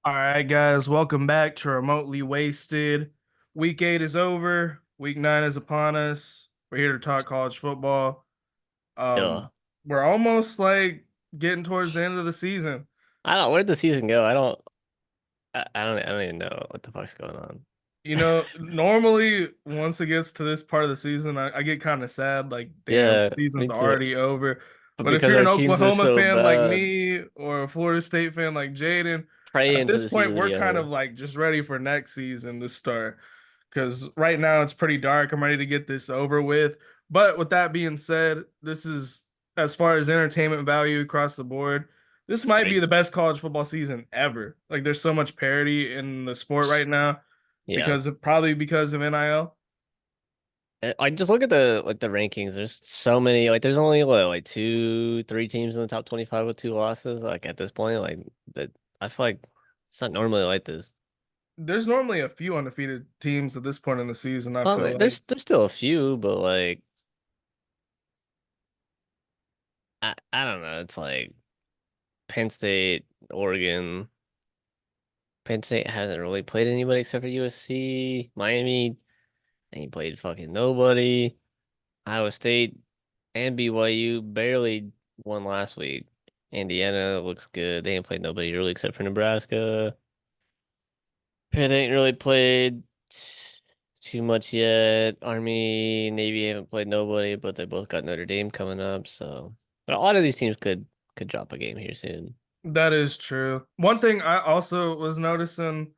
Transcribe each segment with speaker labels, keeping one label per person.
Speaker 1: All right, guys, welcome back to Remotely Wasted. Week 8 is over. Week 9 is upon us. We're here to talk college football.
Speaker 2: Yeah.
Speaker 1: We're almost like getting towards the end of the season.
Speaker 2: I don't. Where did the season go? I don't. I don't even know what the fuck's going on.
Speaker 1: Normally once it gets to this part of the season, I get kind of sad, like, damn, the
Speaker 2: Yeah,
Speaker 1: season's
Speaker 2: me too.
Speaker 1: already over.
Speaker 2: But
Speaker 1: But if
Speaker 2: because
Speaker 1: you're
Speaker 2: our
Speaker 1: an
Speaker 2: teams are
Speaker 1: Oklahoma
Speaker 2: so
Speaker 1: fan like
Speaker 2: bad,
Speaker 1: me or a Florida State fan like Jaden, at
Speaker 2: praying for
Speaker 1: this
Speaker 2: the
Speaker 1: point,
Speaker 2: season to
Speaker 1: we're
Speaker 2: be
Speaker 1: kind of
Speaker 2: over.
Speaker 1: like just ready for next season to start. Because right now it's pretty dark. I'm ready to get this over with. But with that being said, this is, as far as entertainment value across the board, this
Speaker 2: It's
Speaker 1: might be
Speaker 2: great.
Speaker 1: the best college football season ever. Like, there's so much parity in the sport right now
Speaker 2: Yeah.
Speaker 1: because of NIL.
Speaker 2: I just look at the rankings. There's so many. There's only like two, three teams in the top 25 with two losses. Like at this point, that I feel like it's not normally like this.
Speaker 1: There's normally a few undefeated teams at this point in the season, I
Speaker 2: Well,
Speaker 1: feel like.
Speaker 2: there's still a few, but I don't know. It's like Penn State, Oregon. Penn State hasn't really played anybody except for USC. Miami ain't played fucking nobody. Iowa State and BYU barely won last week. Indiana looks good. They ain't played nobody really except for Nebraska. Pitt ain't really played too much yet. Army, Navy haven't played nobody, but they both got Notre Dame coming up. So, but a lot of these teams could drop a game here soon.
Speaker 1: That is true. One thing I also was noticing,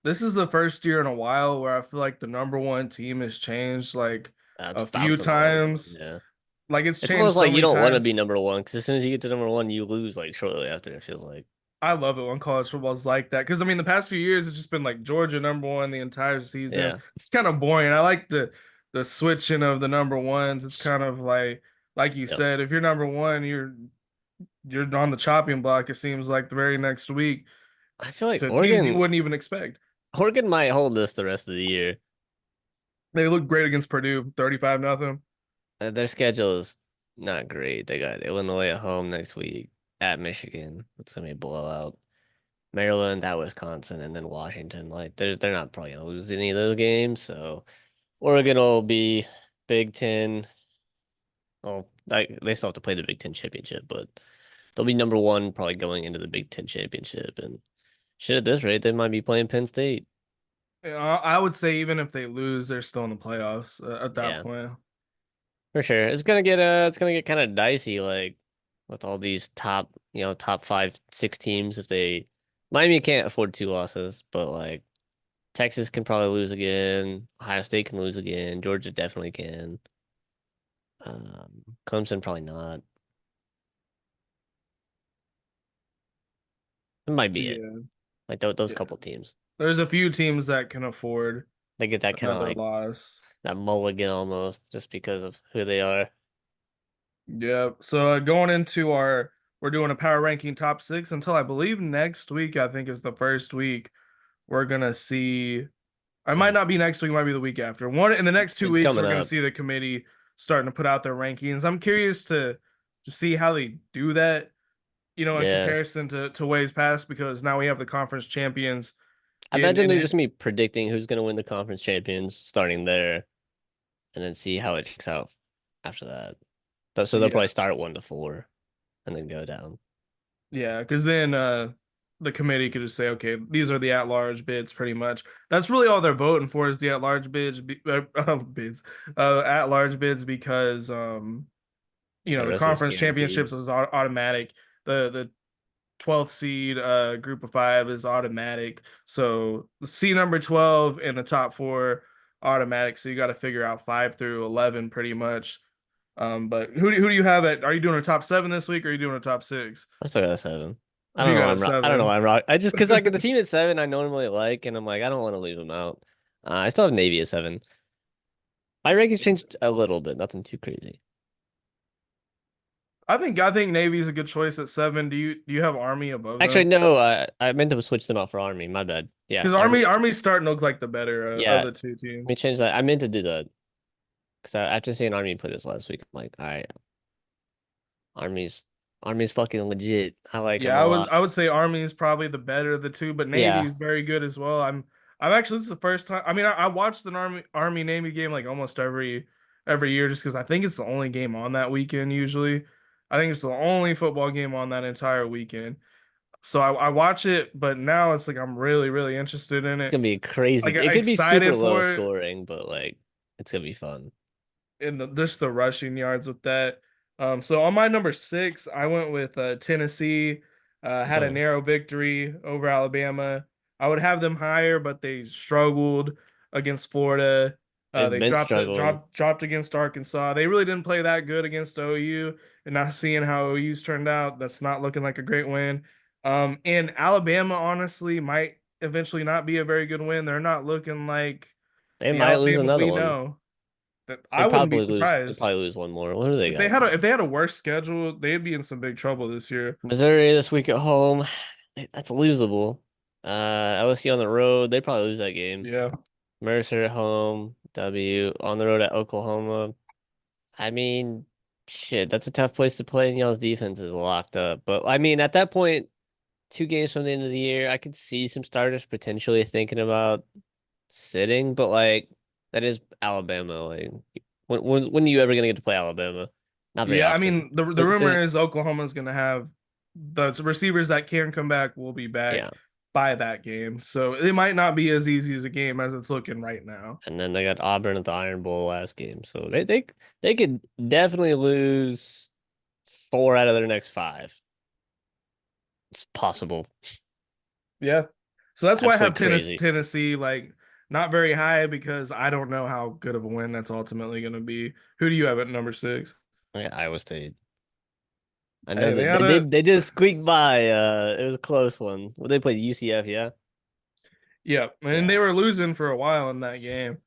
Speaker 1: this is the first year in a while where I feel like the number one team has changed like
Speaker 2: It's
Speaker 1: a few
Speaker 2: bouncing all the time.
Speaker 1: times.
Speaker 2: Yeah.
Speaker 1: Like, it's
Speaker 2: It's
Speaker 1: changed
Speaker 2: almost
Speaker 1: so
Speaker 2: like you
Speaker 1: many
Speaker 2: don't want to be
Speaker 1: times.
Speaker 2: number one because as soon as you get to number one, you lose like shortly after. It feels like.
Speaker 1: I love it when college football is like that because I mean the past few years it's just been like Georgia number one the entire season.
Speaker 2: Yeah.
Speaker 1: It's kind of boring. I like the switching of the number ones. It's kind of like you
Speaker 2: Yep.
Speaker 1: said, if you're number one, you're on the chopping block. It seems like the very next week
Speaker 2: I feel like
Speaker 1: to teams you
Speaker 2: Oregon
Speaker 1: wouldn't even expect.
Speaker 2: Oregon might hold this the rest of the year.
Speaker 1: They look great against Purdue, 35 nothing.
Speaker 2: Their schedule is not great. They got Illinois at home next week, at Michigan. It's gonna be a blowout. Maryland at Wisconsin, and then Washington. Like they're not probably gonna lose any of those games. So Oregon will be Big Ten. Oh, they still have to play the Big Ten championship, but they'll be number one probably going into the Big Ten championship. And shit, at this rate, they might be playing Penn State.
Speaker 1: I would say even if they lose, they're still in the playoffs at that
Speaker 2: Yeah.
Speaker 1: point.
Speaker 2: For sure. It's gonna get kind of dicey, like with all these top five, six teams. If they Miami can't afford two losses, but like Texas can probably lose again. Ohio State can lose again. Georgia definitely can. Clemson probably not. It might be it.
Speaker 1: Yeah,
Speaker 2: Like those
Speaker 1: yeah.
Speaker 2: couple teams.
Speaker 1: There's a few teams that can afford
Speaker 2: They get that kind of
Speaker 1: another
Speaker 2: like
Speaker 1: loss.
Speaker 2: that mulligan almost just because of who they are.
Speaker 1: Yeah. So going into we're doing a power ranking top six until I believe next week, I think is the first week we're gonna see. I might
Speaker 2: So
Speaker 1: not be next week, might be the week after. One in the next two
Speaker 2: it's
Speaker 1: weeks,
Speaker 2: coming
Speaker 1: we're gonna
Speaker 2: up.
Speaker 1: see the committee starting to put out their rankings. I'm curious to see how they do that, in
Speaker 2: Yeah.
Speaker 1: comparison to ways past, because now we have the conference champions
Speaker 2: I
Speaker 1: getting
Speaker 2: imagine
Speaker 1: in
Speaker 2: they're
Speaker 1: it.
Speaker 2: just me predicting who's gonna win the conference champions starting there and then see how it checks out after that. So they'll
Speaker 1: Yeah.
Speaker 2: probably start 1 to 4 and then go down.
Speaker 1: Yeah, because then the committee could just say, okay, these are the at-large bids, pretty much. That's really all they're voting for is the at-large at-large bids, because
Speaker 2: The
Speaker 1: the
Speaker 2: rest is
Speaker 1: conference
Speaker 2: guaranteed.
Speaker 1: championships is automatic. The 12th seed group of five is automatic. So the seed number 12 and the top four automatic. So you got to figure out 5 through 11 pretty much. But who do you have at? Are you doing a top seven this week, or are you doing a top six?
Speaker 2: I still got a 7. I
Speaker 1: You
Speaker 2: don't know
Speaker 1: got
Speaker 2: why
Speaker 1: a
Speaker 2: I don't know why
Speaker 1: seven.
Speaker 2: I'm rock. I just because like the team at 7 I normally like, and I'm like I don't want to leave them out. I still have Navy at 7. My rankings changed a little bit, nothing too crazy.
Speaker 1: I think Navy is a good choice at seven. Do you have Army above
Speaker 2: Actually,
Speaker 1: them?
Speaker 2: no, I meant to switch them out for Army. My bad. Yeah,
Speaker 1: Because
Speaker 2: Army.
Speaker 1: Army's starting to look like the better of
Speaker 2: Yeah,
Speaker 1: the two
Speaker 2: let me
Speaker 1: teams.
Speaker 2: change that. I meant to do that because after seeing Army put this last week, I'm like, all right, Army's Army's fucking legit. I like them
Speaker 1: Yeah,
Speaker 2: a lot.
Speaker 1: I would say Army is probably the better of the two, but Navy
Speaker 2: Yeah,
Speaker 1: is very good as well. I'm actually this is the first time. I mean, I watched an Army Navy game like almost every year just because I think it's the only game on that weekend usually. I think it's the only football game on that entire weekend. So I watch it, but now it's like I'm really interested in
Speaker 2: it's
Speaker 1: it.
Speaker 2: gonna be crazy.
Speaker 1: Like
Speaker 2: It could be super
Speaker 1: excited
Speaker 2: low
Speaker 1: for it.
Speaker 2: scoring, but like it's gonna be fun.
Speaker 1: In just the rushing yards with that. So on my number six, I went with Tennessee. Had a
Speaker 2: Oh,
Speaker 1: narrow victory over Alabama. I would have them higher, but they struggled against Florida.
Speaker 2: they've
Speaker 1: They
Speaker 2: been struggling.
Speaker 1: dropped against Arkansas. They really didn't play that good against OU, and not seeing how OU's turned out, that's not looking like a great win. And Alabama honestly might eventually not be a very good win. They're not looking like
Speaker 2: They
Speaker 1: the
Speaker 2: might lose
Speaker 1: Alabama
Speaker 2: another
Speaker 1: we
Speaker 2: one.
Speaker 1: know. That I wouldn't be
Speaker 2: They
Speaker 1: surprised
Speaker 2: probably lose one more. What do they got coming?
Speaker 1: if they had a worse schedule, they'd be in some big trouble this year.
Speaker 2: Missouri this week at home. That's losable. LSU on the road. They probably lose that game.
Speaker 1: Yeah.
Speaker 2: Mercer at home. W on the road at Oklahoma. I mean, shit, that's a tough place to play, and y'all's defense is locked up. But I mean, at that point, 2 games from the end of the year, I could see some starters potentially thinking about sitting, but like that is Alabama. Like, when are you ever gonna get to play Alabama? Not very
Speaker 1: Yeah, I
Speaker 2: often.
Speaker 1: mean the
Speaker 2: So,
Speaker 1: rumor is Oklahoma's gonna have the receivers that can come back will be back
Speaker 2: yeah,
Speaker 1: by that game. So it might not be as easy as a game as it's looking right now.
Speaker 2: and then they got Auburn at the Iron Bowl last game, so they could definitely lose 4 out of their next 5. It's possible.
Speaker 1: Yeah. So
Speaker 2: It's
Speaker 1: that's why I have
Speaker 2: absolutely crazy.
Speaker 1: Tennessee like not very high because I don't know how good of a win that's ultimately gonna be. Who do you have at number six?
Speaker 2: Yeah, Iowa State. I know
Speaker 1: Hey, they
Speaker 2: that
Speaker 1: had a
Speaker 2: they just squeaked by. It was a close one. Well, they played UCF, yeah.
Speaker 1: yeah, and they
Speaker 2: Yeah.
Speaker 1: were losing for a while in that game.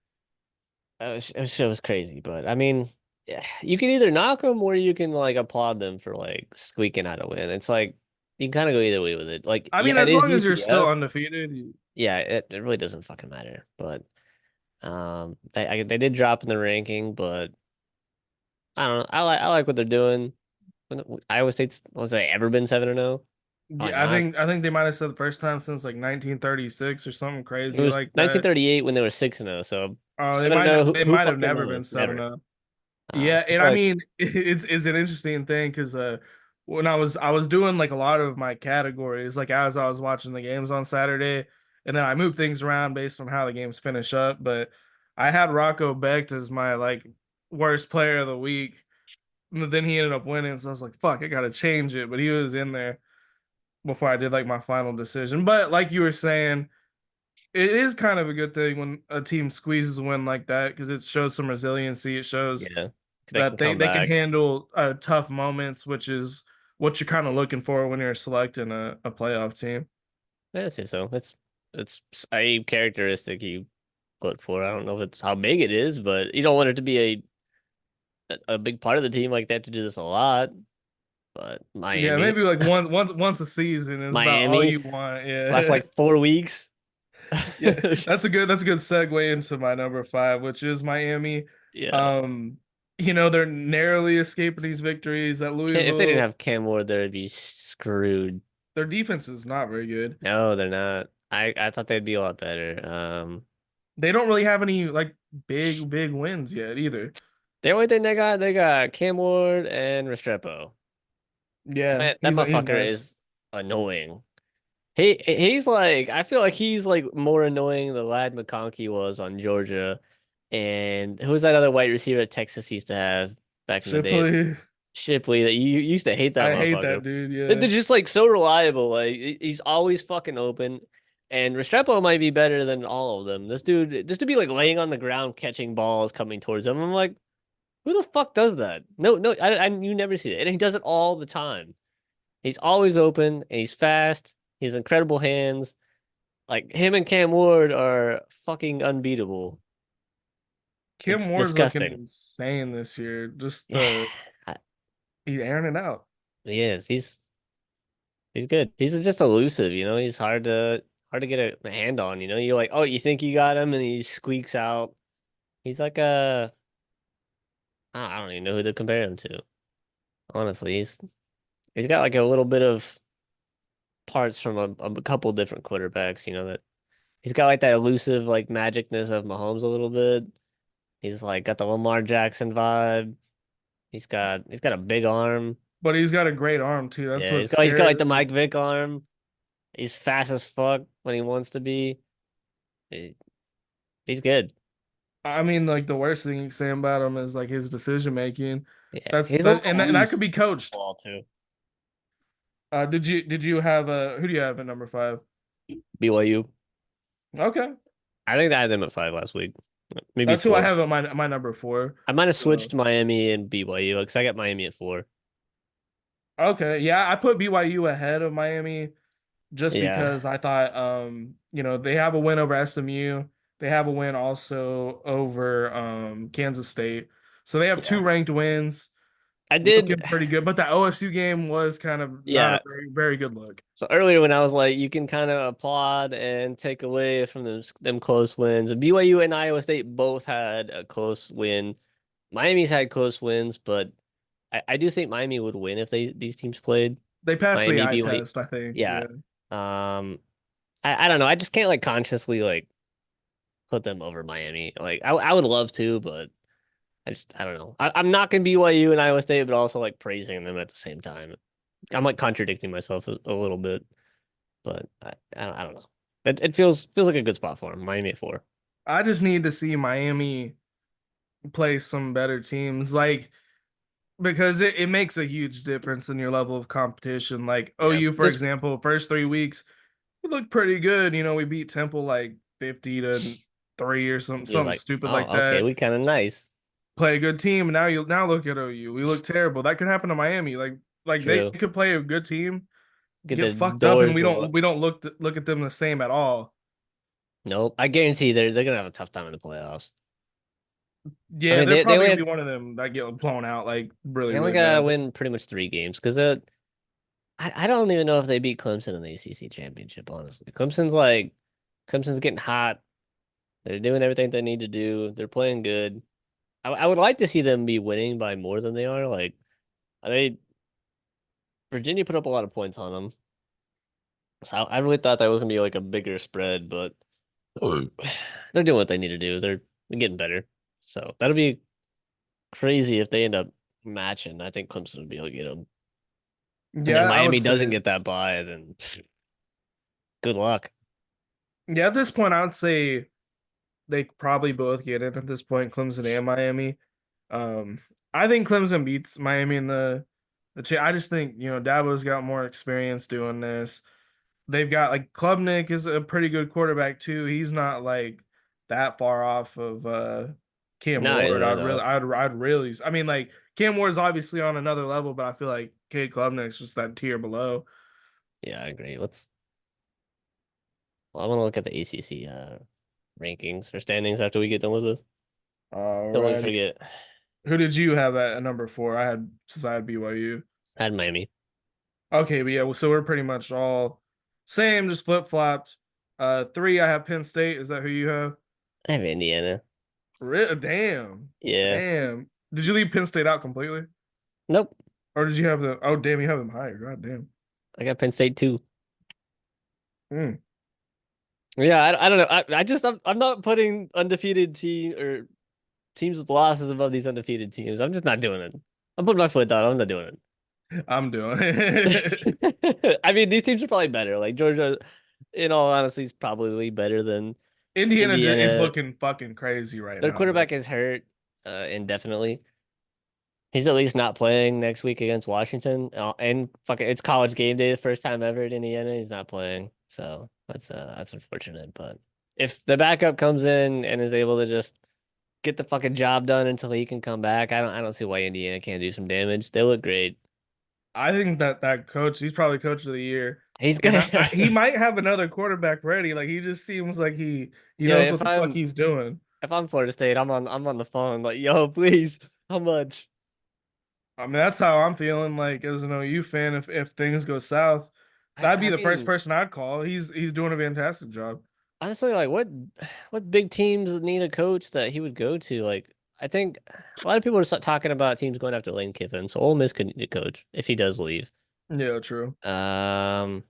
Speaker 2: It was crazy, but I mean, yeah, you can either knock them or you can like applaud them for like squeaking out a win. It's like you can kind of go either way with it. Like,
Speaker 1: I mean,
Speaker 2: yeah, it
Speaker 1: as
Speaker 2: is
Speaker 1: long as you're still
Speaker 2: UCF.
Speaker 1: undefeated,
Speaker 2: Yeah, it really doesn't fucking matter. But they did drop in the ranking, but I don't know. I like what they're doing. Iowa State's was they ever been 7-0? Probably
Speaker 1: yeah,
Speaker 2: not.
Speaker 1: I think they might have said the first time since like 1936 or something
Speaker 2: It
Speaker 1: crazy
Speaker 2: was
Speaker 1: like that.
Speaker 2: 1938 when they were 6-0, so 7-0.
Speaker 1: They
Speaker 2: Who
Speaker 1: might have
Speaker 2: fucking
Speaker 1: never been
Speaker 2: knows? Never.
Speaker 1: 7-0. Yeah,
Speaker 2: So I
Speaker 1: and
Speaker 2: feel
Speaker 1: I
Speaker 2: like
Speaker 1: mean it's an interesting thing because when I was doing like a lot of my categories like as I was watching the games on Saturday, and then I moved things around based on how the games finish up, but I had Rocco Becht as my like worst player of the week. And then he ended up winning, so I was like, "Fuck, I gotta change it." But he was in there before I did like my final decision. But like you were saying, it is kind of a good thing when a team squeezes a win like that because it shows some resiliency. It shows
Speaker 2: yeah, they can
Speaker 1: that
Speaker 2: come
Speaker 1: they can
Speaker 2: back.
Speaker 1: handle tough moments, which is what you're kind of looking for when you're selecting a playoff team.
Speaker 2: Yeah, I say so. It's a characteristic you look for. I don't know if it's how big it is, but you don't want it to be a big part of the team. Like they have to do this a lot. But
Speaker 1: Yeah, maybe like once a season is about all
Speaker 2: Miami
Speaker 1: you want.
Speaker 2: last
Speaker 1: Yeah.
Speaker 2: like 4 weeks.
Speaker 1: Yeah, that's a good segue into my number five, which is Miami.
Speaker 2: Yeah,
Speaker 1: Um, you know, they're narrowly escaping these victories at
Speaker 2: if they didn't
Speaker 1: Louisville.
Speaker 2: have Cam Ward, they'd be screwed.
Speaker 1: Their defense is not very good.
Speaker 2: No, they're not. I thought they'd be a lot better.
Speaker 1: They don't really have any like big wins yet either.
Speaker 2: The only thing they got Cam Ward and Restrepo.
Speaker 1: Yeah,
Speaker 2: That
Speaker 1: he's
Speaker 2: motherfucker
Speaker 1: nice.
Speaker 2: is annoying. He's like I feel like he's like more annoying than Lad McConkey was on Georgia, and who was that other white receiver that Texas used to have back in the day?
Speaker 1: Shipley,
Speaker 2: Shipley. That you used to hate that
Speaker 1: I hate
Speaker 2: motherfucker.
Speaker 1: that dude.
Speaker 2: They're
Speaker 1: Yeah,
Speaker 2: just like so reliable. Like he's always fucking open. And Restrepo might be better than all of them. This dude, just to be like laying on the ground catching balls coming towards him. I'm like, who the fuck does that? No, you never see it, and he does it all the time. He's always open and he's fast. He has incredible hands. Like him and Cam Ward are fucking unbeatable.
Speaker 1: Kim
Speaker 2: It's
Speaker 1: Moore's looking
Speaker 2: disgusting.
Speaker 1: insane this year. Just
Speaker 2: Yeah,
Speaker 1: he's airing it out.
Speaker 2: he is. He's good. He's just elusive, you know. He's hard to get a hand on. You know, you're like, oh, you think you got him, and he squeaks out. He's like a I don't even know who to compare him to. Honestly, He's got like a little bit of parts from a couple different quarterbacks, that he's got like that elusive like magicness of Mahomes a little bit. He's like got the Lamar Jackson vibe. He's got a big arm.
Speaker 1: But he's got a great arm too. That's
Speaker 2: Yeah,
Speaker 1: what's
Speaker 2: he's got like the Mike
Speaker 1: scary.
Speaker 2: Vick arm. He's fast as fuck when he wants to be. He- He's good.
Speaker 1: I mean, like the worst thing you can say about him is like his decision making.
Speaker 2: Yeah,
Speaker 1: That's
Speaker 2: he's a
Speaker 1: that,
Speaker 2: little
Speaker 1: and that could
Speaker 2: loose
Speaker 1: be
Speaker 2: with the
Speaker 1: coached.
Speaker 2: ball too.
Speaker 1: Did you have who do you have at number five?
Speaker 2: BYU.
Speaker 1: Okay,
Speaker 2: I think I had them at 5 last week. Maybe
Speaker 1: that's who I
Speaker 2: 4.
Speaker 1: have at my number four.
Speaker 2: I might have
Speaker 1: So
Speaker 2: switched Miami and BYU because I got Miami at 4.
Speaker 1: okay, yeah, I put BYU ahead of Miami just
Speaker 2: Yeah.
Speaker 1: because I thought they have a win over SMU. They have a win also over Kansas State. So they have two
Speaker 2: Yeah.
Speaker 1: ranked wins,
Speaker 2: I did.
Speaker 1: looking pretty good. But the OSU game was kind of not a
Speaker 2: Yeah.
Speaker 1: very good look.
Speaker 2: So earlier when I was like, you can kind of applaud and take away from them close wins. BYU and Iowa State both had a close win. Miami's had close wins, but I do think Miami would win if these teams played.
Speaker 1: They passed the
Speaker 2: Miami,
Speaker 1: eye
Speaker 2: BYU.
Speaker 1: test, I think.
Speaker 2: Yeah.
Speaker 1: Yeah.
Speaker 2: I don't know. I just can't like consciously like put them over Miami. Like I would love to, but I don't know. I'm not gonna BYU and Iowa State, but also like praising them at the same time. I'm like contradicting myself a little bit, but I don't know. It feels like a good spot for him. Miami at 4.
Speaker 1: I just need to see Miami play some better teams. Like because it makes a huge difference in your level of competition. Like
Speaker 2: Yeah,
Speaker 1: OU, for
Speaker 2: this
Speaker 1: example, first 3 weeks, we looked pretty good. We beat Temple like 50-3 or
Speaker 2: he was
Speaker 1: something
Speaker 2: like,
Speaker 1: stupid like
Speaker 2: oh, okay,
Speaker 1: that.
Speaker 2: we kind of nice.
Speaker 1: Play a good team, and now look at OU. We look terrible. That could happen to Miami. Like they
Speaker 2: True.
Speaker 1: could play a good team,
Speaker 2: Get
Speaker 1: get
Speaker 2: the
Speaker 1: fucked up,
Speaker 2: doors
Speaker 1: and we
Speaker 2: blown
Speaker 1: don't
Speaker 2: up.
Speaker 1: we don't look at them the same at all.
Speaker 2: Nope. I guarantee they're gonna have a tough time in the playoffs. I
Speaker 1: Yeah,
Speaker 2: mean,
Speaker 1: they're
Speaker 2: they
Speaker 1: probably
Speaker 2: only
Speaker 1: gonna be
Speaker 2: have
Speaker 1: one of them that get blown out like really
Speaker 2: they only
Speaker 1: really
Speaker 2: gotta
Speaker 1: bad.
Speaker 2: win pretty much 3 games because I don't even know if they beat Clemson in the ACC championship. Honestly, Clemson's getting hot. They're doing everything they need to do. They're playing good. I would like to see them be winning by more than they are. Like, they Virginia put up a lot of points on them. So I really thought that was gonna be like a bigger spread, but they're doing what they need to do. They're getting better. So that'll be crazy if they end up matching. I think Clemson would be able to get them. And then
Speaker 1: Yeah, I would
Speaker 2: Miami doesn't
Speaker 1: say.
Speaker 2: get that bye, then good luck.
Speaker 1: Yeah, at this point, I would say they probably both get it at this point, Clemson and Miami. Um, I think Clemson beats Miami in I just think Dabo's got more experience doing this. They've got like Klubnik is a pretty good quarterback too. He's not like that far off of Cam
Speaker 2: No, he's
Speaker 1: Ward.
Speaker 2: really not.
Speaker 1: I'd really I mean like Cam Ward's obviously on another level, but I feel like Cade Klubnik's just that tier below.
Speaker 2: Yeah, I agree. I want to look at the ACC rankings or standings after we get done with this. Don't let me
Speaker 1: Alrighty.
Speaker 2: forget.
Speaker 1: Who did you have at number four? I had BYU.
Speaker 2: I had Miami.
Speaker 1: Okay, but yeah, well, so we're pretty much all same, just flip flopped. Three, I have Penn State. Is that who you have?
Speaker 2: I have Indiana.
Speaker 1: Damn,
Speaker 2: Yeah.
Speaker 1: damn. Did you leave Penn State out completely,
Speaker 2: Nope.
Speaker 1: or did you have them? Oh, damn, you have them higher. God damn.
Speaker 2: I got Penn State too.
Speaker 1: Hmm.
Speaker 2: Yeah, I don't know. I'm not putting undefeated teams with losses above these undefeated teams. I'm just not doing it. I'm putting my foot down. I'm not doing
Speaker 1: I'm doing it.
Speaker 2: it. I mean, these teams are probably better. Like Georgia, in all honesty, is probably better than
Speaker 1: Is
Speaker 2: Indiana.
Speaker 1: looking fucking crazy right
Speaker 2: Their
Speaker 1: now, though.
Speaker 2: quarterback is hurt indefinitely. He's at least not playing next week against Washington. And fucking, it's college game day, the first time ever at Indiana. He's not playing, so that's unfortunate. But if the backup comes in and is able to just get the fucking job done until he can come back, I don't see why Indiana can't do some damage. They look great.
Speaker 1: I think that coach, he's probably coach of the year,
Speaker 2: He's
Speaker 1: and
Speaker 2: gonna.
Speaker 1: he might have another quarterback ready. Like he just seems like he
Speaker 2: Yeah,
Speaker 1: knows what the fuck he's doing.
Speaker 2: if I'm Florida State, I'm on the phone like, yo, please, how much?
Speaker 1: I mean, that's how I'm feeling. Like as an OU fan, if things go south, that'd be
Speaker 2: I
Speaker 1: the first
Speaker 2: mean,
Speaker 1: person I'd call. He's doing a fantastic job.
Speaker 2: honestly, like what big teams need a coach that he would go to? Like, I think a lot of people are talking about teams going after Lane Kiffin, so Ole Miss could need a coach if he does leave.
Speaker 1: Yeah, true.
Speaker 2: Um,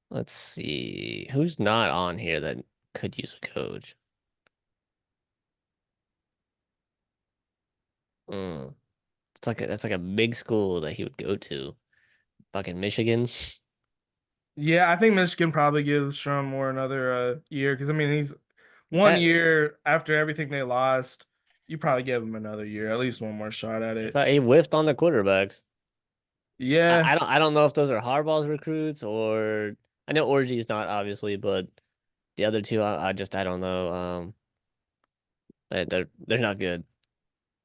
Speaker 2: let's see. Who's not on here that could use a coach? Hmm. That's like a big school that he would go to. Fucking Michigan.
Speaker 1: Yeah, I think Michigan probably gives Sean Moore another year because I mean he's one
Speaker 2: That
Speaker 1: year after everything they lost. You probably give him another year, at least one more shot at
Speaker 2: he
Speaker 1: it.
Speaker 2: thought he whiffed on the quarterbacks. I,
Speaker 1: Yeah,
Speaker 2: I don't I don't know if those are Harbaugh's recruits or I know Orgy's not obviously, but the other two I don't know. They're not good.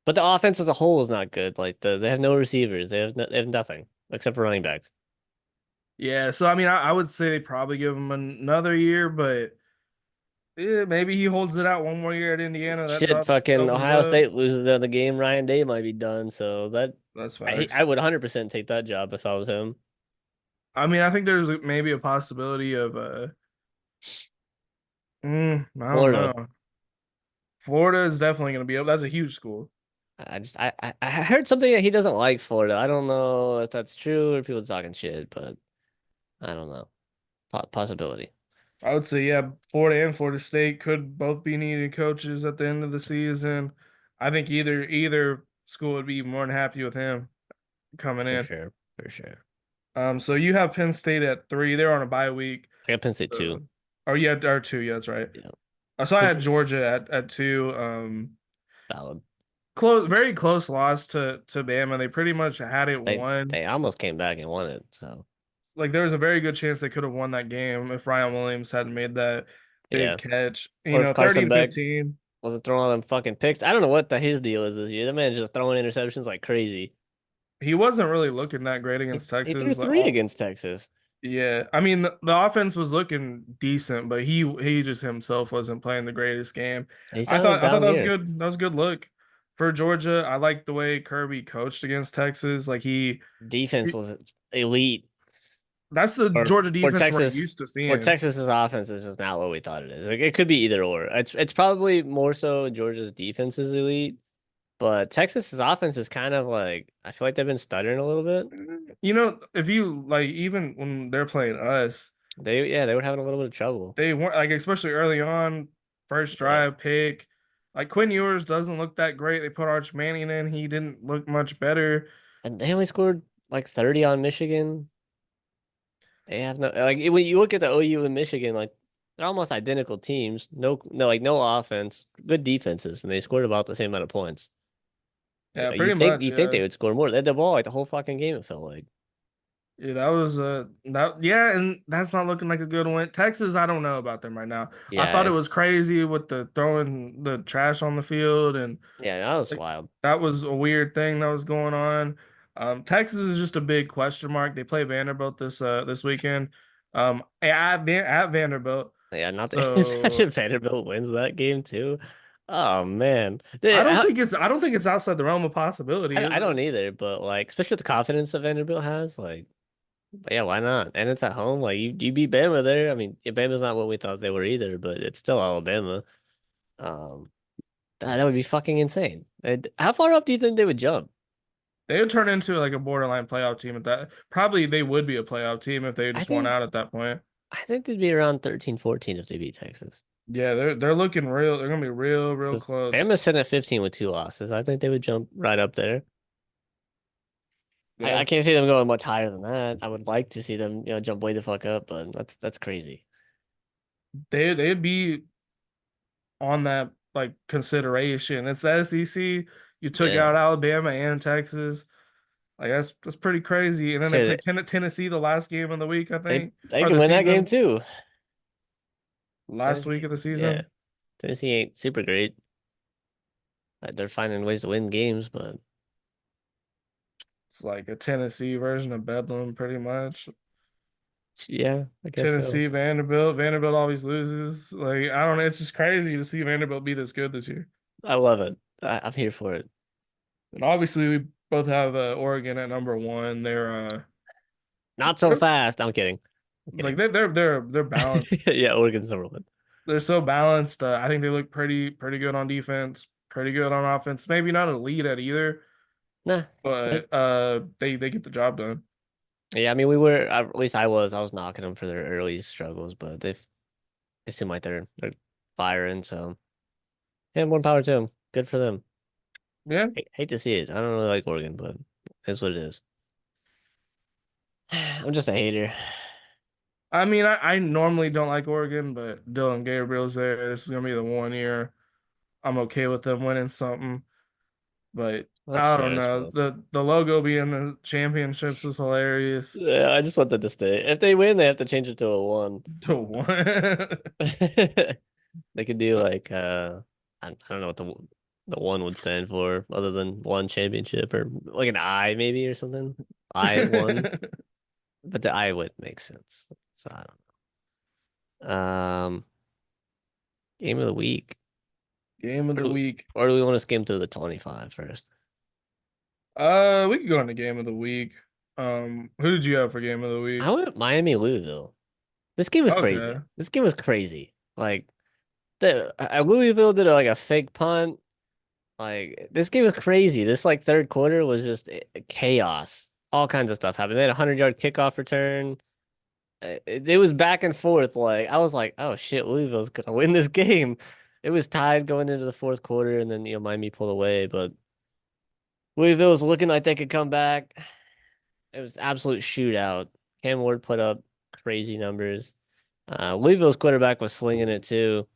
Speaker 2: But the offense as a whole is not good. Like they have no receivers. They have nothing except for running backs.
Speaker 1: yeah. So I mean, I would say they probably give him another year, but maybe he holds it out one more year at Indiana. That
Speaker 2: Shit,
Speaker 1: does
Speaker 2: fucking
Speaker 1: opens
Speaker 2: Ohio
Speaker 1: up.
Speaker 2: State loses the other game. Ryan Day might be done. So that
Speaker 1: That's
Speaker 2: I
Speaker 1: facts.
Speaker 2: I would 100% take that job if I was him.
Speaker 1: I mean, I think there's maybe a possibility of I don't
Speaker 2: Florida.
Speaker 1: know. Florida is definitely going to be up. That's a huge school.
Speaker 2: I heard something that he doesn't like Florida. I don't know if that's true or people talking shit, but I don't know. Possibility
Speaker 1: I would say, yeah, Florida and Florida State could both be needing coaches at the end of the season. I think either school would be more than happy with him coming
Speaker 2: for
Speaker 1: in.
Speaker 2: sure. For sure.
Speaker 1: So you have Penn State at 3. They're on a bye week.
Speaker 2: I got Penn State too.
Speaker 1: So, or yeah, or 2. Yeah, that's right.
Speaker 2: Yeah.
Speaker 1: So I
Speaker 2: Who
Speaker 1: had Georgia at 2.
Speaker 2: valid.
Speaker 1: Close, very close loss to Bama. They pretty much had it
Speaker 2: They
Speaker 1: won.
Speaker 2: they almost came back and won it. So
Speaker 1: Like there was a very good chance they could have won that game if Ryan Williams hadn't made that big
Speaker 2: yeah.
Speaker 1: catch.
Speaker 2: Or if
Speaker 1: 30
Speaker 2: Carson
Speaker 1: to
Speaker 2: Beck
Speaker 1: 15.
Speaker 2: wasn't throwing all them fucking picks. I don't know what his deal is this year. The man's just throwing interceptions like crazy.
Speaker 1: He wasn't really looking that great
Speaker 2: He,
Speaker 1: against
Speaker 2: he threw
Speaker 1: Texas.
Speaker 2: three against Texas.
Speaker 1: Yeah, I mean the offense was looking decent, but he just himself wasn't playing the greatest game.
Speaker 2: He's
Speaker 1: I
Speaker 2: having a
Speaker 1: thought I thought
Speaker 2: down
Speaker 1: that was
Speaker 2: year.
Speaker 1: good. That was a good look for Georgia. I liked the way Kirby coached against Texas. Like
Speaker 2: Defense was elite.
Speaker 1: that's the
Speaker 2: Or
Speaker 1: Georgia
Speaker 2: or
Speaker 1: defense we're
Speaker 2: Texas
Speaker 1: used to
Speaker 2: or
Speaker 1: seeing.
Speaker 2: Texas's offense is just not what we thought it is. Like it could be either or. It's probably more so Georgia's defense is elite, but Texas's offense is kind of like I feel like they've been stuttering a little bit.
Speaker 1: If you like, even when they're playing us,
Speaker 2: They were having a little bit of trouble.
Speaker 1: they weren't like, especially early on, first
Speaker 2: Yeah.
Speaker 1: drive pick. Like Quinn Ewers doesn't look that great. They put Arch Manning in. He didn't look much better.
Speaker 2: And they only scored like 30 on Michigan. They have no like when you look at the OU and Michigan, like they're almost identical teams. No offense, good defenses, and they scored about the same amount of points.
Speaker 1: Yeah,
Speaker 2: You
Speaker 1: pretty
Speaker 2: think
Speaker 1: much.
Speaker 2: you think
Speaker 1: Yeah.
Speaker 2: they would score more. They had the ball like the whole fucking game, it felt like.
Speaker 1: Yeah, that was that yeah, and that's not looking like a good win. Texas, I don't know about them right now. I
Speaker 2: Yeah,
Speaker 1: thought it was crazy with the throwing the trash on the field and
Speaker 2: that was
Speaker 1: like
Speaker 2: wild.
Speaker 1: that was a weird thing that was going on. Texas is just a big question mark. They play Vanderbilt this weekend. At Vanderbilt.
Speaker 2: Yeah, not the,
Speaker 1: So
Speaker 2: imagine Vanderbilt wins that game too. Oh man.
Speaker 1: I don't think it's outside the realm of possibility, is
Speaker 2: I don't
Speaker 1: it?
Speaker 2: either, but like especially with the confidence that Vanderbilt has, like yeah, why not? And it's at home. Like you beat Bama there. I mean, Bama's not what we thought they were either, but it's still Alabama. Um, that would be fucking insane. How far up do you think they would jump?
Speaker 1: They would turn into like a borderline playoff team at that. Probably they would be a playoff team if they
Speaker 2: I
Speaker 1: just won
Speaker 2: think
Speaker 1: out at that point.
Speaker 2: I think they'd be around 13, 14 if they beat Texas.
Speaker 1: Yeah, they're looking real. They're gonna be real
Speaker 2: Because
Speaker 1: close.
Speaker 2: Bama's sitting at 15 with two losses. I think they would jump right up there. I
Speaker 1: Yeah,
Speaker 2: can't see them going much higher than that. I would like to see them, jump way the fuck up, but that's crazy.
Speaker 1: they'd be on that like consideration. It's the SEC. You took
Speaker 2: Yeah.
Speaker 1: out Alabama and Texas. Like that's pretty crazy. And then they play
Speaker 2: Shit,
Speaker 1: Tennessee the last game of the week, I think,
Speaker 2: they
Speaker 1: or
Speaker 2: can
Speaker 1: the
Speaker 2: win that game
Speaker 1: season.
Speaker 2: too.
Speaker 1: Last week
Speaker 2: Tennessee,
Speaker 1: of the
Speaker 2: yeah.
Speaker 1: season.
Speaker 2: Tennessee ain't super great. They're finding ways to win games, but
Speaker 1: It's like a Tennessee version of Bedlam, pretty much.
Speaker 2: yeah, I guess so.
Speaker 1: Tennessee, Vanderbilt. Vanderbilt always loses. Like I don't know. It's just crazy to see Vanderbilt be this good this year.
Speaker 2: I love it. I'm here for it.
Speaker 1: And obviously, we both have Oregon at number one.
Speaker 2: Not so
Speaker 1: They're
Speaker 2: fast. I'm kidding. I'm
Speaker 1: like
Speaker 2: kidding.
Speaker 1: they're balanced.
Speaker 2: Yeah, Oregon's number one.
Speaker 1: They're so balanced. I think they look pretty good on defense, pretty good on offense. Maybe not elite at either,
Speaker 2: Nah. But
Speaker 1: but they get the job done.
Speaker 2: yeah, I mean, we were at least I was knocking them for their early struggles, but they seem like they're firing. So yeah, more power to them. Good for them.
Speaker 1: Yeah.
Speaker 2: Hate to see it. I don't really like Oregon, but it's what it is. I'm just a hater.
Speaker 1: I mean, I normally don't like Oregon, but Dylan Gabriel's there. This is gonna be the one year I'm okay with them winning something. But
Speaker 2: Well, that's
Speaker 1: I
Speaker 2: fair,
Speaker 1: don't
Speaker 2: I
Speaker 1: know.
Speaker 2: suppose.
Speaker 1: The logo being the championships is hilarious.
Speaker 2: Yeah, I just want them to stay. If they win, they have to change it to a one.
Speaker 1: To one.
Speaker 2: They could do like I don't know what the one would stand for other than one championship or like an I maybe or something. I one, but the I would make sense. So I don't know. Game of the week.
Speaker 1: Game of the week.
Speaker 2: Or do we want to skim through the 25 first?
Speaker 1: We could go into game of the week. Who did you have for game of the
Speaker 2: I
Speaker 1: week?
Speaker 2: went Miami Louisville. This game was
Speaker 1: Okay.
Speaker 2: crazy. This game was crazy. Like the Louisville did like a fake punt. Like this game was crazy. This like third quarter was just chaos. All kinds of stuff happened. They had a 100-yard kickoff return. It was back and forth. Like I was like, oh shit, Louisville's gonna win this game. It was tied going into the fourth quarter, and then Miami pulled away. But Louisville was looking like they could come back. It was absolute shootout. Cam Ward put up crazy numbers. Louisville's quarterback was slinging it too.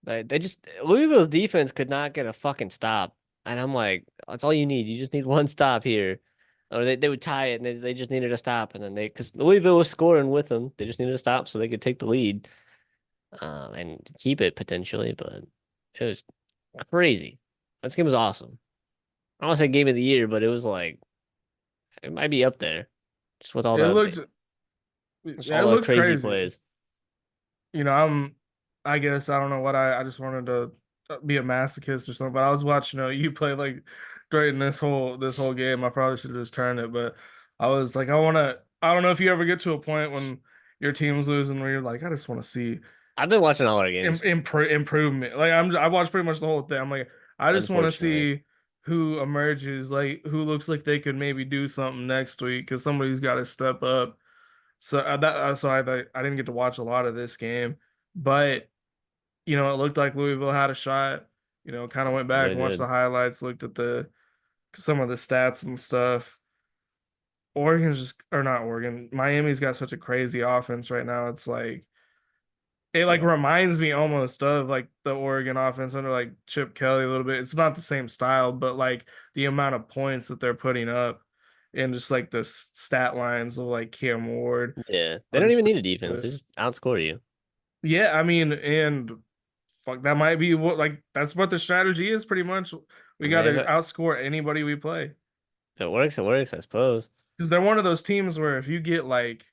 Speaker 2: They just Louisville's defense could not get a fucking stop, and I'm like, that's all you need. You just need one stop here, or they would tie it, and they just needed a stop, and then because Louisville was scoring with them, they just needed a stop so they could take the lead, and keep it potentially. But it was crazy. This game was awesome. I don't want to say game of the year, but it was like it might be up there, just with
Speaker 1: It looked
Speaker 2: just
Speaker 1: yeah,
Speaker 2: all
Speaker 1: it
Speaker 2: the
Speaker 1: looked
Speaker 2: crazy
Speaker 1: crazy.
Speaker 2: plays.
Speaker 1: I guess I don't know what I just wanted to be a masochist or something, but I was watching you play like during this whole game. I probably should have just turned it, but I was like, I don't know if you ever get to a point when your team's losing where you're like, I just want to see
Speaker 2: I've been watching all our games,
Speaker 1: improvement. Like I watched pretty much the whole thing. I'm like, I just want to
Speaker 2: unfortunately.
Speaker 1: see who emerges, like who looks like they could maybe do something next week because somebody's got to step up. So I didn't get to watch a lot of this game, but it looked like Louisville had a shot. Kind of went
Speaker 2: It
Speaker 1: back
Speaker 2: really
Speaker 1: and watched the
Speaker 2: did.
Speaker 1: highlights, looked at the some of the stats and stuff. Oregon's just or not Oregon. Miami's got such a crazy offense right now. It's like it like
Speaker 2: Yeah.
Speaker 1: reminds me almost of like the Oregon offense under like Chip Kelly a little bit. It's not the same style, but like the amount of points that they're putting up and just like the stat lines of like Cam Ward
Speaker 2: Yeah. They
Speaker 1: are
Speaker 2: don't
Speaker 1: just
Speaker 2: even need a defense. They
Speaker 1: ridiculous.
Speaker 2: just outscore you.
Speaker 1: Yeah, I mean, and fuck, that might be what like that's what the strategy is pretty much. We
Speaker 2: I
Speaker 1: got
Speaker 2: mean,
Speaker 1: to outscore anybody we play
Speaker 2: if it works, I suppose.
Speaker 1: because they're one of those teams where if you get like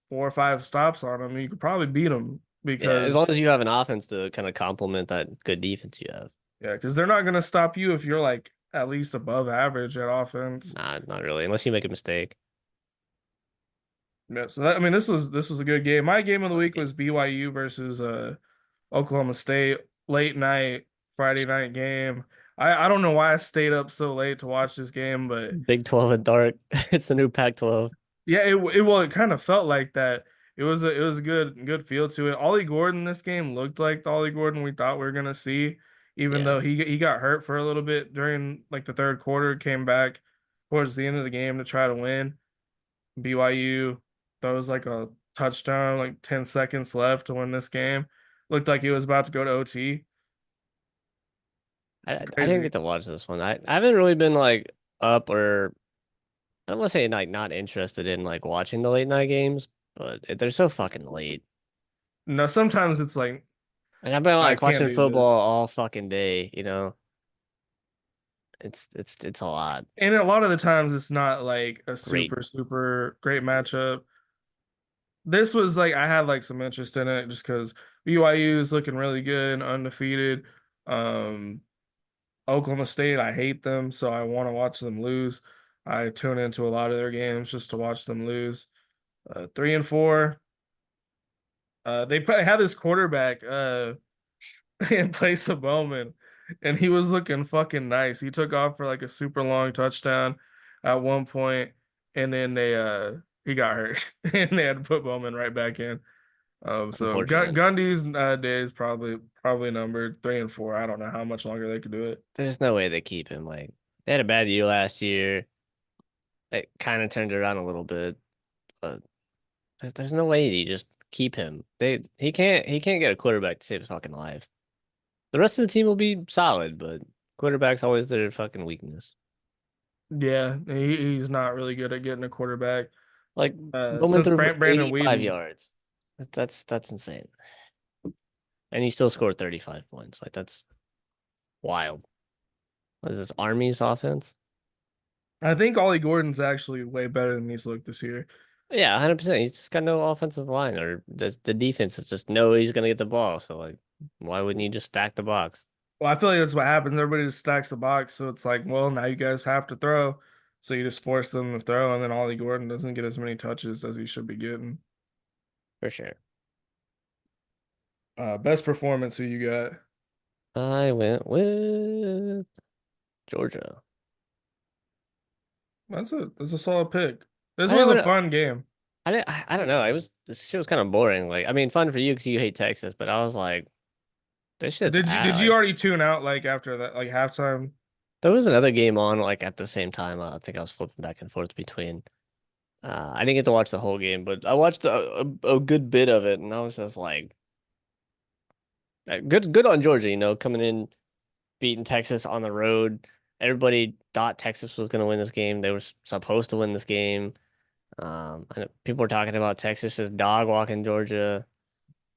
Speaker 1: 4 or 5 stops on them, you could probably beat them
Speaker 2: Yeah, as long
Speaker 1: because
Speaker 2: as you have an offense to kind of complement that good defense you have.
Speaker 1: yeah, because they're not gonna stop you if you're like at least above average at offense.
Speaker 2: Nah, not really, unless you make a mistake.
Speaker 1: Yeah, so I mean, this was a good game. My game of the
Speaker 2: Fun
Speaker 1: week
Speaker 2: game.
Speaker 1: was BYU versus Oklahoma State late night Friday night game. I don't know why I stayed up so late to watch this game, but
Speaker 2: Big 12 and dark. It's the new Pac-12.
Speaker 1: yeah, it kind of felt like that. It was a good feel to it. Ollie Gordon this game looked like the Ollie Gordon we thought we were gonna see, even
Speaker 2: Yeah.
Speaker 1: though he got hurt for a little bit during like the third quarter, came back towards the end of the game to try to win. BYU throws like a touchdown, like 10 seconds left to win this game. Looked like he was about to go to OT.
Speaker 2: I didn't
Speaker 1: Crazy.
Speaker 2: get to watch this one. I haven't really been like up or I don't want to say like not interested in like watching the late night games, but they're so fucking late.
Speaker 1: No, sometimes it's like
Speaker 2: And I've been
Speaker 1: I
Speaker 2: like
Speaker 1: can't
Speaker 2: watching
Speaker 1: do
Speaker 2: football
Speaker 1: this.
Speaker 2: all fucking day, you know. It's a lot.
Speaker 1: And a lot of the times it's not like a
Speaker 2: Great.
Speaker 1: super, super great matchup. This was like I had like some interest in it just because BYU is looking really good, undefeated. Um, Oklahoma State, I hate them, so I want to watch them lose. I tune into a lot of their games just to watch them lose. 3-4. They had this quarterback in place of Bowman. and he was looking fucking nice. He took off for like a super long touchdown at one point, and then he got hurt, and they had to put Bowman right back in. So
Speaker 2: Unfortunate.
Speaker 1: Gundy's days probably numbered 3 and 4. I don't know how much longer they could do it.
Speaker 2: There's no way they keep him. Like they had a bad year last year. It kind of turned around a little bit, but there's no way you just keep him. He can't get a quarterback to save his fucking life. The rest of the team will be solid, but quarterback's always their fucking weakness.
Speaker 1: Yeah, he's not really good at getting a quarterback.
Speaker 2: Like Bowman
Speaker 1: Since
Speaker 2: threw for
Speaker 1: Brandon
Speaker 2: 85
Speaker 1: Whedon,
Speaker 2: yards. That's insane. And he still scored 35 points. Like that's wild. What is this Army's offense?
Speaker 1: I think Ollie Gordon's actually way better than he's looked this year.
Speaker 2: Yeah, 100%. He's just got no offensive line, or the defense is just know he's gonna get the ball. So like, why wouldn't you just stack the box?
Speaker 1: Well, I feel like that's what happens. Everybody just stacks the box, so it's like, well, now you guys have to throw. So you just force them to throw, and then Ollie Gordon doesn't get as many touches as he should be getting.
Speaker 2: For sure.
Speaker 1: Best performance, who you got?
Speaker 2: I went with Georgia.
Speaker 1: That's a solid pick. This
Speaker 2: I didn't
Speaker 1: was a
Speaker 2: want to.
Speaker 1: fun game.
Speaker 2: I don't know. It was this shit was kind of boring. Like, I mean, fun for you because you hate Texas, but I was like, this shit's
Speaker 1: Did you
Speaker 2: ass.
Speaker 1: already tune out like after that, like halftime?
Speaker 2: There was another game on like at the same time. I think I was flipping back and forth between. I didn't get to watch the whole game, but I watched a good bit of it, and I was just like, good on Georgia, coming in beating Texas on the road. Everybody thought Texas was going to win this game. They were supposed to win this game. I know people were talking about Texas just dog walking Georgia.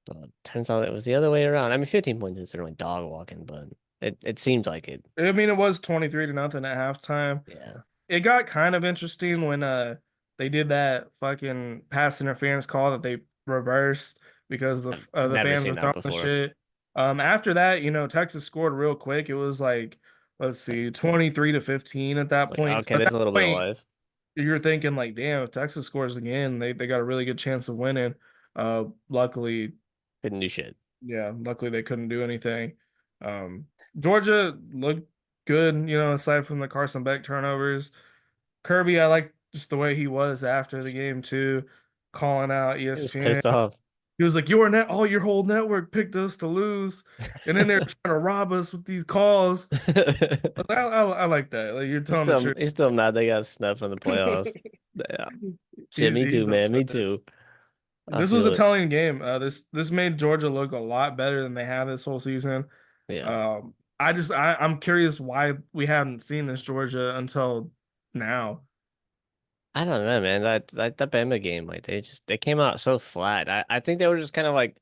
Speaker 2: But turns out it was the other way around. I mean, 15 points isn't really dog walking, but it seems like it.
Speaker 1: I mean, it was 23-0 at halftime.
Speaker 2: Yeah.
Speaker 1: It got kind of interesting when they did that fucking pass interference call that they reversed because
Speaker 2: I've
Speaker 1: the
Speaker 2: never
Speaker 1: fans
Speaker 2: seen
Speaker 1: were
Speaker 2: that
Speaker 1: throwing the
Speaker 2: before.
Speaker 1: shit. After that, Texas scored real quick. It was like, let's
Speaker 2: Like,
Speaker 1: see, 23-15 at that
Speaker 2: like
Speaker 1: point.
Speaker 2: okay,
Speaker 1: At
Speaker 2: there's
Speaker 1: that
Speaker 2: a little bit of
Speaker 1: point,
Speaker 2: life.
Speaker 1: you're thinking like, damn, if Texas scores again, they got a really good chance of winning. Luckily,
Speaker 2: Couldn't do shit.
Speaker 1: yeah, luckily they couldn't do anything. Um, Georgia looked good, aside from the Carson Beck turnovers. Kirby, I like just the way he was after the game too, calling out
Speaker 2: He was
Speaker 1: ESPN.
Speaker 2: pissed off.
Speaker 1: He was like, all your whole network picked us to lose, and then they're trying to rob us with these calls. I like that. Like you're
Speaker 2: He's
Speaker 1: telling the
Speaker 2: still
Speaker 1: truth.
Speaker 2: he's still mad they got snubbed from the playoffs. Yeah. Shit, me too,
Speaker 1: He's
Speaker 2: man. Me
Speaker 1: upset.
Speaker 2: too. I
Speaker 1: This was
Speaker 2: feel
Speaker 1: a
Speaker 2: it.
Speaker 1: telling game. This made Georgia look a lot better than they have this whole season.
Speaker 2: Yeah.
Speaker 1: I'm curious why we haven't seen this Georgia until now.
Speaker 2: I don't know, man. That Bama game, like they came out so flat. I think they were just kind of like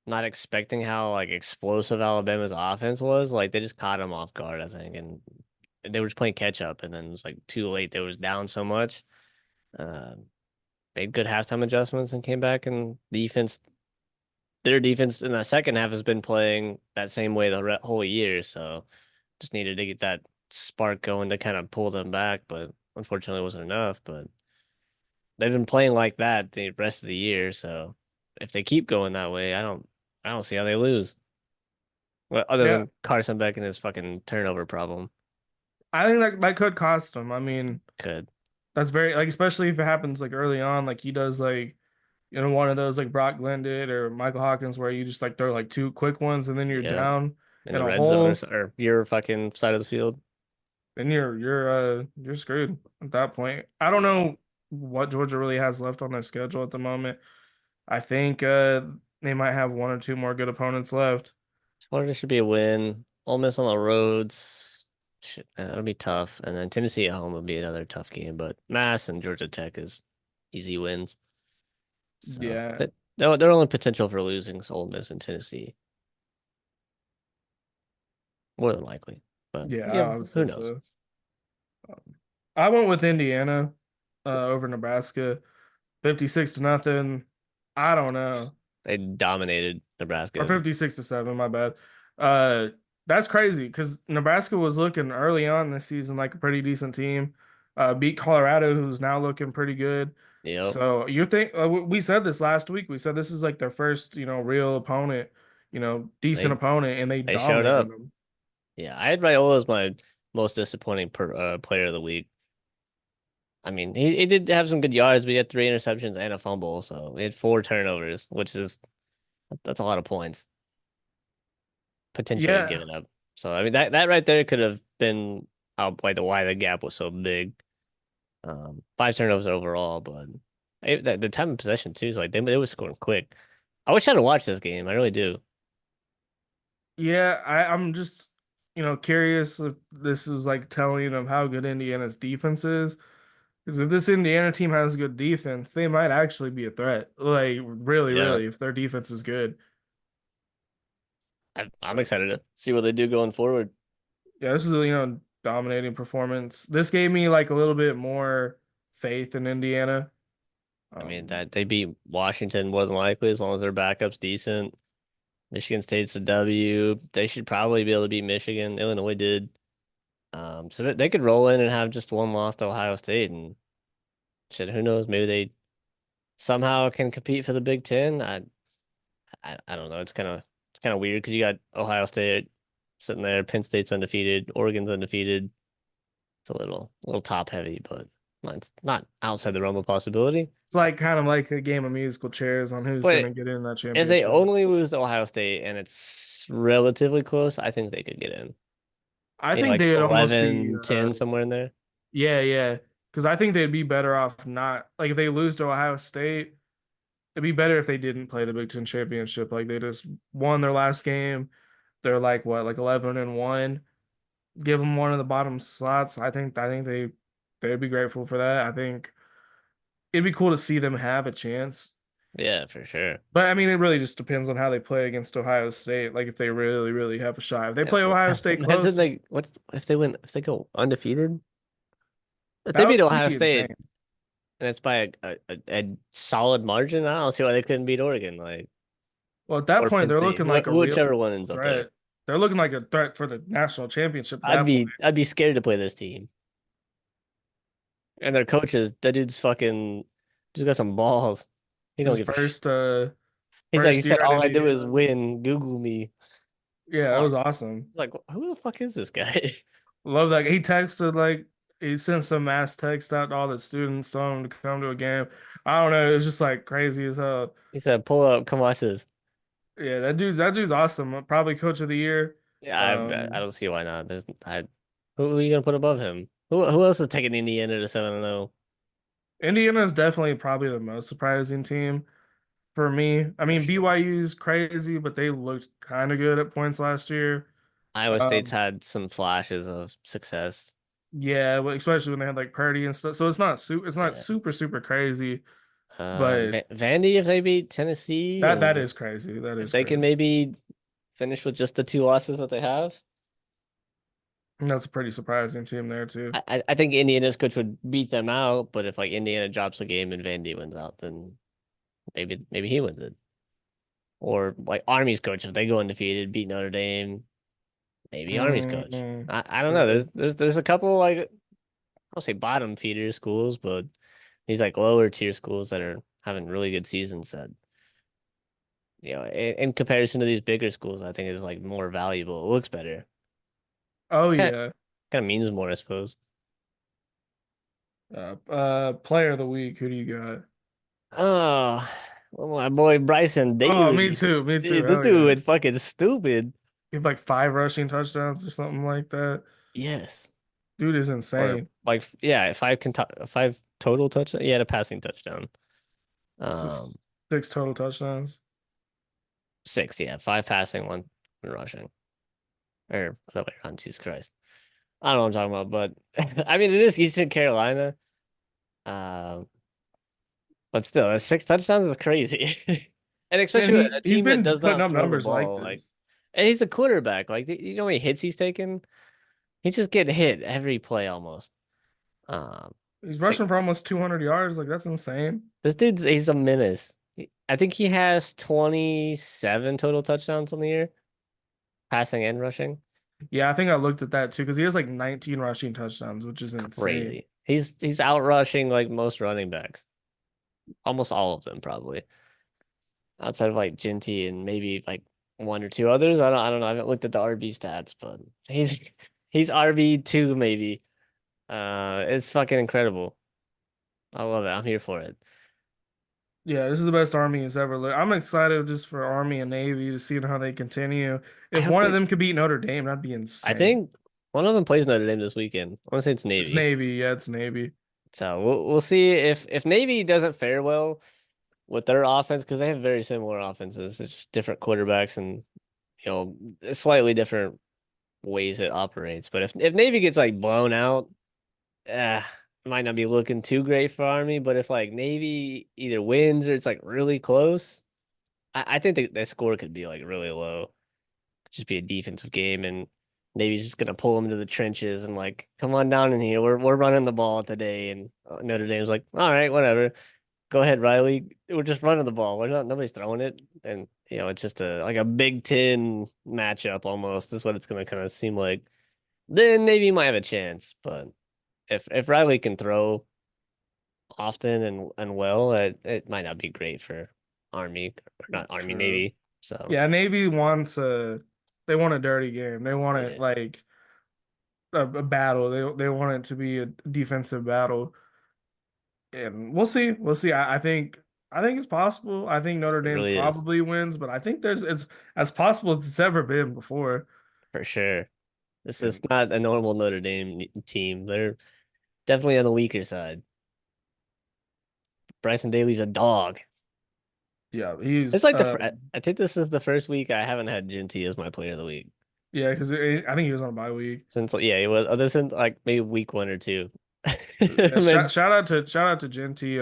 Speaker 2: not expecting how like explosive Alabama's offense was. Like they just caught them off guard, I think, and they were just playing catch up, and then it was like too late. They was down so much. Uh, made good halftime adjustments and came back, and their defense in the second half has been playing that same way the whole year. So just needed to get that spark going to kind of pull them back, but unfortunately it wasn't enough. But they've been playing like that the rest of the year. So if they keep going that way, I don't see how they lose. Well, other
Speaker 1: Yeah,
Speaker 2: than Carson Beck and his fucking turnover problem.
Speaker 1: I think that could cost him. I mean,
Speaker 2: Could.
Speaker 1: that's very like especially if it happens like early on, like he does like one of those like Brock Glenn did or Michael Hawkins where you just like throw like two quick ones and then you're
Speaker 2: Yep.
Speaker 1: down
Speaker 2: In
Speaker 1: in
Speaker 2: the
Speaker 1: a
Speaker 2: red zone
Speaker 1: hole,
Speaker 2: or your fucking side of the field.
Speaker 1: then you're screwed at that point. I don't know what Georgia really has left on their schedule at the moment. I think they might have one or two more good opponents left.
Speaker 2: Florida should be a win. Ole Miss on the roads. Shit, man, that'll be tough. And then Tennessee at home will be another tough game. But Mass and Georgia Tech is easy wins. So
Speaker 1: Yeah.
Speaker 2: that their only potential for losing is Ole Miss and Tennessee, more than likely. But
Speaker 1: Yeah,
Speaker 2: yeah,
Speaker 1: I would
Speaker 2: who
Speaker 1: say
Speaker 2: knows?
Speaker 1: so. I went with Indiana over Nebraska, 56-0. I don't know.
Speaker 2: They dominated
Speaker 1: Or
Speaker 2: Nebraska.
Speaker 1: 56-7, my bad. Uh that's crazy because Nebraska was looking early on this season like a pretty decent team. Beat Colorado, who's now looking pretty good.
Speaker 2: Yep.
Speaker 1: So you think we said this last week. We said this is like their first, real opponent, decent
Speaker 2: They
Speaker 1: opponent, and they
Speaker 2: they showed
Speaker 1: dominated
Speaker 2: up.
Speaker 1: them.
Speaker 2: Yeah, I had Raiola as my most disappointing player of the week. I mean, he did have some good yards, but he had 3 interceptions and a fumble, so he had 4 turnovers, which is that's a lot of points potentially
Speaker 1: Yeah,
Speaker 2: given up. So I mean that right there could have been outplayed the why the gap was so big. 5 turnovers overall, but the time of possession too is like they were scoring quick. I wish I'd have watched this game. I really do.
Speaker 1: yeah. I'm just curious if this is like telling of how good Indiana's defense is. Because if this Indiana team has good defense, they might actually be a threat. Like really,
Speaker 2: Yeah,
Speaker 1: really, if their defense is good.
Speaker 2: I'm excited to see what they do going forward.
Speaker 1: Yeah, this was a dominating performance. This gave me like a little bit more faith in Indiana.
Speaker 2: I mean
Speaker 1: Um,
Speaker 2: that they beat Washington more than likely as long as their backup's decent. Michigan State's a W. They should probably be able to beat Michigan. Illinois did. So that they could roll in and have just one loss to Ohio State and shit. Who knows? Maybe they somehow can compete for the Big Ten. I don't know. It's kind of weird because you got Ohio State sitting there, Penn State's undefeated, Oregon's undefeated. It's a little top heavy, but it's not outside the realm of possibility.
Speaker 1: it's like kind of like a game of musical chairs on who's
Speaker 2: But
Speaker 1: gonna get in that
Speaker 2: if they
Speaker 1: championship.
Speaker 2: only lose to Ohio State and it's relatively close, I think they could get in.
Speaker 1: I
Speaker 2: Maybe
Speaker 1: think
Speaker 2: like
Speaker 1: they'd almost be
Speaker 2: 11-10 somewhere in there.
Speaker 1: yeah, yeah. Because I think they'd be better off not like if they lose to Ohio State, it'd be better if they didn't play the Big Ten championship. Like they just won their last game. They're like what, like 11-1. Give them one of the bottom slots. I think they'd be grateful for that. I think it'd be cool to see them have a chance.
Speaker 2: Yeah, for sure.
Speaker 1: But I mean, it really just depends on how they play against Ohio State. Like if they really, really have a shot. If they
Speaker 2: Yeah,
Speaker 1: play
Speaker 2: well,
Speaker 1: Ohio State
Speaker 2: imagine
Speaker 1: close,
Speaker 2: they what if they win if they go undefeated? If they
Speaker 1: that
Speaker 2: beat
Speaker 1: would
Speaker 2: Ohio
Speaker 1: be insane.
Speaker 2: State and it's by a solid margin, I don't see why they couldn't beat Oregon, like
Speaker 1: Well, at that
Speaker 2: or
Speaker 1: point,
Speaker 2: Penn
Speaker 1: they're
Speaker 2: State,
Speaker 1: looking like a real
Speaker 2: whichever one ends up there.
Speaker 1: threat. They're looking like a threat for the national championship at
Speaker 2: I'd
Speaker 1: that point.
Speaker 2: be I'd be scared to play this team. And their coaches, that dude's fucking just got some balls. He don't
Speaker 1: His
Speaker 2: give a shit. He's like, he
Speaker 1: first
Speaker 2: said,
Speaker 1: year at
Speaker 2: all I do is
Speaker 1: Indiana.
Speaker 2: win. Google me.
Speaker 1: Yeah, it
Speaker 2: Hard.
Speaker 1: was awesome.
Speaker 2: Like, who the fuck is this guy?
Speaker 1: Love that. He texted like he sent some mass text out to all the students telling them to come to a game. I don't know. It was just like crazy as hell.
Speaker 2: He said, pull up, come watch this.
Speaker 1: Yeah, that dude's awesome. Probably coach of the year.
Speaker 2: Yeah, I
Speaker 1: Um,
Speaker 2: don't see why not. Who are you gonna put above him? Who else is taking Indiana to 7-0?
Speaker 1: Indiana is definitely probably the most surprising team for me. I
Speaker 2: For
Speaker 1: mean,
Speaker 2: sure.
Speaker 1: BYU's crazy, but they looked kind of good at points last year.
Speaker 2: Iowa State's
Speaker 1: Um,
Speaker 2: had some flashes of success.
Speaker 1: yeah, well, especially when they had like Purdy and stuff. So it's not
Speaker 2: Yeah.
Speaker 1: super super crazy, but
Speaker 2: Vandy, if they beat Tennessee,
Speaker 1: that
Speaker 2: and
Speaker 1: is crazy. That
Speaker 2: if
Speaker 1: is
Speaker 2: they can
Speaker 1: crazy.
Speaker 2: maybe finish with just the 2 losses that they have,
Speaker 1: And that's a pretty surprising team there too.
Speaker 2: I think Indiana's coach would beat them out. But if like Indiana drops a game and Vandy wins out, then maybe he wins it. Or like Army's coach, if they go undefeated, beat Notre Dame, maybe Army's coach.
Speaker 1: Mm,
Speaker 2: I don't know.
Speaker 1: yeah.
Speaker 2: There's a couple like I'll say bottom feeder schools, but these like lower tier schools that are having really good seasons that in comparison to these bigger schools, I think is like more valuable. It looks better.
Speaker 1: Oh
Speaker 2: Kind
Speaker 1: yeah.
Speaker 2: of means more, I suppose.
Speaker 1: Player of the week. Who do you got?
Speaker 2: Oh, well, my boy Bryson
Speaker 1: Oh, me
Speaker 2: Daly.
Speaker 1: too. Me too.
Speaker 2: Dude, this
Speaker 1: Hell
Speaker 2: dude
Speaker 1: yeah.
Speaker 2: went fucking stupid.
Speaker 1: He have like 5 rushing touchdowns or something like that.
Speaker 2: Yes.
Speaker 1: Dude is
Speaker 2: Or
Speaker 1: insane.
Speaker 2: like yeah, five total touchdowns. He had a passing touchdown.
Speaker 1: Six,
Speaker 2: Um,
Speaker 1: 6 total touchdowns.
Speaker 2: 6, yeah, 5 passing, one rushing. Or other way around, Jesus Christ. I don't know what I'm talking about, but I mean it is Eastern Carolina. Um, but still, 6 touchdowns is crazy. And
Speaker 1: And
Speaker 2: especially with a
Speaker 1: he's
Speaker 2: team that
Speaker 1: been
Speaker 2: does
Speaker 1: putting
Speaker 2: not
Speaker 1: up
Speaker 2: throw the
Speaker 1: numbers like
Speaker 2: ball, like
Speaker 1: this.
Speaker 2: and he's a quarterback. Like you know how many hits he's taken? He's just getting hit every play almost. Um,
Speaker 1: He's
Speaker 2: like
Speaker 1: rushing for almost 200 yards. Like that's insane.
Speaker 2: this dude's he's a menace. I think he has 27 total touchdowns on the year, passing and rushing.
Speaker 1: Yeah, I think I looked at that too because he has like 19 rushing touchdowns, which is
Speaker 2: It's
Speaker 1: insane.
Speaker 2: crazy. He's out rushing like most running backs, almost all of them probably, outside of like Ginty and maybe like one or two others. I don't know. I haven't looked at the RB stats, but he's he's RB2 maybe. It's fucking incredible. I love it. I'm here for it.
Speaker 1: Yeah, this is the best Army has ever looked. I'm excited just for Army and Navy to see how they continue.
Speaker 2: I
Speaker 1: If
Speaker 2: hope
Speaker 1: one of
Speaker 2: they.
Speaker 1: them could beat Notre Dame, that'd be
Speaker 2: I
Speaker 1: insane.
Speaker 2: think one of them plays Notre Dame this weekend. I want to say it's
Speaker 1: It's
Speaker 2: Navy.
Speaker 1: Navy, yeah, it's Navy.
Speaker 2: So we'll see if Navy doesn't fare well with their offense because they have very similar offenses. It's just different quarterbacks and slightly different ways it operates. But if Navy gets like blown out, it might not be looking too great for Army. But if like Navy either wins or it's like really close, I think the score could be like really low. Just be a defensive game and Navy's just gonna pull them to the trenches and like, come on down in here. We're running the ball today, and Notre Dame's like, all right, whatever. Go ahead, Riley. We're just running the ball. We're not nobody's throwing it, and it's just a like a Big Ten matchup almost. Is what it's gonna kind of seem like. Then Navy might have a chance, but if Riley can throw often and well, it might not be great for Army or not Army
Speaker 1: True.
Speaker 2: Navy. So
Speaker 1: Yeah, Navy wants they want a dirty game. They want it
Speaker 2: yeah,
Speaker 1: like a battle. They want it to be a defensive battle. And we'll see. We'll see. I think it's possible. I think Notre
Speaker 2: it
Speaker 1: Dame
Speaker 2: really is
Speaker 1: probably wins, but I think there's it's as possible as it's ever been before.
Speaker 2: for sure. This is
Speaker 1: And
Speaker 2: not a normal Notre Dame team. They're definitely on the weaker side. Bryson Daly's a dog.
Speaker 1: yeah,
Speaker 2: It's
Speaker 1: he's
Speaker 2: like I think this is the first week I haven't had Genty as my player of the week
Speaker 1: yeah, because I think he was on a bye week.
Speaker 2: since yeah, he was other since like maybe week 1 or 2.
Speaker 1: Yeah,
Speaker 2: And then
Speaker 1: shout out to Genty.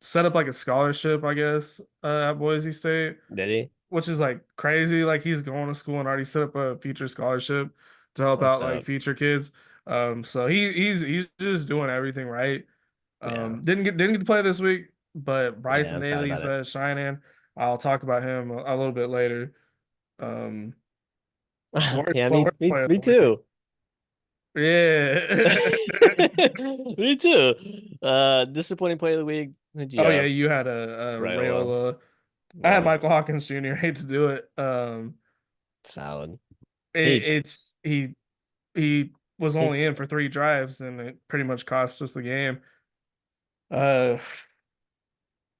Speaker 1: Set up like a scholarship, I guess, at Boise State,
Speaker 2: did he?
Speaker 1: which is like crazy. Like he's going to school and already set up a future scholarship to help
Speaker 2: That's
Speaker 1: out like
Speaker 2: dope.
Speaker 1: future kids. So he's just doing everything right.
Speaker 2: Yeah,
Speaker 1: Didn't get to play this week, but
Speaker 2: yeah,
Speaker 1: Bryson
Speaker 2: I'm sad about
Speaker 1: Daly's
Speaker 2: it.
Speaker 1: shining. I'll talk about him a little bit later. Um,
Speaker 2: Yeah,
Speaker 1: where's player of
Speaker 2: me
Speaker 1: the week?
Speaker 2: too.
Speaker 1: Yeah.
Speaker 2: Me too. Disappointing player of the week. Who'd you
Speaker 1: Oh yeah,
Speaker 2: have?
Speaker 1: you had a
Speaker 2: Rayola.
Speaker 1: Rayola. I had
Speaker 2: Yeah,
Speaker 1: Michael Hawkins Jr. Hate to do it.
Speaker 2: solid.
Speaker 1: It,
Speaker 2: He
Speaker 1: it's he was
Speaker 2: he's
Speaker 1: only in for 3 drives and it pretty much cost us the game. Uh,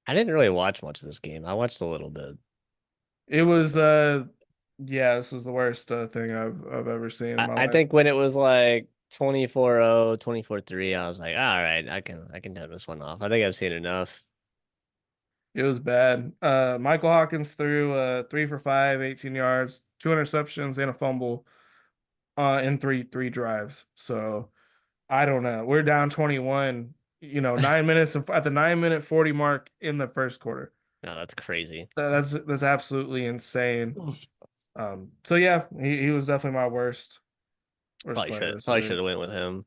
Speaker 2: I didn't really watch much of this game. I watched a little bit.
Speaker 1: it was yeah, this was the worst thing I've ever seen in my
Speaker 2: I
Speaker 1: life.
Speaker 2: think when it was like 24-0, 24-3, I was like, all right, I can have this one off. I think I've seen enough.
Speaker 1: It was bad. Michael Hawkins threw 3 for 5, 18 yards, 2 interceptions, and a fumble in three drives. So I don't know. We're down 21. 9 minutes at the 9-minute 40 mark in the first quarter.
Speaker 2: No, that's crazy.
Speaker 1: That's absolutely insane. So yeah, he was definitely my worst player this
Speaker 2: Probably
Speaker 1: week.
Speaker 2: should have went with him.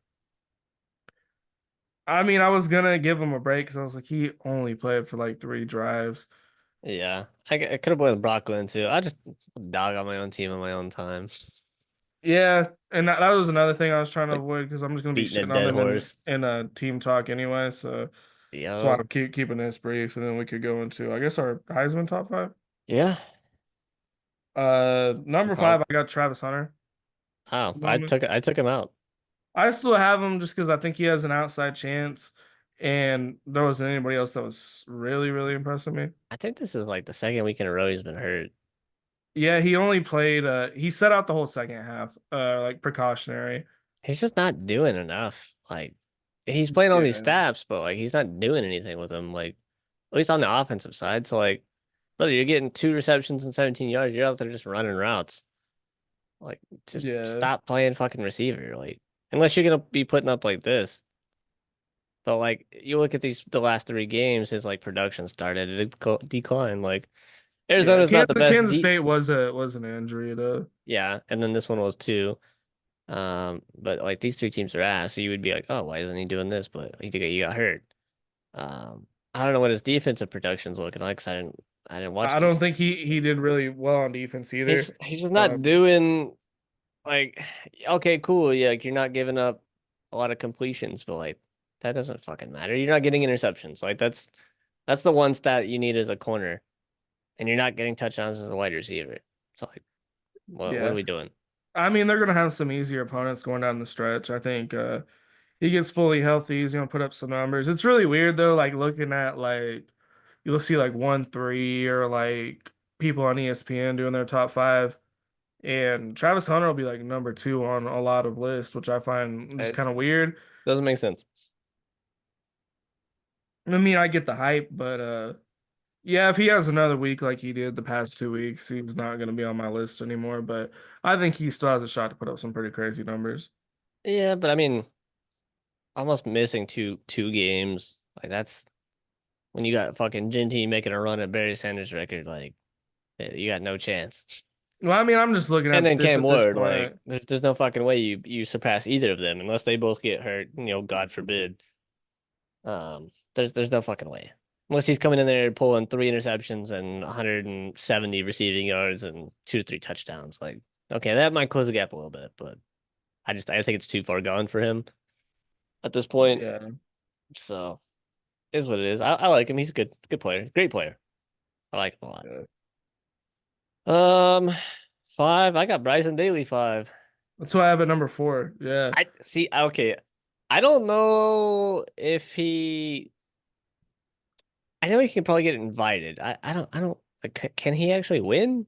Speaker 1: I mean, I was gonna give him a break because I was like, he only played for like 3 drives.
Speaker 2: Yeah, I could have went with Brooklyn too. I just dog on my own team on my own time,
Speaker 1: Yeah, and that was another thing I was trying to
Speaker 2: like
Speaker 1: avoid because I'm just gonna be
Speaker 2: beating a
Speaker 1: shitting on
Speaker 2: dead
Speaker 1: them in
Speaker 2: horse.
Speaker 1: in a team talk anyway. So that's why I'm
Speaker 2: Yo,
Speaker 1: keeping this brief, and then we could go into I guess our Heisman top five.
Speaker 2: yeah.
Speaker 1: Number
Speaker 2: Prob
Speaker 1: five, I got Travis Hunter.
Speaker 2: Oh,
Speaker 1: At the moment.
Speaker 2: I took him out.
Speaker 1: I still have him just because I think he has an outside chance, and there wasn't anybody else that was really impressing me.
Speaker 2: I think this is like the second week in a row he's been hurt.
Speaker 1: Yeah, he only played he set out the whole second half, like precautionary.
Speaker 2: He's just not doing enough. Like he's playing all these
Speaker 1: Yeah.
Speaker 2: stats, but like he's not doing anything with them. Like at least on the offensive side. So like, brother, you're getting 2 receptions and 17 yards. You're out there just running routes. Like just
Speaker 1: Yeah.
Speaker 2: stop playing fucking receiver. Like unless you're gonna be putting up like this. But like you look at the last 3 games, his like production started to decline. Like
Speaker 1: Yeah.
Speaker 2: Arizona's not the best
Speaker 1: Kansas
Speaker 2: deep.
Speaker 1: State was an injury though.
Speaker 2: Yeah, and then this one was too. But like these 3 teams are ass, so you would be like, oh, why isn't he doing this? But you got hurt. I don't know what his defensive production's looking like. 'Cause I didn't watch
Speaker 1: I don't
Speaker 2: these.
Speaker 1: think he did really well on defense either.
Speaker 2: He's just not
Speaker 1: Um,
Speaker 2: doing like okay, cool. Yeah, like you're not giving up a lot of completions, but like that doesn't fucking matter. You're not getting interceptions. Like that's the one stat you need as a corner. and you're not getting touchdowns as a wide receiver. So like, what are
Speaker 1: Yeah.
Speaker 2: we doing?
Speaker 1: I mean, they're gonna have some easier opponents going down the stretch. I think he gets fully healthy, he's gonna put up some numbers. It's really weird though, like looking at like you'll see like 1-3 or like people on ESPN doing their top five. And Travis Hunter will be like number two on a lot of lists, which I find just kind
Speaker 2: It
Speaker 1: of weird.
Speaker 2: doesn't make sense.
Speaker 1: I mean, I get the hype, but yeah, if he has another week like he did the past 2 weeks, he's not going to be on my list anymore. But I think he still has a shot to put up some pretty crazy numbers.
Speaker 2: Yeah, but I mean, almost missing two games. Like that's when you got fucking Jinty making a run at Barry Sanders' record. Like you got no chance.
Speaker 1: Well, I mean, I'm just looking
Speaker 2: And
Speaker 1: at
Speaker 2: then
Speaker 1: this
Speaker 2: Cam
Speaker 1: at this
Speaker 2: Ward, like
Speaker 1: point.
Speaker 2: there's no fucking way you surpass either of them unless they both get hurt. God forbid. There's no fucking way. Unless he's coming in there pulling 3 interceptions and 170 receiving yards and 2 to 3 touchdowns. Like, okay, that might close the gap a little bit, but I think it's too far gone for him at this point.
Speaker 1: Yeah.
Speaker 2: So it is what it is. I like him. He's a good player, great player. I like him a lot.
Speaker 1: Yeah.
Speaker 2: Um, 5. I got Bryson Daly 5.
Speaker 1: That's why I have it number four. Yeah.
Speaker 2: I see. Okay, I don't know if he. I know he can probably get invited. I don't. Like, can he actually win?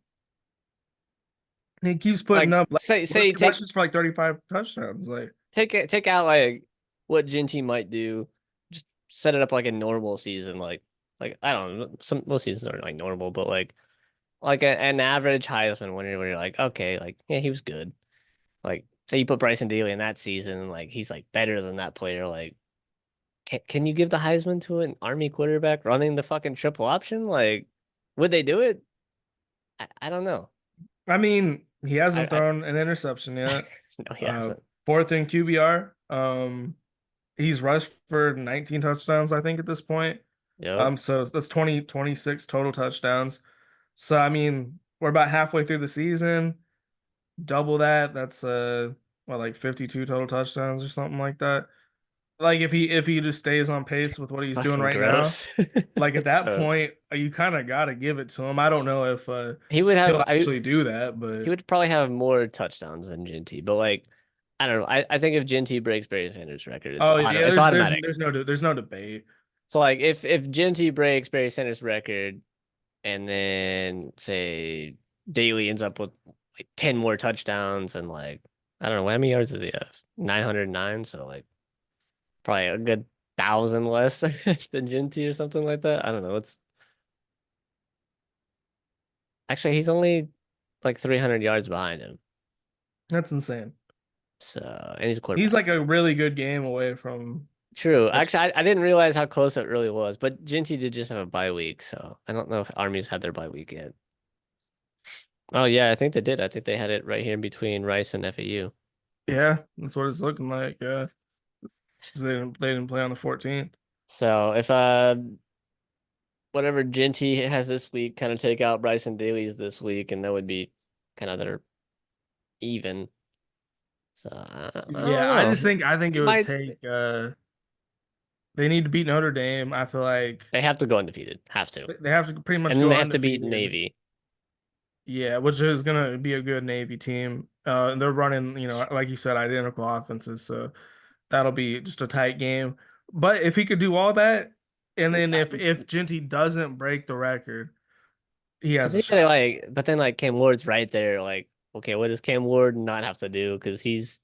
Speaker 1: And he keeps putting
Speaker 2: Like
Speaker 1: up like
Speaker 2: say
Speaker 1: rushes for like 35 touchdowns. Like,
Speaker 2: take out like what Ginty might do. Just set it up like a normal season. Like I don't know. Some most seasons are like normal, but like an average Heisman winner where you're like, okay, like yeah, he was good. Like say you put Bryson Daly in that season, like he's like better than that player. Like can you give the Heisman to an Army quarterback running the fucking triple option? Like would they do it? I don't know.
Speaker 1: I mean, he hasn't
Speaker 2: I
Speaker 1: thrown an interception yet.
Speaker 2: no, he
Speaker 1: Uh,
Speaker 2: hasn't.
Speaker 1: fourth in QBR. He's rushed for 19 touchdowns, I think, at this point.
Speaker 2: Yep.
Speaker 1: So that's 26 total touchdowns. So I mean, we're about halfway through the season. Double that, that's what, like 52 total touchdowns or something like that. Like if he just stays on pace with what he's doing
Speaker 2: Fucking
Speaker 1: right now,
Speaker 2: gross.
Speaker 1: like at that
Speaker 2: So
Speaker 1: point, you kind of gotta give it to him. I don't know if
Speaker 2: he would have
Speaker 1: he'll actually do that,
Speaker 2: he
Speaker 1: but
Speaker 2: would probably have more touchdowns than Ginty, but like I don't know. I think if Ginty breaks Barry Sanders' record,
Speaker 1: oh yeah,
Speaker 2: it's automatic.
Speaker 1: there's no debate.
Speaker 2: So like if Ginty breaks Barry Sanders' record and then say Daly ends up with like 10 more touchdowns and like I don't know, how many yards does he have? 909, so like probably a good 1,000 less than Ginty or something like that. I don't know. It's actually he's only like 300 yards behind him.
Speaker 1: That's insane.
Speaker 2: So, and he's a
Speaker 1: He's
Speaker 2: quarterback.
Speaker 1: like a really good game away from
Speaker 2: True.
Speaker 1: touch.
Speaker 2: Actually, I didn't realize how close it really was, but Ginty did just have a bye week, so I don't know if Army's had their bye week yet. Oh yeah, I think they did. I think they had it right here in between Rice and FAU.
Speaker 1: Yeah, that's what it's looking like. Yeah, 'cause they didn't play on the 14th.
Speaker 2: So if whatever Ginty has this week, kind of take out Bryson Daly's this week, and that would be kind of their even. So I
Speaker 1: Yeah,
Speaker 2: don't know.
Speaker 1: I think it would
Speaker 2: Might
Speaker 1: take they need to beat Notre Dame. I feel like
Speaker 2: they have to go undefeated? Have to,
Speaker 1: they have to pretty much
Speaker 2: and then
Speaker 1: go
Speaker 2: they have to beat
Speaker 1: undefeated.
Speaker 2: Navy
Speaker 1: Yeah, which is gonna be a good Navy team. They're running, like you said, identical offenses, so that'll be just a tight game. But if he could do all that, and then if Genty doesn't break the record, he
Speaker 2: But
Speaker 1: has a
Speaker 2: then,
Speaker 1: shot.
Speaker 2: but then like Cam Ward's right there. Like, okay, what does Cam Ward not have to do? Because he's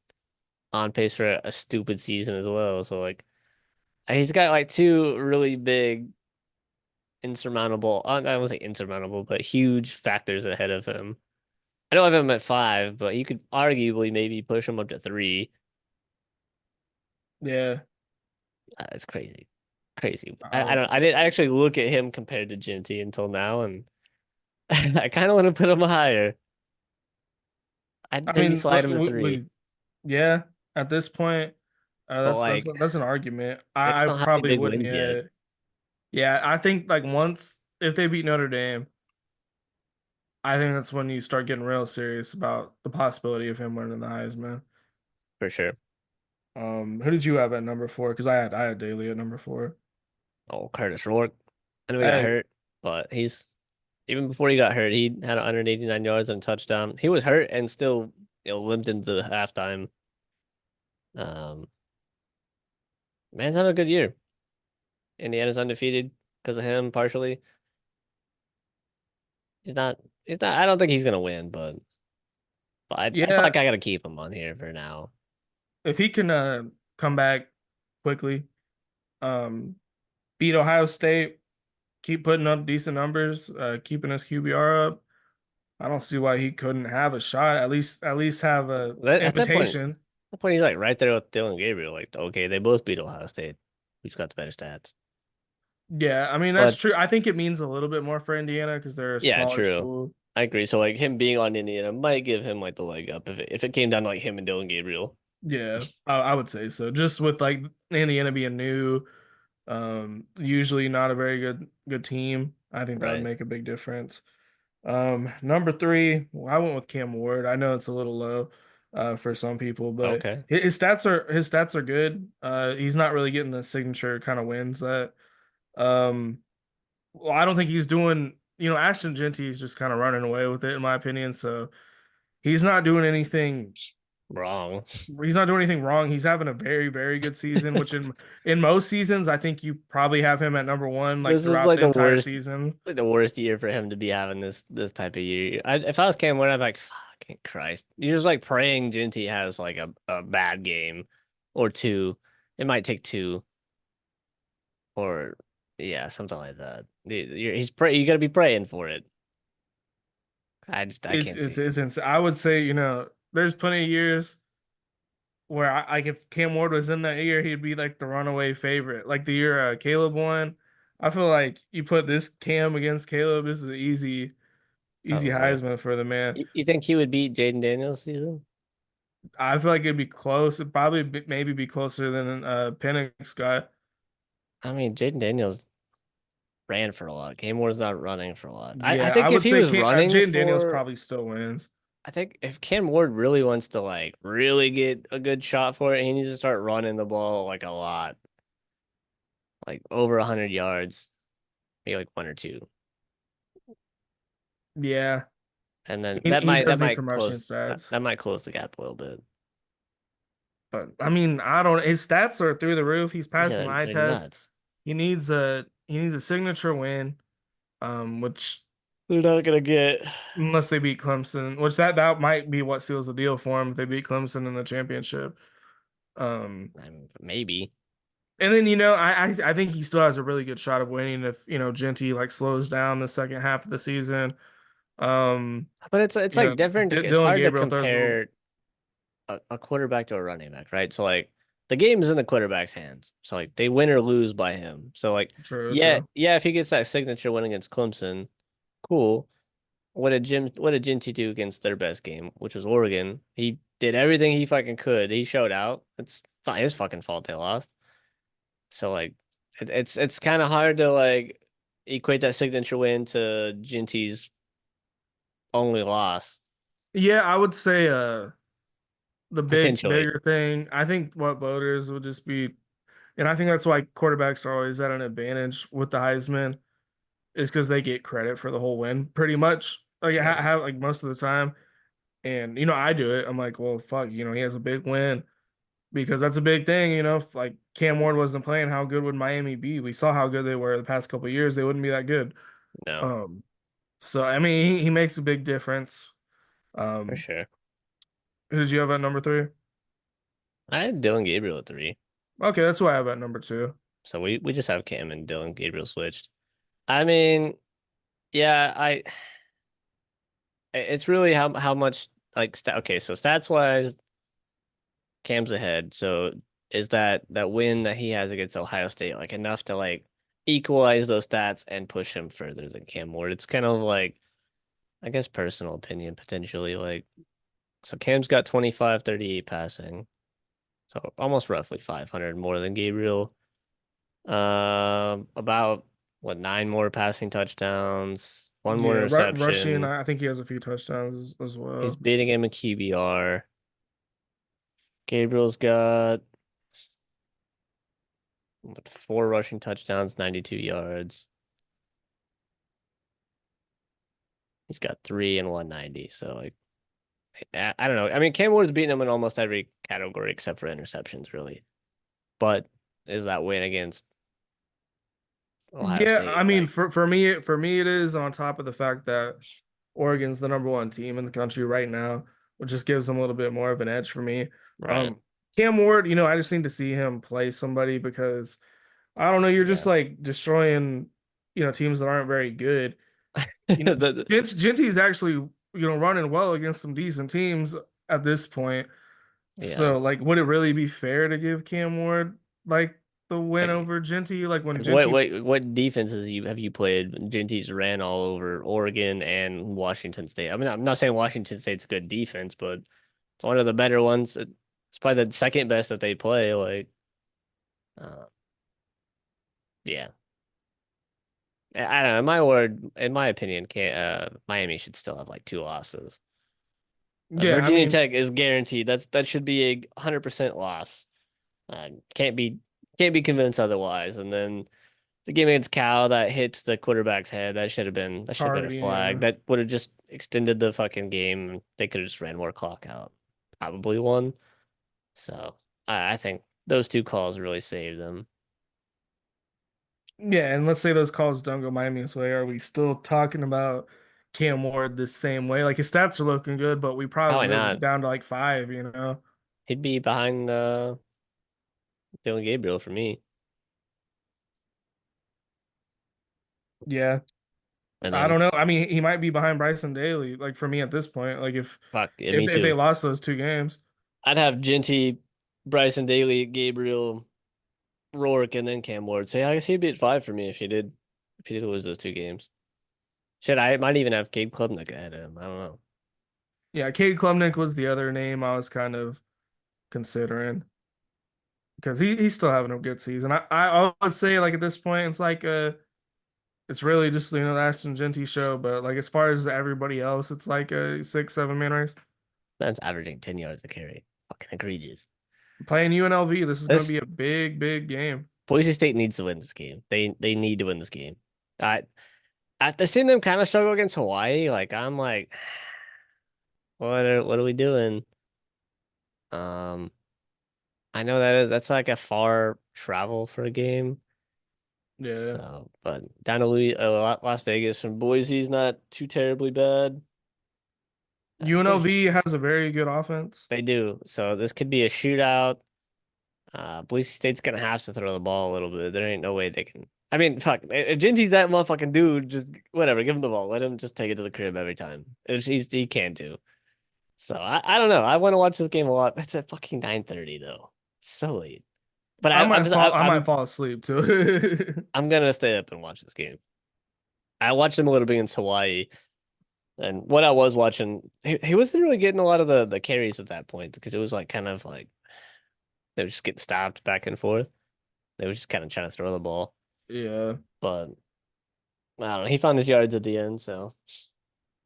Speaker 2: on pace for a stupid season as well. So like, he's got like two really big, insurmountable. I won't say insurmountable, but huge factors ahead of him. I don't have him at 5, but you could arguably maybe push him up to 3.
Speaker 1: Yeah,
Speaker 2: It's crazy, crazy.
Speaker 1: I
Speaker 2: I
Speaker 1: would
Speaker 2: don't.
Speaker 1: say
Speaker 2: I didn't
Speaker 1: so.
Speaker 2: actually look at him compared to Ginty until now, and I kind of want to put him higher. I'd
Speaker 1: I
Speaker 2: maybe
Speaker 1: mean,
Speaker 2: slide him to 3,
Speaker 1: yeah, at this point,
Speaker 2: but
Speaker 1: that's
Speaker 2: like
Speaker 1: that's an argument.
Speaker 2: they just
Speaker 1: I
Speaker 2: don't have any
Speaker 1: probably
Speaker 2: big
Speaker 1: wouldn't
Speaker 2: wins yet.
Speaker 1: yet. Yeah, I think like once if they beat Notre Dame, I think that's when you start getting real serious about the possibility of him winning the Heisman.
Speaker 2: For sure.
Speaker 1: Who did you have at number four? Because I had Daly at number four.
Speaker 2: Oh, Curtis Rourke. I know he got
Speaker 1: Hey,
Speaker 2: hurt, but Even before he got hurt, he had 189 yards and a touchdown. He was hurt and still, limped into halftime. Um, man's having a good year. Indiana's undefeated because of him, partially. He's not. He's not. I don't think he's gonna win, but I feel
Speaker 1: Yeah,
Speaker 2: like I gotta keep him on here for now.
Speaker 1: if he can come back quickly, um, beat Ohio State, keep putting up decent numbers, keeping his QBR up, I don't see why he couldn't have a shot. At least have a
Speaker 2: At
Speaker 1: invitation.
Speaker 2: that point, he's like right there with Dylan Gabriel. Like, okay, they both beat Ohio State. Who's got the better stats?
Speaker 1: Yeah, I mean that's
Speaker 2: But
Speaker 1: true. I think it means a little bit more for Indiana because they're a
Speaker 2: yeah,
Speaker 1: smaller
Speaker 2: true.
Speaker 1: school.
Speaker 2: I agree. So like him being on Indiana might give him like the leg up if it came down to like him and Dylan Gabriel.
Speaker 1: Yeah, I would say so. Just with like Indiana being new, usually not a very good team. I think that would
Speaker 2: Right.
Speaker 1: make a big difference. Number three, well, I went with Cam Ward. I know it's a little low for some people, but
Speaker 2: Okay.
Speaker 1: his stats are good. He's not really getting the signature kind of wins that um well, I don't think he's doing, Ashton Genty is just kind of running away with it in my opinion. So he's not doing anything
Speaker 2: Wrong.
Speaker 1: he's not doing anything wrong. He's having a very, very good season, which in most seasons I think you probably have him at number one like
Speaker 2: This is
Speaker 1: throughout
Speaker 2: like
Speaker 1: the entire season.
Speaker 2: the worst year for him to be having this type of year. If I was Cam Ward, I'd be like, fucking Christ. You're just like praying Jinty has like a bad game or two. It might take two or yeah, something like that. You gotta be praying for it. I
Speaker 1: It's
Speaker 2: can't
Speaker 1: it's
Speaker 2: see.
Speaker 1: it's I would say, there's plenty of years where like if Cam Ward was in that year, he'd be like the runaway favorite. Like the year Caleb won. I feel like you put this Cam against Caleb, this is an easy
Speaker 2: Probably.
Speaker 1: Heisman for the man.
Speaker 2: You think he would beat Jaden Daniels season?
Speaker 1: I feel like it'd be close. It'd probably maybe be closer than Penix got.
Speaker 2: I mean, Jaden Daniels ran for a lot. Cam Ward's not running for a lot. I
Speaker 1: Yeah, I
Speaker 2: think if
Speaker 1: would
Speaker 2: he
Speaker 1: say
Speaker 2: was running
Speaker 1: Jaden Daniels
Speaker 2: for
Speaker 1: probably still wins.
Speaker 2: I think if Cam Ward really wants to like really get a good shot for it, he needs to start running the ball like a lot, like over 100 yards, maybe like one or two,
Speaker 1: Yeah,
Speaker 2: and then
Speaker 1: he does need some rushing stats.
Speaker 2: that might close the gap a little bit.
Speaker 1: But I mean, I don't. His stats are through the roof. He's passing
Speaker 2: Yeah,
Speaker 1: the eye
Speaker 2: they're
Speaker 1: test.
Speaker 2: nuts.
Speaker 1: He needs a signature win. Which
Speaker 2: They're not gonna get.
Speaker 1: unless they beat Clemson, which that might be what seals the deal for him if they beat Clemson in the championship. Um,
Speaker 2: I mean, maybe,
Speaker 1: and then I think he still has a really good shot of winning if Genty like slows down the second half of the season. Um,
Speaker 2: but it's like different. It's
Speaker 1: Dylan
Speaker 2: hard to
Speaker 1: Gabriel throws a little
Speaker 2: compare a quarterback to a running back, right? So like the game is in the quarterback's hands. So like they win or lose by him. So like
Speaker 1: true, true.
Speaker 2: yeah, if he gets that signature win against Clemson, cool. What did Jinty do against their best game, which was Oregon? He did everything he fucking could. He showed out. It's not his fucking fault they lost. So like it's kind of hard to like equate that signature win to Jinty's only loss
Speaker 1: Yeah, I would say the
Speaker 2: potentially.
Speaker 1: bigger thing, I think what voters would just be, and I think that's why quarterbacks are always at an advantage with the Heisman, is because they get credit for the whole win pretty much. Like
Speaker 2: Sure.
Speaker 1: have like most of the time. And I do it. I'm like, well, fuck, he has a big win because that's a big thing. If like Cam Ward wasn't playing, how good would Miami be? We saw how good they were the past couple of years. They wouldn't be that good.
Speaker 2: No,
Speaker 1: Um, so I mean, he makes a big difference.
Speaker 2: for
Speaker 1: Um,
Speaker 2: sure.
Speaker 1: who did you have at number three?
Speaker 2: I had Dylan Gabriel at three.
Speaker 1: Okay, that's who I have at number two.
Speaker 2: So we just have Cam and Dylan Gabriel switched. I mean, yeah, it's really how much like okay, so stats wise, Cam's ahead. So is that win that he has against Ohio State like enough to like equalize those stats and push him further than Cam Ward? It's kind of like I guess personal opinion potentially like so Cam's got 25, 38 passing. So almost roughly 500 more than Gabriel. About what nine more passing touchdowns, one more
Speaker 1: Yeah, rushing.
Speaker 2: interception.
Speaker 1: I think he has a few touchdowns as
Speaker 2: He's
Speaker 1: well.
Speaker 2: beating him in QBR. Gabriel's got what, four rushing touchdowns, 92 yards. He's got 3 and 190. So like I don't know. I mean, Cam Ward's beating him in almost every category except for interceptions, really. But is that win against Ohio
Speaker 1: Yeah, I
Speaker 2: State?
Speaker 1: mean,
Speaker 2: Like,
Speaker 1: for me it is on top of the fact that Oregon's the number one team in the country right now, which just gives them a little bit more of an edge for me.
Speaker 2: right.
Speaker 1: Um, Cam Ward, I just need to see him play somebody because I don't know, you're just
Speaker 2: Yeah.
Speaker 1: like destroying, teams that aren't very good.
Speaker 2: The-
Speaker 1: Genty's actually, running well against some decent teams at this point.
Speaker 2: yeah.
Speaker 1: So, like, would it really be fair to give Cam Ward like the win
Speaker 2: Like,
Speaker 1: over Genty? Like when
Speaker 2: like what
Speaker 1: Genty,
Speaker 2: what defenses have you played? Genty's ran all over Oregon and Washington State. I mean, I'm not saying Washington State's a good defense, but it's one of the better ones. It's probably the second best that they play. Like, uh, yeah. I don't know. In my word, in my opinion, can't Miami should still have like 2 losses.
Speaker 1: yeah, I
Speaker 2: Virginia
Speaker 1: mean,
Speaker 2: Tech is guaranteed. That should be a 100% loss. Can't be convinced otherwise. And then the game against Cal that hits the quarterback's head, that should have been a
Speaker 1: Hardy,
Speaker 2: flag.
Speaker 1: yeah.
Speaker 2: That would have just extended the fucking game. They could have just ran more clock out. Probably won. So I think those 2 calls really saved them.
Speaker 1: Yeah, and let's say those calls don't go Miami's way. Are we still talking about Cam Ward the same way? Like his stats are looking good, but we probably
Speaker 2: Probably
Speaker 1: move him
Speaker 2: not.
Speaker 1: down to like five.
Speaker 2: He'd be behind Dylan Gabriel for me.
Speaker 1: Yeah.
Speaker 2: And
Speaker 1: I
Speaker 2: then
Speaker 1: don't know. I mean, he might be behind Bryson Daly, like for me at this point. Like if
Speaker 2: fuck, yeah,
Speaker 1: if
Speaker 2: me
Speaker 1: if they
Speaker 2: too.
Speaker 1: lost those two games.
Speaker 2: I'd have Genty, Bryson Daly, Gabriel, Rourke, and then Cam Ward. So yeah, I guess he'd be at 5 for me if he did lose those 2 games. Shit, I might even have Cade Klubnik ahead of him. I don't know.
Speaker 1: Yeah, Cade Klubnik was the other name I was kind of considering because he's still having a good season. I would say like at this point it's like it's really just the Ashton Genty show, but like as far as everybody else, it's like a 6, 7 man race.
Speaker 2: Man's averaging 10 yards a carry. Fucking egregious.
Speaker 1: Playing UNLV, this is going to
Speaker 2: This
Speaker 1: be a big, big game.
Speaker 2: Boise State needs to win this game. They need to win this game. I After seeing them kind of struggle against Hawaii, like I'm like, what are we doing? Um, I know that's like a far travel for a game.
Speaker 1: Yeah.
Speaker 2: So, but down to Las Vegas from Boise's not too terribly bad. Boise,
Speaker 1: UNLV has a very good offense.
Speaker 2: they do. So this could be a shootout. Boise State's gonna have to throw the ball a little bit. There ain't no way they can. I mean, fuck. If Ginty's that motherfucking dude, just whatever, give him the ball. Let him just take it to the crib every time. He can do. So I don't know. I want to watch this game a lot. It's at fucking 9:30 though. It's so late. But
Speaker 1: I
Speaker 2: I, I'm
Speaker 1: might
Speaker 2: just,
Speaker 1: fall.
Speaker 2: I,
Speaker 1: I might
Speaker 2: I'm
Speaker 1: fall asleep too.
Speaker 2: I'm gonna stay up and watch this game. I watched him a little bit in Hawaii, and what I was watching, he wasn't really getting a lot of the carries at that point because it was like kind of like they were just getting stopped back and forth. They were just kind of trying to throw the ball,
Speaker 1: Yeah.
Speaker 2: but I don't know. He found his yards at the end, so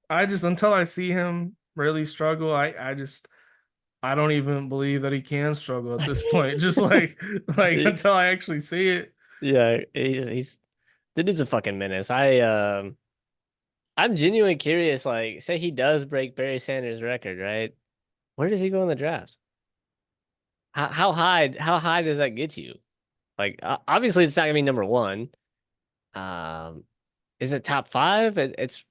Speaker 1: I just until I see him really struggle, I don't even believe that he can struggle at this point. Just like
Speaker 2: He-
Speaker 1: until I actually see it.
Speaker 2: yeah, he's the dude's a fucking menace. I'm genuinely curious. Like, say he does break Barry Sanders' record, right? Where does he go in the draft? How high does that get you? Like, obviously it's not gonna be number one. Um, is it top five? It's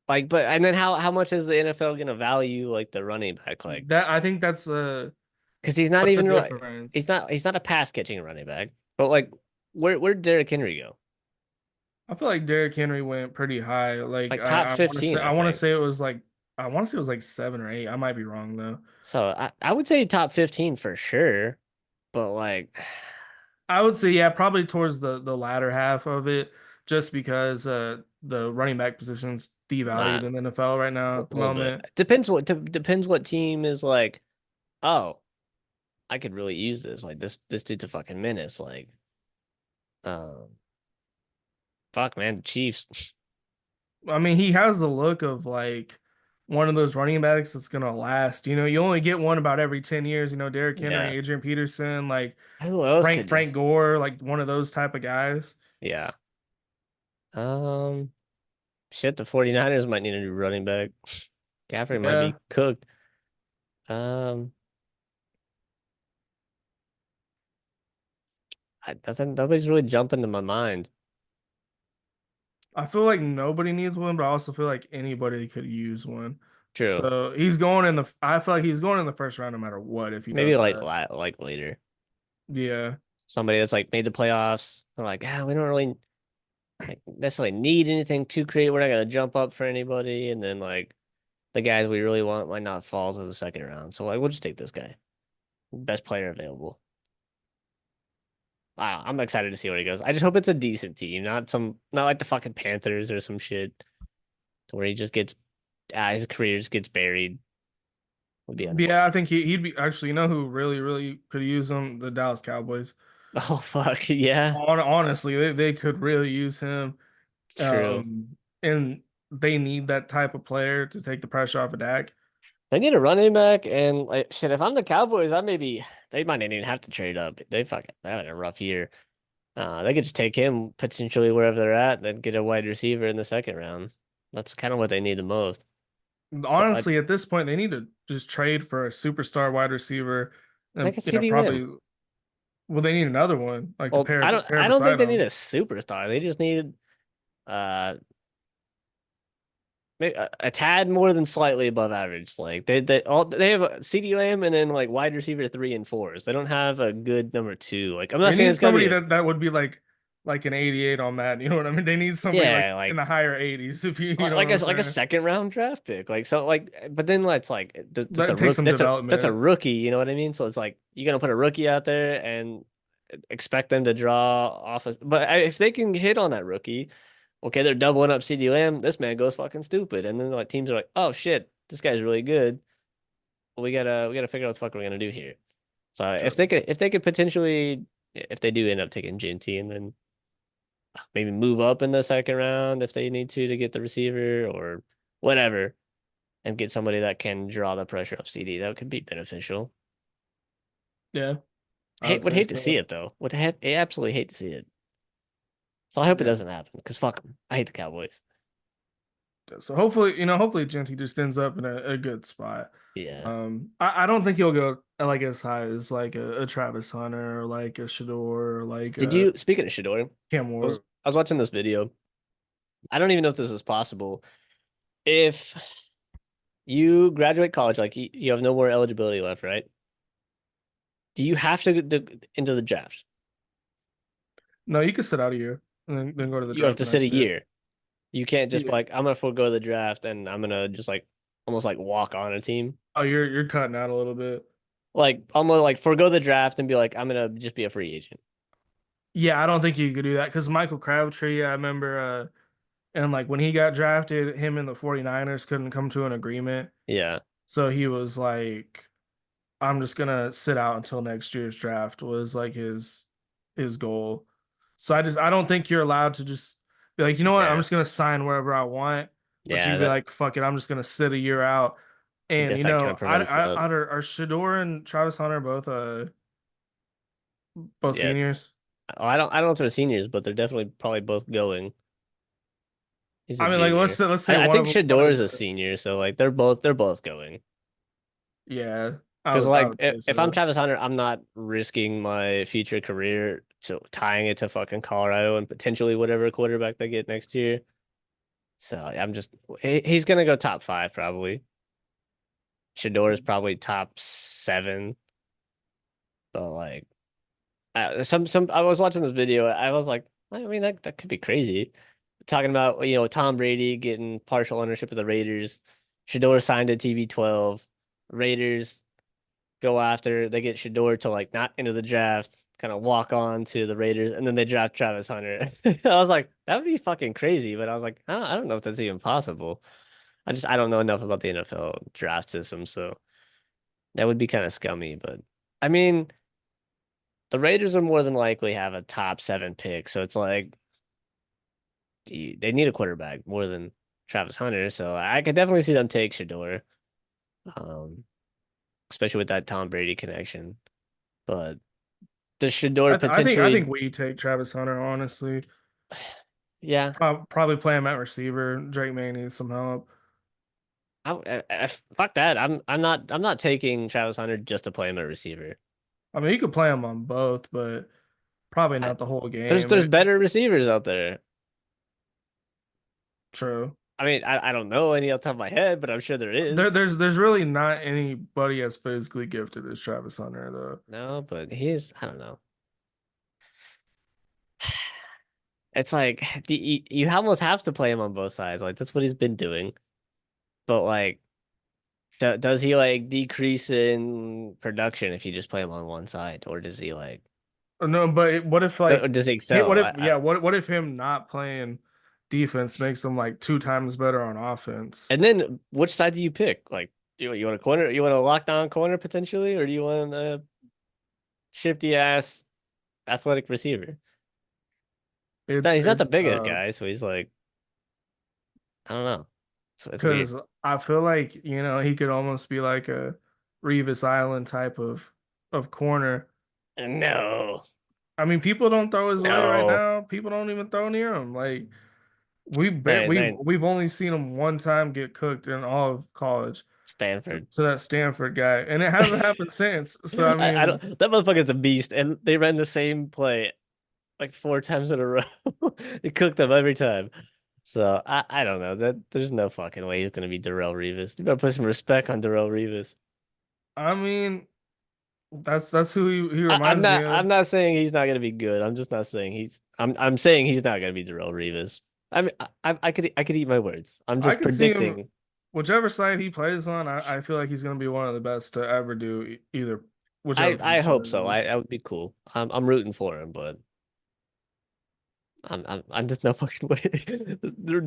Speaker 2: like, but and then how much is the NFL gonna value like the running back? Like,
Speaker 1: That I think
Speaker 2: because he's not
Speaker 1: that's the
Speaker 2: even
Speaker 1: difference.
Speaker 2: he's not a pass catching running back. But like, where did Derrick Henry go?
Speaker 1: I feel like Derrick Henry went pretty high. Like
Speaker 2: Like top
Speaker 1: I want to say
Speaker 2: 15, I
Speaker 1: I want to
Speaker 2: think.
Speaker 1: say it was like I want to say it was like 7 or 8. I might be wrong though.
Speaker 2: So I would say top 15 for sure. But like,
Speaker 1: I would say yeah, probably towards the latter half of it, just because the running back position's devalued
Speaker 2: not
Speaker 1: in the NFL right
Speaker 2: a
Speaker 1: now at the
Speaker 2: little bit.
Speaker 1: moment.
Speaker 2: Depends what team is like. Oh, I could really use this. Like this dude's a fucking menace. Like, um, fuck man, the Chiefs.
Speaker 1: I mean, he has the look of like one of those running backs that's gonna last. You only get one about every 10 years. Derrick Henry,
Speaker 2: Yeah.
Speaker 1: Adrian Peterson, like
Speaker 2: Who else
Speaker 1: Frank
Speaker 2: could
Speaker 1: Frank
Speaker 2: just?
Speaker 1: Gore, like one of those type of guys.
Speaker 2: Yeah. Um, Shit, the 49ers might need a new running back. Gafford might
Speaker 1: Yeah,
Speaker 2: be cooked. Um, doesn't nobody's really jumping to my mind.
Speaker 1: I feel like nobody needs one, but I also feel like anybody could use one.
Speaker 2: True.
Speaker 1: So he's going in the. I feel like he's going in the first round no matter what if he
Speaker 2: Maybe
Speaker 1: does
Speaker 2: like
Speaker 1: that.
Speaker 2: like later.
Speaker 1: Yeah.
Speaker 2: Somebody that's like made the playoffs. They're like, ah, we don't really like necessarily need anything too creative. We're not gonna jump up for anybody. And then like the guys we really want might not fall to the second round. So like we'll just take this guy. Best player available. I'm excited to see where he goes. I just hope it's a decent team, not like the fucking Panthers or some shit to where he just gets his career just gets buried. Would be
Speaker 1: Yeah, I
Speaker 2: unfortunate.
Speaker 1: think he'd be actually. You know who really could use him? The Dallas Cowboys.
Speaker 2: Oh fuck yeah,
Speaker 1: Honestly, they could really use him.
Speaker 2: it's true.
Speaker 1: And they need that type of player to take the pressure off of Dak.
Speaker 2: They need a running back and like shit. If I'm the Cowboys, I maybe they might not even have to trade up. They're having a rough year. They could just take him potentially wherever they're at, then get a wide receiver in the second round. That's kind of what they need the most. So
Speaker 1: Honestly, at this point, they need to just trade for a superstar wide receiver,
Speaker 2: make
Speaker 1: and
Speaker 2: a CD Lamb.
Speaker 1: probably well, they need another one like to
Speaker 2: Well,
Speaker 1: pair
Speaker 2: I don't think
Speaker 1: beside
Speaker 2: they need
Speaker 1: him.
Speaker 2: a superstar. They just need uh maybe a tad more than slightly above average. Like they have a CD Lamb and then like wide receiver three and fours. They don't have a good number two. Like I'm not
Speaker 1: They
Speaker 2: saying
Speaker 1: need
Speaker 2: it's gonna be
Speaker 1: somebody
Speaker 2: a
Speaker 1: that would be like an 88 on that. You know what I mean? They need somebody like
Speaker 2: yeah,
Speaker 1: in the higher 80s. If you know what I'm
Speaker 2: like a
Speaker 1: saying.
Speaker 2: second round draft pick. Like so like but then it's like that's a
Speaker 1: That takes
Speaker 2: rookie
Speaker 1: some
Speaker 2: that's a
Speaker 1: development.
Speaker 2: rookie, you know what I mean? So it's like you're gonna put a rookie out there and expect them to draw off of, but if they can hit on that rookie, okay, they're doubling up CD Lamb, this man goes fucking stupid. And then like teams are like, oh shit, this guy's really good. We gotta figure out what the fuck we're gonna do here. So
Speaker 1: True.
Speaker 2: if they could potentially if they do end up taking Ginty and then maybe move up in the second round if they need to get the receiver or whatever and get somebody that can draw the pressure off CD. That could be beneficial.
Speaker 1: Yeah, I
Speaker 2: Hate
Speaker 1: would
Speaker 2: would
Speaker 1: say
Speaker 2: hate to
Speaker 1: so.
Speaker 2: see it though. Absolutely hate to see it. So I hope it
Speaker 1: Yeah.
Speaker 2: doesn't happen because fuck them. I hate the Cowboys.
Speaker 1: So hopefully, hopefully Genty just ends up in a good spot.
Speaker 2: Yeah.
Speaker 1: I don't think he'll go like as high as like a Travis Hunter or like a Shador or like
Speaker 2: Did
Speaker 1: a
Speaker 2: you speaking of Shador?
Speaker 1: Cam
Speaker 2: I was
Speaker 1: Ward.
Speaker 2: I was watching this video. I don't even know if this is possible. If you graduate college, like you have no more eligibility left, right? Do you have to into the draft?
Speaker 1: No, you could sit out a year and then go to the
Speaker 2: You have
Speaker 1: draft
Speaker 2: to
Speaker 1: the
Speaker 2: sit a
Speaker 1: next year.
Speaker 2: year. You can't just be
Speaker 1: Yeah.
Speaker 2: like, I'm gonna forego the draft and I'm gonna just like almost like walk on a team.
Speaker 1: Oh, you're cutting out a little bit.
Speaker 2: Like almost like forego the draft and be like, I'm gonna just be a free agent.
Speaker 1: Yeah, I don't think you could do that because Michael Crabtree, I remember, and like when he got drafted, him and the 49ers couldn't come to an agreement.
Speaker 2: Yeah.
Speaker 1: So he was like, I'm just gonna sit out until next year's draft was like his goal. So I don't think you're allowed to just be like, you know what, I'm
Speaker 2: Yeah.
Speaker 1: just gonna sign wherever I want, but you
Speaker 2: Yeah,
Speaker 1: can be
Speaker 2: that
Speaker 1: like, fuck it, I'm just gonna sit a year out.
Speaker 2: I
Speaker 1: And
Speaker 2: guess that kind of prevents that.
Speaker 1: are Shador and Travis Hunter both
Speaker 2: Yeah.
Speaker 1: seniors?
Speaker 2: Oh, I don't know if they're seniors, but they're definitely probably both going. He's a
Speaker 1: I mean, like
Speaker 2: junior.
Speaker 1: let's say
Speaker 2: I
Speaker 1: one of
Speaker 2: think
Speaker 1: them
Speaker 2: Shador
Speaker 1: wanted
Speaker 2: is a
Speaker 1: to,
Speaker 2: senior, so like they're both going.
Speaker 1: yeah,
Speaker 2: Because
Speaker 1: I
Speaker 2: like
Speaker 1: would say
Speaker 2: if I'm
Speaker 1: so.
Speaker 2: Travis Hunter, I'm not risking my future career to tying it to fucking Colorado and potentially whatever quarterback they get next year. So I'm just he's gonna go top five probably. Shador is probably top seven, but like some I was watching this video. I was like, I mean that could be crazy. Talking about Tom Brady getting partial ownership of the Raiders. Shador signed to TB12. Raiders go after. They get Shador to like not into the draft, kind of walk on to the Raiders, and then they draft Travis Hunter. I was like, that would be fucking crazy. But I was like, I don't know if that's even possible. I don't know enough about the NFL draft system, so that would be kind of scummy. But I mean, the Raiders are more than likely have a top seven pick, so it's like they need a quarterback more than Travis Hunter. So I could definitely see them take Shador, um, especially with that Tom Brady connection. But does Shador
Speaker 1: I think
Speaker 2: potentially?
Speaker 1: we take Travis Hunter honestly.
Speaker 2: Yeah,
Speaker 1: Probably play him at receiver. Drake May needs some help.
Speaker 2: fuck that. I'm not taking Travis Hunter just to play him at receiver.
Speaker 1: I mean, you could play him on both, but probably
Speaker 2: I,
Speaker 1: not the whole
Speaker 2: there's
Speaker 1: game.
Speaker 2: there's better receivers out there.
Speaker 1: True.
Speaker 2: I mean, I don't know any off the top of my head, but I'm sure there is.
Speaker 1: There's really not anybody as physically gifted as Travis Hunter though.
Speaker 2: No, but I don't know. It's like you almost have to play him on both sides. Like that's what he's been doing. But like, does he like decrease in production if you just play him on one side, or does he like,
Speaker 1: No, but what if
Speaker 2: or
Speaker 1: like
Speaker 2: does he
Speaker 1: what
Speaker 2: excel?
Speaker 1: if yeah, what if him not playing defense makes him like two times better on offense?
Speaker 2: And then which side do you pick? Like, you want a corner? You want a lockdown corner potentially, or do you want a shifty ass athletic receiver? He's not the
Speaker 1: It's
Speaker 2: biggest
Speaker 1: tough
Speaker 2: guy, so he's like, I don't know. It's weird.
Speaker 1: because I feel like he could almost be like a Revis Island type of corner.
Speaker 2: No,
Speaker 1: I mean, people don't throw his way right
Speaker 2: no.
Speaker 1: now. People don't even throw near him. Like
Speaker 2: Nine,
Speaker 1: we've
Speaker 2: nine,
Speaker 1: we've only seen him one time get cooked in all of college
Speaker 2: Stanford.
Speaker 1: to that Stanford guy, and it hasn't happened since. So I
Speaker 2: I
Speaker 1: mean,
Speaker 2: don't. That motherfucker's a beast, and they ran the same play like four times in a row. He cooked them every time. So I don't know. There's no fucking way he's gonna be Darrell Revis. You better put some respect on Darrell Revis.
Speaker 1: I mean that's who he
Speaker 2: I'm
Speaker 1: reminds me
Speaker 2: not
Speaker 1: of.
Speaker 2: I'm not saying he's not gonna be good. I'm just not saying I'm saying he's not gonna be Darrell Revis. I mean I could eat my words. I'm
Speaker 1: I
Speaker 2: just
Speaker 1: could see him
Speaker 2: predicting.
Speaker 1: whichever side he plays on. I feel like he's going to be one of the best to ever do either whichever
Speaker 2: I
Speaker 1: position
Speaker 2: hope
Speaker 1: it
Speaker 2: so.
Speaker 1: is.
Speaker 2: That would be cool. I'm rooting for him, but I'm just no fucking way.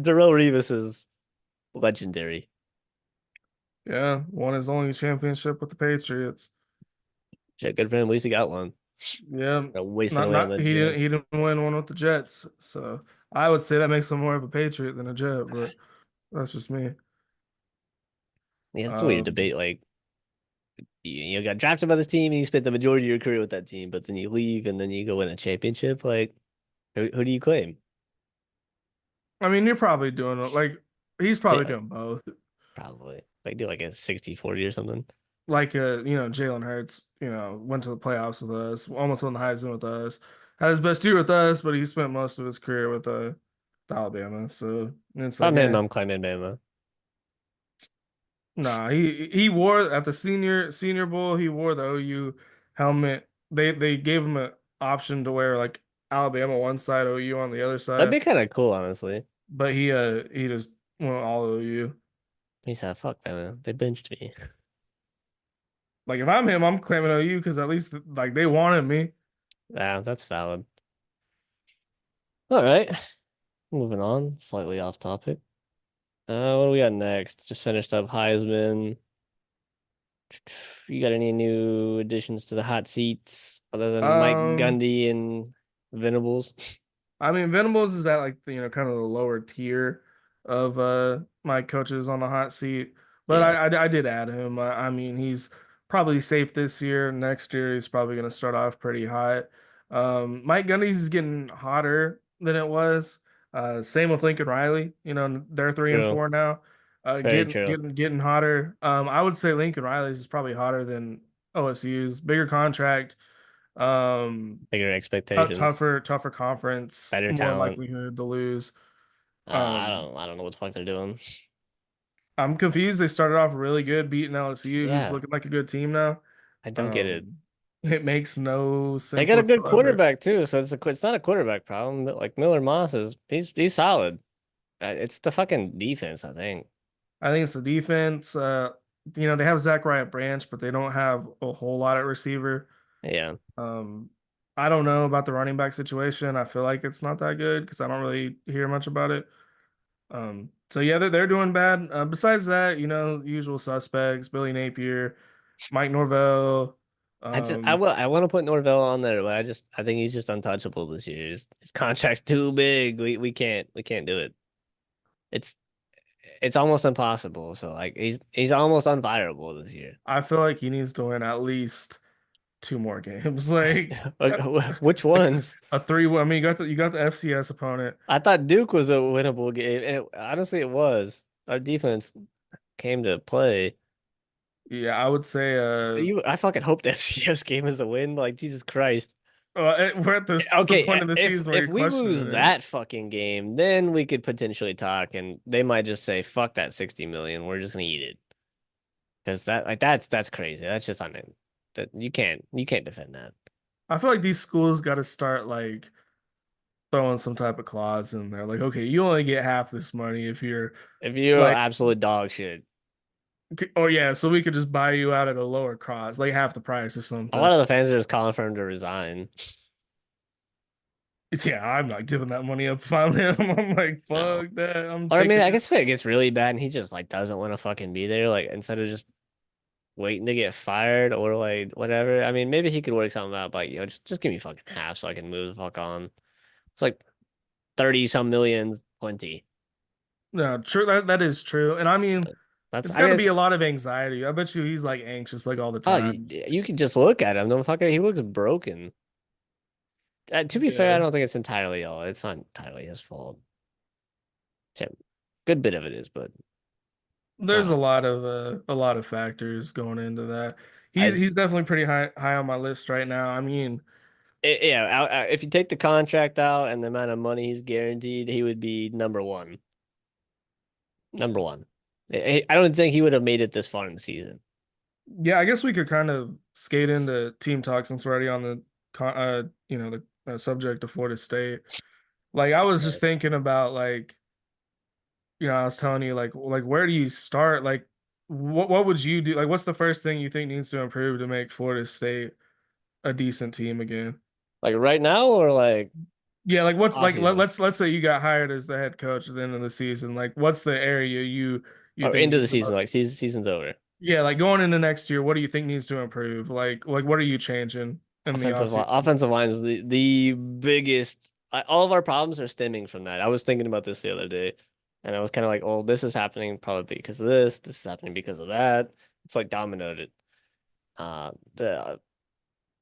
Speaker 2: Darrell Revis is legendary.
Speaker 1: Yeah, won his only championship with the Patriots.
Speaker 2: Yeah, good for him. At least he got one.
Speaker 1: Yeah,
Speaker 2: Wasting
Speaker 1: not
Speaker 2: away on
Speaker 1: not
Speaker 2: the
Speaker 1: he
Speaker 2: Jets.
Speaker 1: didn't win one with the Jets, so I would say that makes him more of a Patriot than a Jet, but that's just me.
Speaker 2: Yeah, it's a weird
Speaker 1: Um,
Speaker 2: debate. Like you got drafted by this team and you spent the majority of your career with that team, but then you leave and then you go win a championship. Like who do you claim?
Speaker 1: I mean, you're probably doing like he's probably
Speaker 2: Yeah,
Speaker 1: doing both.
Speaker 2: probably. Like do like a 60-40 or something.
Speaker 1: Like Jalen Hurts, went to the playoffs with us, almost won the Heisman with us, had his best year with us, but he spent most of his career with Alabama. So it's
Speaker 2: If
Speaker 1: like,
Speaker 2: I'm him, I'm claiming Bama.
Speaker 1: nah, he wore at the senior bowl, he wore the OU helmet. They gave him an option to wear like Alabama one side, OU on the other
Speaker 2: That'd
Speaker 1: side,
Speaker 2: be kind of cool, honestly.
Speaker 1: but he just went all OU.
Speaker 2: He said, fuck Bama. They benched me.
Speaker 1: Like if I'm him, I'm claiming OU because at least like they wanted me.
Speaker 2: Yeah, that's valid. All right. Moving on, slightly off topic. What do we got next? Just finished up Heisman. You got any new additions to the hot seats other than Mike
Speaker 1: Um,
Speaker 2: Gundy and Venables?
Speaker 1: I mean, Venables is at like kind of the lower tier of my coaches on the hot seat, but
Speaker 2: Yeah,
Speaker 1: I did add him. I mean, he's probably safe this year. Next year, he's probably going to start off pretty hot. Mike Gundy's is getting hotter than it was. Same with Lincoln Riley. They're three and
Speaker 2: true.
Speaker 1: four now.
Speaker 2: Very
Speaker 1: Getting
Speaker 2: true.
Speaker 1: getting getting hotter. I would say Lincoln Riley's is probably hotter than OSU's. Bigger contract. Um,
Speaker 2: Bigger expectations,
Speaker 1: tougher conference,
Speaker 2: better
Speaker 1: more
Speaker 2: talent.
Speaker 1: likelihood to lose.
Speaker 2: I
Speaker 1: Um,
Speaker 2: don't I don't know what the fuck they're doing.
Speaker 1: I'm confused. They started off really good, beating LSU, who's
Speaker 2: Yeah,
Speaker 1: looking like a good team now.
Speaker 2: I don't get it.
Speaker 1: Um, it makes no
Speaker 2: They
Speaker 1: sense
Speaker 2: got a good
Speaker 1: whatsoever.
Speaker 2: quarterback too, so it's not a quarterback problem. But like Miller Moss is he's solid. It's the fucking defense, I think.
Speaker 1: I think it's the defense. They have Zachariah Branch, but they don't have a whole lot at receiver.
Speaker 2: Yeah.
Speaker 1: Um, I don't know about the running back situation. I feel like it's not that good because I don't really hear much about it. So yeah, they're doing bad. Besides that, usual suspects, Billy Napier, Mike Norvell. Um,
Speaker 2: I want to put Norvell on there, but I think he's just untouchable this year. His contract's too big. We can't do it. It's it's almost impossible. So like he's almost unfireable this year.
Speaker 1: I feel like he needs to win at least two more games. Like
Speaker 2: Which ones?
Speaker 1: a 3-1. I mean, you got the FCS opponent.
Speaker 2: I thought Duke was a winnable game, and honestly, it was. Our defense came to play.
Speaker 1: Yeah, I would say
Speaker 2: I fucking hope the FCS game is a win. Like Jesus Christ.
Speaker 1: we're at the
Speaker 2: Okay,
Speaker 1: point in the season where
Speaker 2: if
Speaker 1: you're
Speaker 2: we lose
Speaker 1: questioning it.
Speaker 2: that fucking game, then we could potentially talk, and they might just say, "Fuck that 60 million. We're just gonna eat it." Because that's crazy. That's just on it. That you can't defend that.
Speaker 1: I feel like these schools got to start like throwing some type of clause in there. Like, okay, you only get half this money if you're
Speaker 2: If you're
Speaker 1: like,
Speaker 2: absolute dog shit,
Speaker 1: oh yeah, so we could just buy you out at a lower cost, like half the price or
Speaker 2: a
Speaker 1: something.
Speaker 2: lot of the fans are just calling for him to resign.
Speaker 1: Yeah, I'm not giving that money up if I'm him. I'm like,
Speaker 2: No.
Speaker 1: fuck that. I'm
Speaker 2: Or I mean,
Speaker 1: taking
Speaker 2: I
Speaker 1: it.
Speaker 2: guess if it gets really bad and he just like doesn't want to fucking be there, like instead of just waiting to get fired or like whatever. I mean, maybe he could work something out, but just give me fucking half so I can move the fuck on. It's like 30 some million, plenty.
Speaker 1: No, true. That is true. And I mean,
Speaker 2: That's
Speaker 1: it's
Speaker 2: I
Speaker 1: got
Speaker 2: mean,
Speaker 1: to be a lot of anxiety. I bet you he's like anxious like all the
Speaker 2: oh,
Speaker 1: time.
Speaker 2: you can just look at him. The fucker, he looks broken. To be fair, I
Speaker 1: Yeah.
Speaker 2: don't think it's entirely all. It's not entirely his fault. Good bit of it is, but
Speaker 1: There's
Speaker 2: uh,
Speaker 1: a lot of factors going into that. He's
Speaker 2: it's
Speaker 1: definitely pretty high on my list right now. I mean,
Speaker 2: yeah. If you take the contract out and the amount of money he's guaranteed, he would be number one. Number one. I don't think he would have made it this far in the season.
Speaker 1: yeah, I guess we could kind of skate into team talk since we're already on the the subject of Florida State. Like I was
Speaker 2: Yeah.
Speaker 1: just thinking about like I was telling you like where do you start? Like what would you do? Like what's the first thing you think needs to improve to make Florida State a decent team again?
Speaker 2: Like right now or like
Speaker 1: Yeah, like what's
Speaker 2: off
Speaker 1: like
Speaker 2: season
Speaker 1: let's say you got hired as the head coach at the end of the season. Like what's the area you
Speaker 2: or
Speaker 1: think
Speaker 2: into the
Speaker 1: needs the
Speaker 2: season,
Speaker 1: most?
Speaker 2: like season's over.
Speaker 1: Yeah, like going into next year, what do you think needs to improve? Like what are you changing in the offseason?
Speaker 2: Offensive line is the biggest. All of our problems are stemming from that. I was thinking about this the other day, and I was kind of like, "Oh, this is happening probably because of this. This is happening because of that." It's like dominoed. The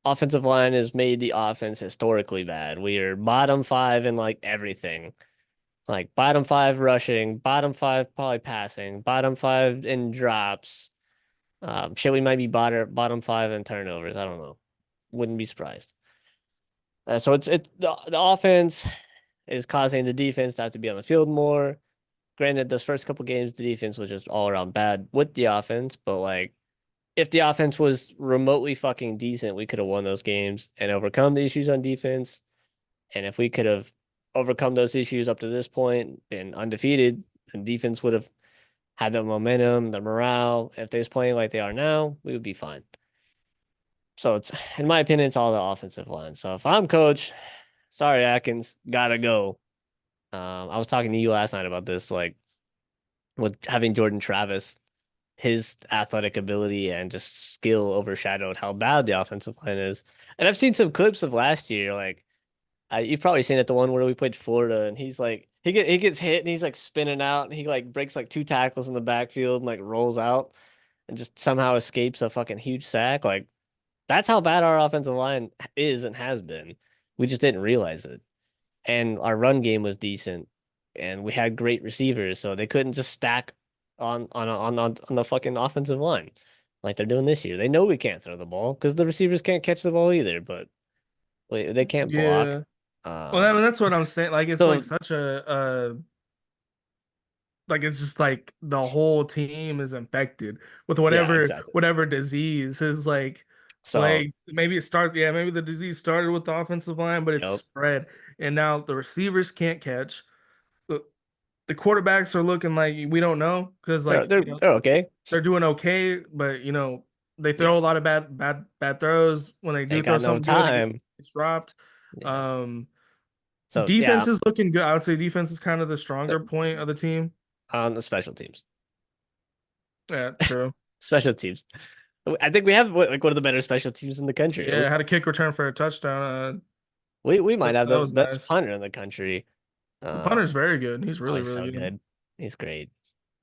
Speaker 2: offensive line has made the offense historically bad. We are bottom five in like everything. Like bottom five rushing, bottom five probably passing, bottom five in drops. Shit, we might be bottom five in turnovers. I don't know. Wouldn't be surprised. So the offense is causing the defense to have to be on the field more. Granted, those first couple games, the defense was just all around bad with the offense, but like if the offense was remotely fucking decent, we could have won those games and overcome the issues on defense. And if we could have overcome those issues up to this point, been undefeated, and defense would have had the momentum, the morale. If they was playing like they are now, we would be fine. So it's, in my opinion, it's all the offensive line. So if I'm coach, sorry, Atkins, gotta go. I was talking to you last night about this, like with having Jordan Travis, his athletic ability and just skill overshadowed how bad the offensive line is. And I've seen some clips of last year, like you've probably seen it, the one where we played Florida, and he's like he gets hit and he's like spinning out, and he like breaks like two tackles in the backfield and like rolls out and just somehow escapes a fucking huge sack. Like that's how bad our offensive line is and has been. We just didn't realize it. And our run game was decent, and we had great receivers, so they couldn't just stack on the fucking offensive line like they're doing this year. They know we can't throw the ball because the receivers can't catch the ball either, but they can't block.
Speaker 1: Yeah. Well, I
Speaker 2: Um,
Speaker 1: mean, that's what I'm saying. Like it's like
Speaker 2: so
Speaker 1: such a like it's just like the whole team is infected with
Speaker 2: yeah,
Speaker 1: whatever
Speaker 2: exactly.
Speaker 1: whatever disease is like
Speaker 2: So
Speaker 1: plague. Maybe it started, yeah, maybe the disease started with the offensive line, but it's
Speaker 2: yep,
Speaker 1: spread. And now the receivers can't catch. The, the quarterbacks are looking like we don't know because
Speaker 2: they're
Speaker 1: like,
Speaker 2: they're they're okay.
Speaker 1: they're doing okay, but they throw
Speaker 2: Yeah,
Speaker 1: a lot of bad throws. When they
Speaker 2: they
Speaker 1: do throw
Speaker 2: got no
Speaker 1: something good,
Speaker 2: time.
Speaker 1: it's dropped.
Speaker 2: Yeah.
Speaker 1: Um,
Speaker 2: So
Speaker 1: Defense
Speaker 2: yeah,
Speaker 1: is looking good. I would say defense is kind of the stronger point of the team.
Speaker 2: on the special teams,
Speaker 1: Yeah, true.
Speaker 2: special teams. I think we have like one of the better special teams in the country.
Speaker 1: Yeah, had a kick return for a touchdown.
Speaker 2: We might have
Speaker 1: That
Speaker 2: the
Speaker 1: was
Speaker 2: best
Speaker 1: nice.
Speaker 2: punter in the country.
Speaker 1: The
Speaker 2: Uh,
Speaker 1: punter's very good. He's
Speaker 2: oh,
Speaker 1: really,
Speaker 2: he's
Speaker 1: really
Speaker 2: so
Speaker 1: good.
Speaker 2: good. He's great.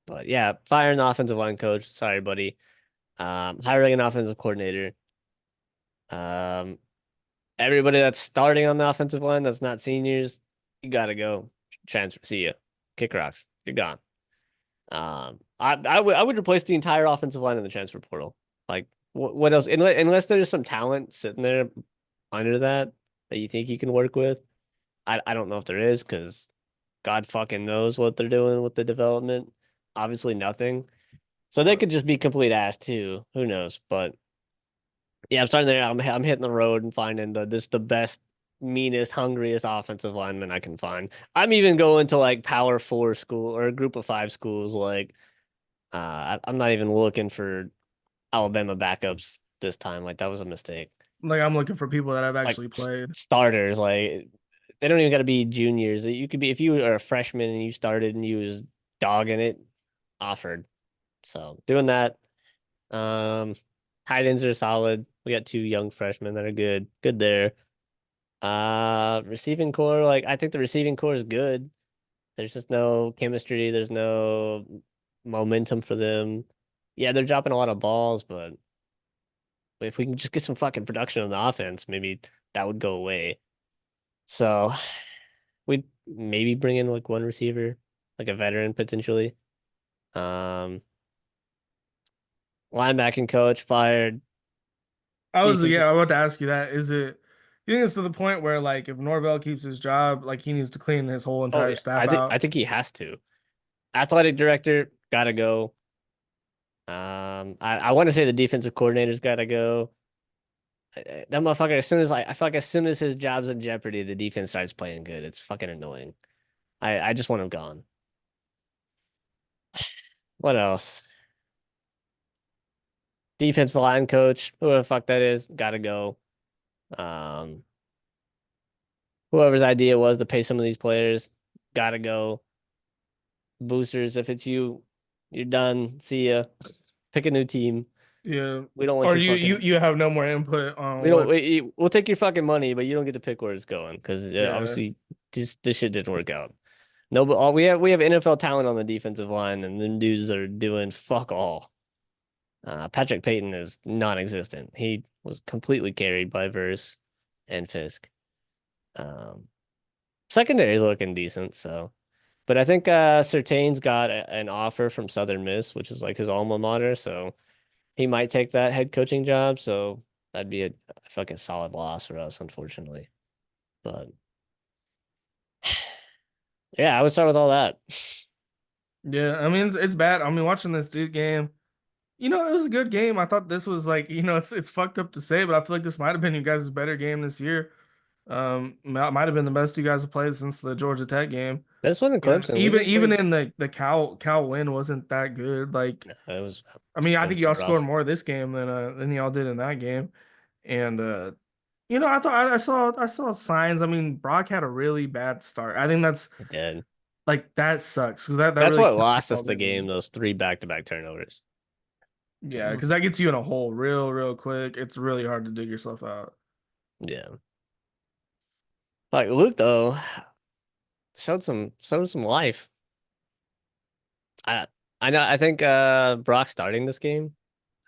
Speaker 2: But yeah, firing the offensive line coach. Sorry, buddy. Hiring an offensive coordinator. Um, Everybody that's starting on the offensive line that's not seniors, you gotta go. Transfer. See ya. Kick rocks. You're gone. I would replace the entire offensive line in the transfer portal. Like, what else? Unless there's some talent sitting there under that you think you can work with. I don't know if there is because God fucking knows what they're doing with the development. Obviously, nothing. So they
Speaker 1: But
Speaker 2: could just be complete ass too. Who knows? But yeah, I'm starting there. I'm hitting the road and finding the best, meanest, hungriest offensive lineman I can find. I'm even going to like Power Four school or Group of Five schools. Like, I'm not even looking for Alabama backups this time. Like that was a mistake.
Speaker 1: like I'm looking for people that I've
Speaker 2: Like
Speaker 1: actually played.
Speaker 2: starters, like they don't even got to be juniors. You could be if you are a freshman and you started and you was dogging it, offered. So doing that. Um, Tight ends are solid. We got two young freshmen that are good. Good there. Receiving core, like I think the receiving core is good. There's just no chemistry. There's no momentum for them. Yeah, they're dropping a lot of balls, but if we can just get some fucking production on the offense, maybe that would go away. So we'd maybe bring in like one receiver, like a veteran potentially. Um, Linebacking coach fired.
Speaker 1: I was
Speaker 2: Defensive.
Speaker 1: yeah, I want to ask you that. Is it you think it's to the point where like if Norvell keeps his job, like he needs to clean his whole
Speaker 2: Oh,
Speaker 1: entire
Speaker 2: yeah, I
Speaker 1: staff
Speaker 2: think I
Speaker 1: out?
Speaker 2: think he has to. Athletic director gotta go. I want to say the defensive coordinator's gotta go. That motherfucker, as soon as I feel like as soon as his job's in jeopardy, the defense starts playing good. It's fucking annoying. I just want him gone. What else? Defensive line coach, whoever the fuck that is, gotta go. Um, Whoever's idea it was to pay some of these players, gotta go. Boosters, if it's you, you're done. See ya. Pick a new team.
Speaker 1: Yeah.
Speaker 2: We don't want
Speaker 1: Or
Speaker 2: your
Speaker 1: you
Speaker 2: fucking.
Speaker 1: you have no more input
Speaker 2: We
Speaker 1: on
Speaker 2: don't.
Speaker 1: what's
Speaker 2: We'll take your fucking money, but you don't get to pick where it's going because
Speaker 1: yeah.
Speaker 2: obviously this shit didn't work out. No, but all we have NFL talent on the defensive line, and them dudes are doing fuck all. Patrick Payton is non-existent. He was completely carried by Verse and Fisk. Um, Secondary looking decent, so. But I think Surtain's got an offer from Southern Miss, which is like his alma mater, so he might take that head coaching job. So that'd be a fucking solid loss for us, unfortunately. But yeah, I would start with all that.
Speaker 1: Yeah, I mean it's bad. I mean watching this dude game, it was a good game. I thought this was like, it's fucked up to say, but I feel like this might have been you guys' better game this year. Might have been the best you guys have played since the Georgia Tech game.
Speaker 2: This one in
Speaker 1: And
Speaker 2: Clemson, we
Speaker 1: even
Speaker 2: didn't
Speaker 1: even
Speaker 2: play.
Speaker 1: in the Cal win wasn't that good. Like,
Speaker 2: No, it was
Speaker 1: I mean, I
Speaker 2: it
Speaker 1: think
Speaker 2: was
Speaker 1: y'all scored
Speaker 2: rough.
Speaker 1: more this game than y'all did in that game. And I thought I saw signs. I mean, Brock had a really bad start. I think that's
Speaker 2: It did.
Speaker 1: like that sucks because that
Speaker 2: That's
Speaker 1: really
Speaker 2: what
Speaker 1: kills
Speaker 2: lost us
Speaker 1: all
Speaker 2: the game.
Speaker 1: game.
Speaker 2: Those three back-to-back turnovers.
Speaker 1: Yeah, because that gets you in a hole real quick. It's really hard to dig yourself out.
Speaker 2: Yeah. Like Luke though showed some life. I I know I think Brock starting this game.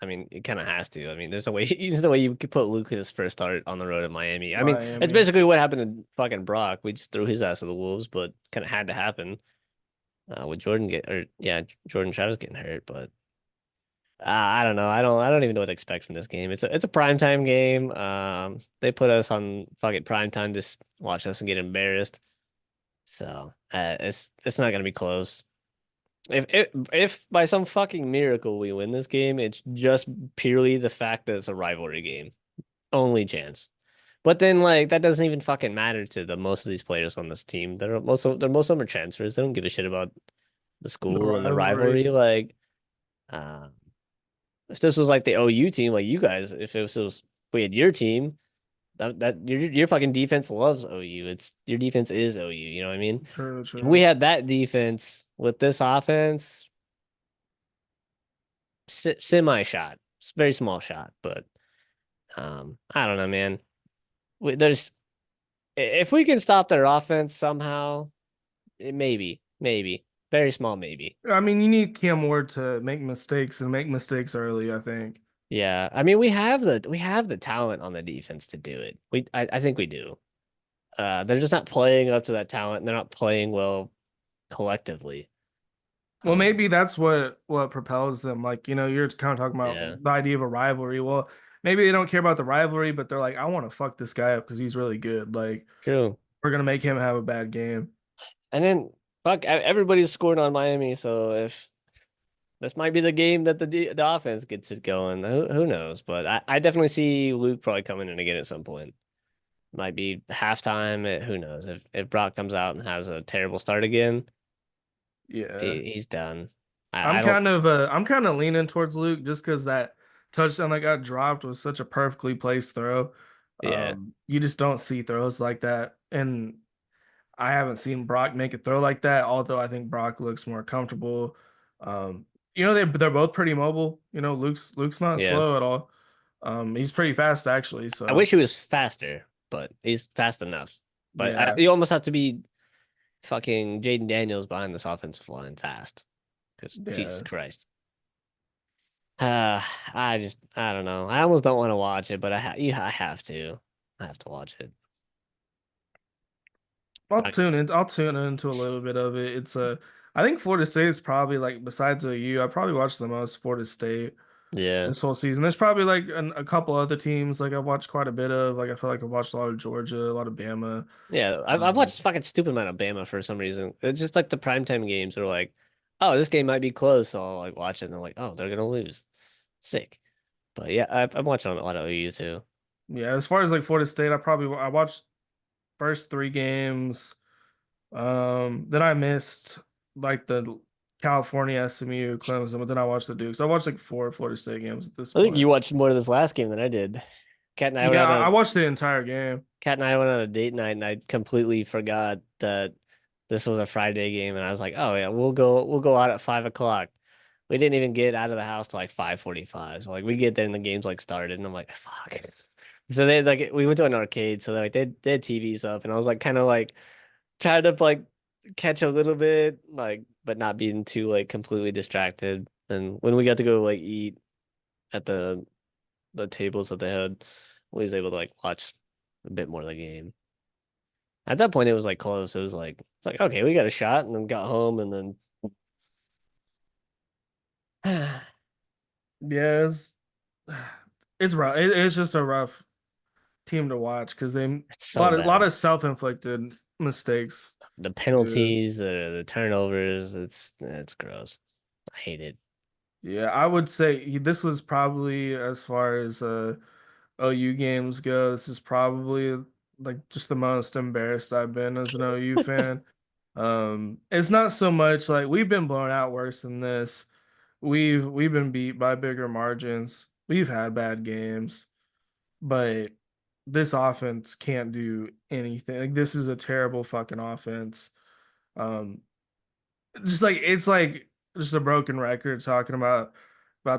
Speaker 2: I mean, it kind of has to. I mean, there's no way there's no way you could put Luke his first start on the road at Miami. I mean, it's
Speaker 1: Miami.
Speaker 2: basically what happened to fucking Brock. We just threw his ass to the wolves, but kind of had to happen with Jordan Travis getting hurt. But I don't know. I don't even know what to expect from this game. It's a primetime game. They put us on fucking primetime to watch us and get embarrassed. So it's not gonna be close. If by some fucking miracle we win this game, it's just purely the fact that it's a rivalry game. Only chance. But then like that doesn't even fucking matter to the most of these players on this team. Most of them are transfers. They don't give a shit about the
Speaker 1: The
Speaker 2: school and the rivalry.
Speaker 1: rivalry.
Speaker 2: Like uh, if this was like the OU team, like you guys, if we had your team, that your fucking defense loves OU. It's your defense is OU. You know what I mean?
Speaker 1: True,
Speaker 2: If we
Speaker 1: true.
Speaker 2: had that defense with this offense, semi shot. It's a very small shot, but I don't know, man. There's if we can stop their offense somehow, maybe very small, maybe.
Speaker 1: I mean, you need Cam Ward to make mistakes and make mistakes early, I think.
Speaker 2: Yeah, I mean we have the talent on the defense to do it. I think we do. They're just not playing up to that talent, and they're not playing well collectively.
Speaker 1: Well,
Speaker 2: Um,
Speaker 1: maybe that's what propels them. Like, you're kind of talking about
Speaker 2: yeah,
Speaker 1: the idea of a rivalry. Well, maybe they don't care about the rivalry, but they're like, I want to fuck this guy up because he's really good. Like,
Speaker 2: true.
Speaker 1: we're gonna make him have a bad game.
Speaker 2: And then fuck, everybody's scoring on Miami, so if this might be the game that the offense gets it going, who knows? But I definitely see Luke probably coming in again at some point. Might be halftime. Who knows if Brock comes out and has a terrible start again,
Speaker 1: Yeah.
Speaker 2: he's done. I don't.
Speaker 1: I'm kind of leaning towards Luke just because that touchdown that got dropped was such a perfectly placed throw.
Speaker 2: Yeah,
Speaker 1: You just don't see throws like that, and I haven't seen Brock make a throw like that. Although I think Brock looks more comfortable. Um, they're both pretty mobile. Luke's not
Speaker 2: yeah.
Speaker 1: slow at all. He's pretty fast actually.
Speaker 2: I
Speaker 1: So
Speaker 2: wish he was faster, but he's fast enough. But
Speaker 1: yeah,
Speaker 2: you almost have to be fucking Jaden Daniels behind this offensive line fast, because Jesus
Speaker 1: yeah.
Speaker 2: Christ. I don't know. I almost don't want to watch it, but I have to. I have to watch it. It's
Speaker 1: I'll
Speaker 2: not,
Speaker 1: tune in. I'll tune into a little bit of it. I think Florida State is probably like besides OU, I probably watched the most Florida State
Speaker 2: yeah.
Speaker 1: this whole season. There's probably like a couple other teams like I've watched quite a bit of. Like I feel like I've watched a lot of Georgia, a lot of Bama.
Speaker 2: Yeah, I've
Speaker 1: Um,
Speaker 2: watched fucking stupid amount of Bama for some reason. It's just like the primetime games are like, oh, this game might be close, so I'll like watch it and I'm like, oh, they're gonna lose. Sick. But yeah, I'm watching a lot of OU too.
Speaker 1: yeah, as far as like Florida State, I watched first three games. Then I missed like the California, SMU, Clemson, but then I watched the Dukes. I watched like four Florida State games at this
Speaker 2: I think
Speaker 1: point.
Speaker 2: you watched more of this last game than I did. Cat and I went
Speaker 1: Yeah,
Speaker 2: on
Speaker 1: I
Speaker 2: a
Speaker 1: watched the entire game.
Speaker 2: Cat and I went on a date night, and I completely forgot that this was a Friday game, and I was like, "Oh yeah, we'll go out at 5 o'clock." We didn't even get out of the house till like 5:45. So like we get there and the game's like started, and I'm like, "Fuck." So they like we went to an arcade, so like they had TVs up, and I was like kind of like trying to like catch a little bit, like but not being too like completely distracted. And when we got to go like eat at the tables that they had, we was able to like watch a bit more of the game. At that point, it was like close. It's like okay, we got a shot, and then got home, and then
Speaker 1: Yeah, it's rough. It's just a rough team to watch because they a
Speaker 2: it's so
Speaker 1: lot
Speaker 2: bad.
Speaker 1: of self-inflicted mistakes
Speaker 2: The
Speaker 1: too.
Speaker 2: penalties, the turnovers, it's gross. I hate it.
Speaker 1: Yeah, I would say this was probably as far as OU games go. This is probably like just the most embarrassed I've been as an OU fan. It's not so much like we've been blown out worse than this. We've been beat by bigger margins. We've had bad games, but this offense can't do anything. Like this is a terrible fucking offense. Um, just like it's like just a broken record talking about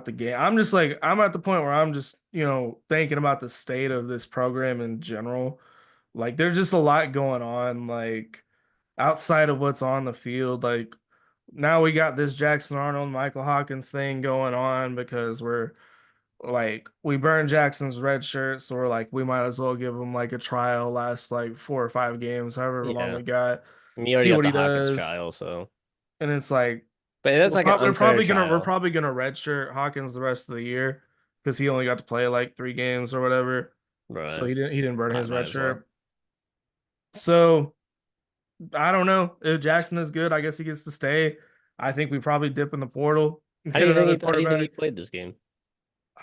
Speaker 1: the game. I'm just like I'm at the point where I'm just, thinking about the state of this program in general. Like there's just a lot going on like outside of what's on the field. Like now we got this Jackson Arnold, Michael Hawkins thing going on because we burned Jackson's red shirt, so we're like we might as well give him like a trial last like 4 or 5 games, however long
Speaker 2: Yeah,
Speaker 1: we got,
Speaker 2: and you already
Speaker 1: see
Speaker 2: got
Speaker 1: what
Speaker 2: the
Speaker 1: he
Speaker 2: Hawkins
Speaker 1: does.
Speaker 2: trial, so
Speaker 1: And it's like
Speaker 2: but that's like an unfair
Speaker 1: we're
Speaker 2: trial,
Speaker 1: probably gonna redshirt Hawkins the rest of the year because he only got to play like 3 games or whatever. So
Speaker 2: right?
Speaker 1: he didn't burn his
Speaker 2: Might
Speaker 1: red
Speaker 2: as well.
Speaker 1: shirt. So I don't know if Jackson is good. I guess he gets to stay. I think we probably dip in the portal and
Speaker 2: How do
Speaker 1: get
Speaker 2: you think
Speaker 1: another
Speaker 2: he? How do you think he
Speaker 1: quarterback.
Speaker 2: played this game?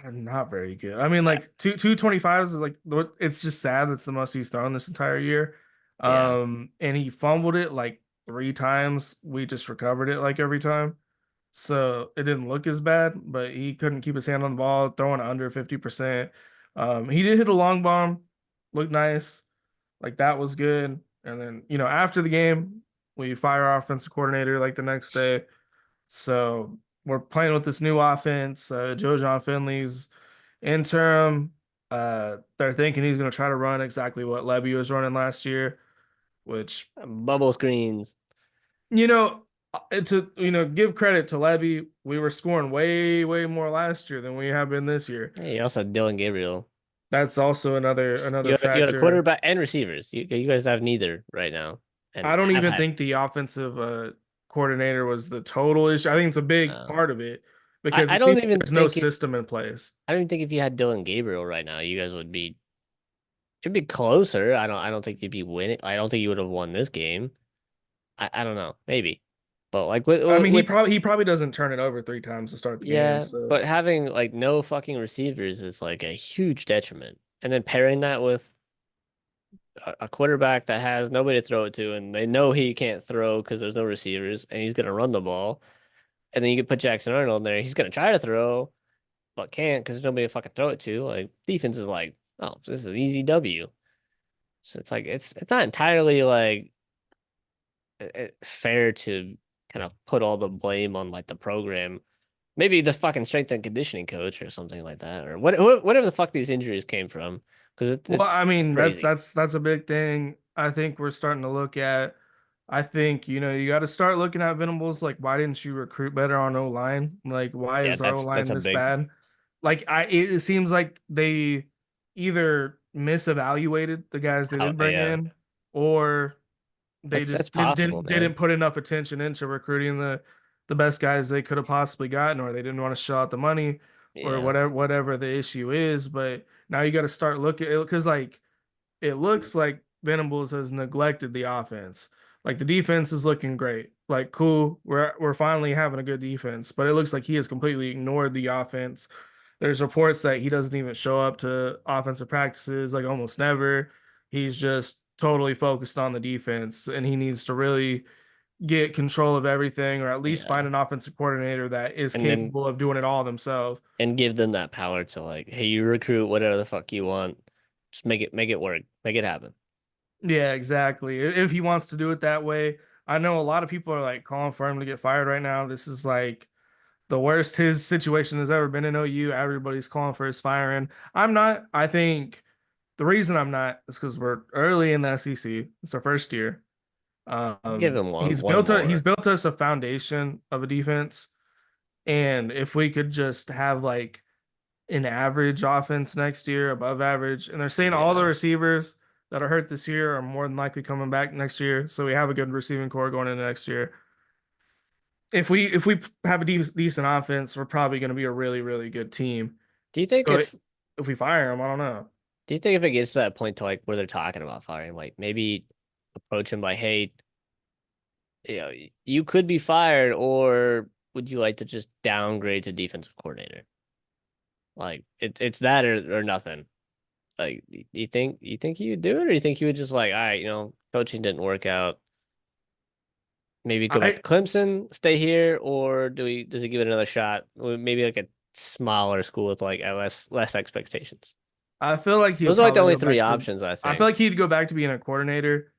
Speaker 1: Not very good. I mean,
Speaker 2: I,
Speaker 1: like 225s is like it's just sad that's the most he's thrown this entire year.
Speaker 2: yeah,
Speaker 1: And he fumbled it like 3 times. We just recovered it like every time. So it didn't look as bad, but he couldn't keep his hand on the ball, throwing under 50%. He did hit a long bomb, looked nice. Like that was good. And then, after the game, we fire our offensive coordinator like the next day. So we're playing with this new offense. Joe John Finley's interim. They're thinking he's going to try to run exactly what Levy was running last year, which,
Speaker 2: bubble screens.
Speaker 1: you know, To give credit to Levy, we were scoring way way more last year than we have been this year.
Speaker 2: Hey, you also had Dylan Gabriel.
Speaker 1: That's also another
Speaker 2: You had a
Speaker 1: factor.
Speaker 2: quarterback and receivers. You guys have neither right now, and
Speaker 1: I don't
Speaker 2: have
Speaker 1: even
Speaker 2: had.
Speaker 1: think the offensive coordinator was the total issue. I think it's a big
Speaker 2: Uh,
Speaker 1: part of it
Speaker 2: I
Speaker 1: because
Speaker 2: I
Speaker 1: it seems
Speaker 2: don't
Speaker 1: like
Speaker 2: even
Speaker 1: there's no
Speaker 2: think if
Speaker 1: system in place.
Speaker 2: I don't even think if you had Dylan Gabriel right now, you guys would be. It'd be closer. I don't think you'd be winning. I don't think you would have won this game. I don't know. Maybe, but like
Speaker 1: I mean, he
Speaker 2: with
Speaker 1: probably he probably doesn't turn it over 3 times to start the game.
Speaker 2: yeah,
Speaker 1: So,
Speaker 2: but having like no fucking receivers is like a huge detriment. And then pairing that with a quarterback that has nobody to throw it to, and they know he can't throw because there's no receivers, and he's gonna run the ball. And then you could put Jackson Arnold in there. He's gonna try to throw, but can't because there's nobody to fucking throw it to. Like defense is like, oh, this is an easy W. So it's like it's not entirely like fair to kind of put all the blame on like the program. Maybe the fucking strength and conditioning coach or something like that, or whatever the fuck these injuries came from, because
Speaker 1: well,
Speaker 2: it's
Speaker 1: I mean, that's
Speaker 2: crazy.
Speaker 1: that's that's a big thing. I think we're starting to look at. I think you got to start looking at Venables. Like, why didn't you recruit better on O line? Like, why
Speaker 2: Yeah,
Speaker 1: is our O
Speaker 2: that's
Speaker 1: line
Speaker 2: a
Speaker 1: this
Speaker 2: big.
Speaker 1: bad? Like, it seems like they either misevaluated the guys they did bring
Speaker 2: Yeah,
Speaker 1: in, or they
Speaker 2: that's
Speaker 1: just
Speaker 2: possible, man.
Speaker 1: didn't put enough attention into recruiting the best guys they could have possibly gotten, or they didn't want to shell out the money, or
Speaker 2: Yeah,
Speaker 1: whatever the issue is. But now you got to start looking because like it looks like Venables has neglected the offense. Like the defense is looking great. Like cool, we're finally having a good defense, but it looks like he has completely ignored the offense. There's reports that he doesn't even show up to offensive practices, like almost never. He's just totally focused on the defense, and he needs to really get control of everything, or at least
Speaker 2: yeah,
Speaker 1: find an offensive coordinator that is
Speaker 2: and then
Speaker 1: capable of doing it all themselves.
Speaker 2: give them that power to like, hey, you recruit whatever the fuck you want, just make it work, make it happen.
Speaker 1: Yeah, exactly. If he wants to do it that way, I know a lot of people are like calling for him to get fired right now. This is like the worst his situation has ever been in OU. Everybody's calling for his firing. I'm not. I think the reason I'm not is because we're early in the SEC. It's our first year.
Speaker 2: Give him one
Speaker 1: He's
Speaker 2: more.
Speaker 1: built us a foundation of a defense, and if we could just have like an average offense next year, above average. And they're saying all the
Speaker 2: Yeah.
Speaker 1: receivers that are hurt this year are more than likely coming back next year. So we have a good receiving core going into next year. If we have a decent offense, we're probably going to be a really really good team.
Speaker 2: Do you think
Speaker 1: So
Speaker 2: if
Speaker 1: if we fire him, I don't know.
Speaker 2: do you think if it gets to that point to like where they're talking about firing, like maybe approach him by, hey, you know, you could be fired, or would you like to just downgrade to defensive coordinator? Like it's that or nothing. Like you think he would do it, or you think he would just like, all right, coaching didn't work out. Maybe go back
Speaker 1: I
Speaker 2: to Clemson, stay here, or does he give it another shot? Maybe like a smaller school with like less expectations.
Speaker 1: I feel like he would
Speaker 2: Those are like the
Speaker 1: probably
Speaker 2: only
Speaker 1: go
Speaker 2: three
Speaker 1: back to.
Speaker 2: options, I
Speaker 1: I feel
Speaker 2: think.
Speaker 1: like he'd go back to being a coordinator,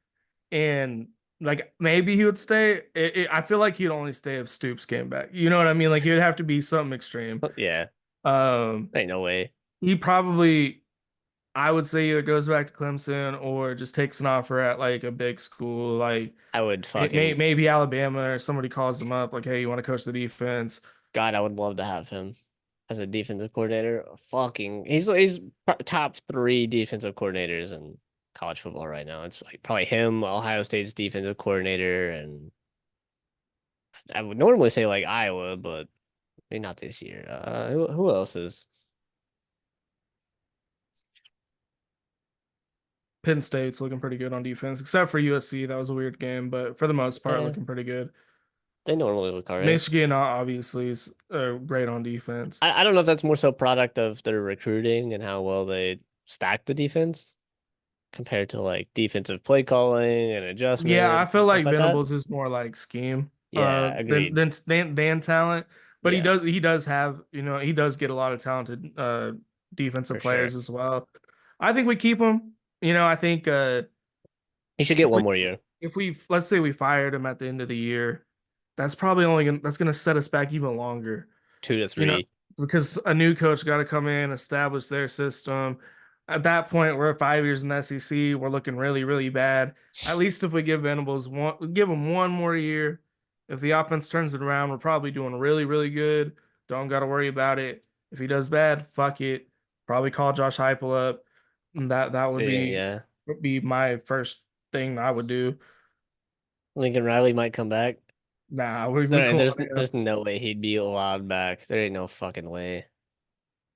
Speaker 1: and like maybe he would stay. I feel like he'd only stay if Stoops came back. You know what I mean? Like it would have to be something extreme.
Speaker 2: But yeah,
Speaker 1: Um,
Speaker 2: ain't no way.
Speaker 1: he probably, I would say, either goes back to Clemson or just takes an offer at like a big school, like
Speaker 2: I would fucking
Speaker 1: maybe Alabama, or somebody calls him up, like, hey, you want to coach the defense?
Speaker 2: God, I would love to have him as a defensive coordinator. Fucking, he's top three defensive coordinators in college football right now. It's like probably him, Ohio State's defensive coordinator, and I would normally say like Iowa, but maybe not this year. Who else is?
Speaker 1: Penn State's looking pretty good on defense, except for USC. That was a weird game, but for the most part,
Speaker 2: Yeah,
Speaker 1: looking pretty good.
Speaker 2: they normally look all right.
Speaker 1: Michigan obviously is great on defense.
Speaker 2: I don't know if that's more so product of their recruiting and how well they stack the defense compared to like defensive play calling and
Speaker 1: Yeah, I
Speaker 2: adjustments
Speaker 1: feel
Speaker 2: and stuff
Speaker 1: like
Speaker 2: like that.
Speaker 1: Venables is more like scheme
Speaker 2: Yeah,
Speaker 1: than
Speaker 2: agreed.
Speaker 1: talent, but
Speaker 2: Yeah,
Speaker 1: he does have, he does get a lot of talented defensive
Speaker 2: for sure.
Speaker 1: players as well. I think we keep him. I think
Speaker 2: He should get
Speaker 1: if
Speaker 2: one more year,
Speaker 1: we let's say we fired him at the end of the year, that's gonna set us back even longer.
Speaker 2: two to
Speaker 1: you know,
Speaker 2: three.
Speaker 1: because a new coach got to come in, establish their system. At that point, we're 5 years in the SEC. We're looking really, really bad. At least if we give Venables give him one more year, If the offense turns it around, we're probably doing really, really good. Don't got to worry about it. If he does bad, fuck it. Probably call Josh Heupel up. And that
Speaker 2: See, yeah.
Speaker 1: would be my first thing I would do.
Speaker 2: Lincoln Riley might come back.
Speaker 1: Nah, we cool on him.
Speaker 2: There's no way he'd be allowed back. There ain't no fucking way.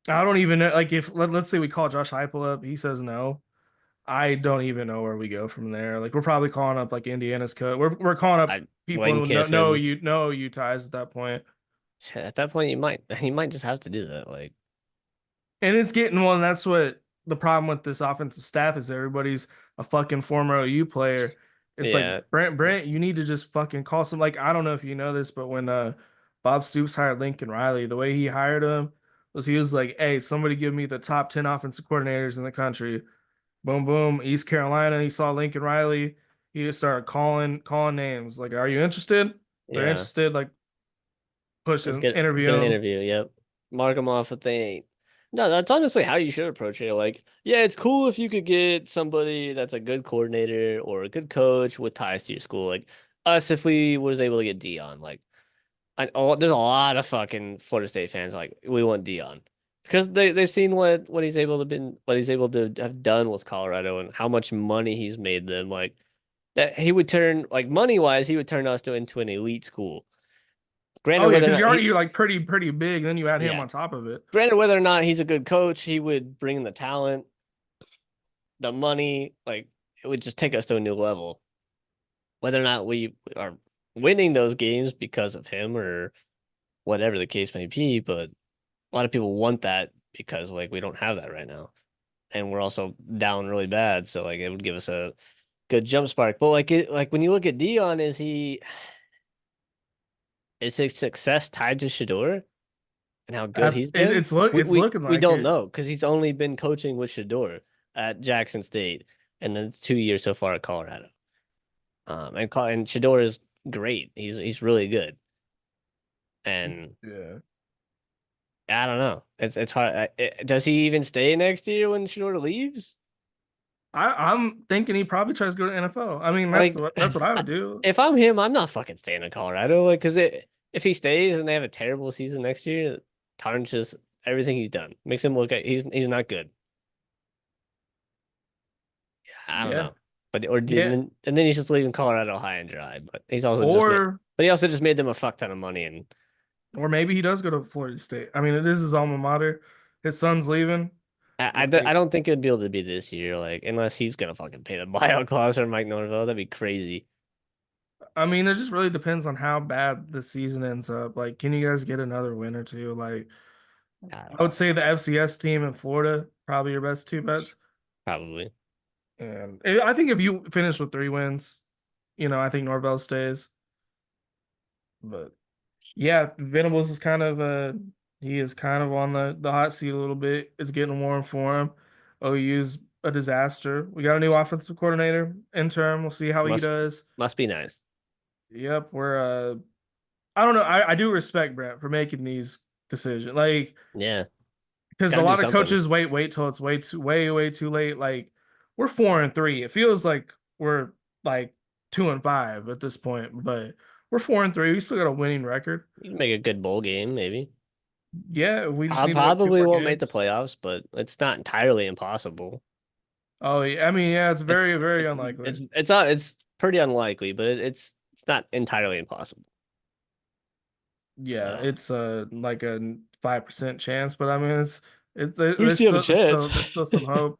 Speaker 1: I don't even know. Like if let's say we call Josh Heupel up, he says no. I don't even know where we go from there. Like we're probably calling up like Indiana's coach. We're calling up
Speaker 2: I
Speaker 1: people
Speaker 2: Lane
Speaker 1: who know
Speaker 2: Kiffin.
Speaker 1: you know you ties at that point.
Speaker 2: At that point, you might just have to do that. Like,
Speaker 1: And it's getting well, and that's what the problem with this offensive staff is everybody's a fucking former OU player. It's like
Speaker 2: yeah,
Speaker 1: Brent, you need to just fucking call some like I don't know if you know this, but when Bob Stoops hired Lincoln Riley, the way he hired him was he was like, hey, somebody give me the top 10 offensive coordinators in the country. Boom, boom. East Carolina, he saw Lincoln Riley. He just started calling names. Like, are you interested? They're
Speaker 2: yeah.
Speaker 1: interested, like pushing,
Speaker 2: Let's get an
Speaker 1: interviewing them.
Speaker 2: interview. Yep. Mark them off if they ain't. No, that's honestly how you should approach it. Like, yeah, it's cool if you could get somebody that's a good coordinator or a good coach with ties to your school. Like us, if we was able to get Dion. Like, there's a lot of fucking Florida State fans like we want Dion because they've seen what he's able to have done with Colorado and how much money he's made them. Like that he would turn like money wise, he would turn us into an elite school.
Speaker 1: Oh
Speaker 2: Granted,
Speaker 1: yeah,
Speaker 2: whether or
Speaker 1: because
Speaker 2: not
Speaker 1: you're already like pretty big. Then you add him
Speaker 2: yeah,
Speaker 1: on top of it.
Speaker 2: granted whether or not he's a good coach, he would bring the talent, the money, like it would just take us to a new level. Whether or not we are winning those games because of him or whatever the case may be, but a lot of people want that because like we don't have that right now. And we're also down really bad. So like it would give us a good jump spark. But like when you look at Dion, is his success tied to Shador and how good he's been?
Speaker 1: It's looking
Speaker 2: We
Speaker 1: like
Speaker 2: don't
Speaker 1: it.
Speaker 2: know because he's only been coaching with Shador at Jackson State and then it's 2 years so far at Colorado. And Shador is great. He's really good. And
Speaker 1: Yeah.
Speaker 2: I don't know. It's hard. Does he even stay next year when Shador leaves?
Speaker 1: I'm thinking he probably tries to go to NFL. I mean,
Speaker 2: Like,
Speaker 1: that's what I would do.
Speaker 2: if I'm him, I'm not fucking staying in Colorado. Like, if he stays and they have a terrible season next year, it tarnishes everything he's done. Makes him look like he's not good. I don't
Speaker 1: Yeah.
Speaker 2: know, but or
Speaker 1: Yeah.
Speaker 2: didn't, and then he's just leaving Colorado high and dry.
Speaker 1: Or
Speaker 2: But he also just made them a fuck ton of money, and
Speaker 1: or maybe he does go to Florida State. I mean, it is his alma mater. His son's leaving.
Speaker 2: I
Speaker 1: Like,
Speaker 2: don't think it'd be able to be this year. Like, unless he's gonna fucking pay the buyout clause for Mike Norvell, that'd be crazy.
Speaker 1: I mean, it just really depends on how bad the season ends up. Like, can you guys get another win or two? Like,
Speaker 2: I don't
Speaker 1: I would
Speaker 2: know.
Speaker 1: say the FCS team in Florida, probably your best two bets.
Speaker 2: Probably.
Speaker 1: And I think if you finish with 3 wins, I think Norvell stays. But yeah, Venables is kind of he is kind of on the hot seat a little bit. It's getting warm for him. OU's a disaster. We got a new offensive coordinator interim. We'll see how he
Speaker 2: Must
Speaker 1: does.
Speaker 2: must be nice.
Speaker 1: Yep, we're I don't know. I do respect Brent for making these decisions. Like
Speaker 2: Yeah,
Speaker 1: because
Speaker 2: got
Speaker 1: a
Speaker 2: to do
Speaker 1: lot of
Speaker 2: something.
Speaker 1: coaches wait till it's way too late. Like we're 4-3. It feels like we're like 2-5 at this point, but we're 4-3. We still got a winning record.
Speaker 2: You can make a good bowl game, maybe.
Speaker 1: Yeah, we just
Speaker 2: I
Speaker 1: need to win two
Speaker 2: probably
Speaker 1: more
Speaker 2: won't make the
Speaker 1: games.
Speaker 2: playoffs, but it's not entirely impossible.
Speaker 1: Oh, yeah. I mean, yeah, it's
Speaker 2: It's
Speaker 1: very
Speaker 2: it's
Speaker 1: unlikely.
Speaker 2: it's pretty unlikely, but it's not entirely impossible.
Speaker 1: Yeah,
Speaker 2: So
Speaker 1: it's like a 5% chance, but I mean,
Speaker 2: we still have a chance.
Speaker 1: there's still some hope.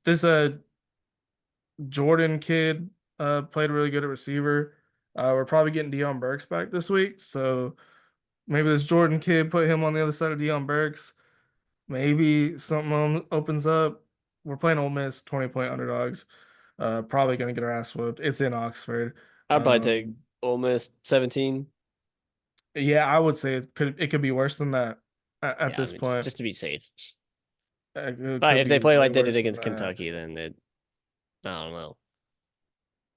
Speaker 1: This Jordan kid played really good at receiver. We're probably getting Deion Burks back this week, so maybe this Jordan kid put him on the other side of Deion Burks. Maybe something opens up. We're playing Ole Miss, 20-point underdogs. Probably gonna get our ass whooped. It's in Oxford.
Speaker 2: I'd probably take Ole Miss 17.
Speaker 1: Yeah, I would say it could be worse than that at
Speaker 2: Yeah, I
Speaker 1: this
Speaker 2: mean
Speaker 1: point.
Speaker 2: just to be safe.
Speaker 1: It
Speaker 2: But
Speaker 1: could
Speaker 2: if they
Speaker 1: be
Speaker 2: play
Speaker 1: way
Speaker 2: like they did
Speaker 1: worse than
Speaker 2: against
Speaker 1: that.
Speaker 2: Kentucky, then I don't know.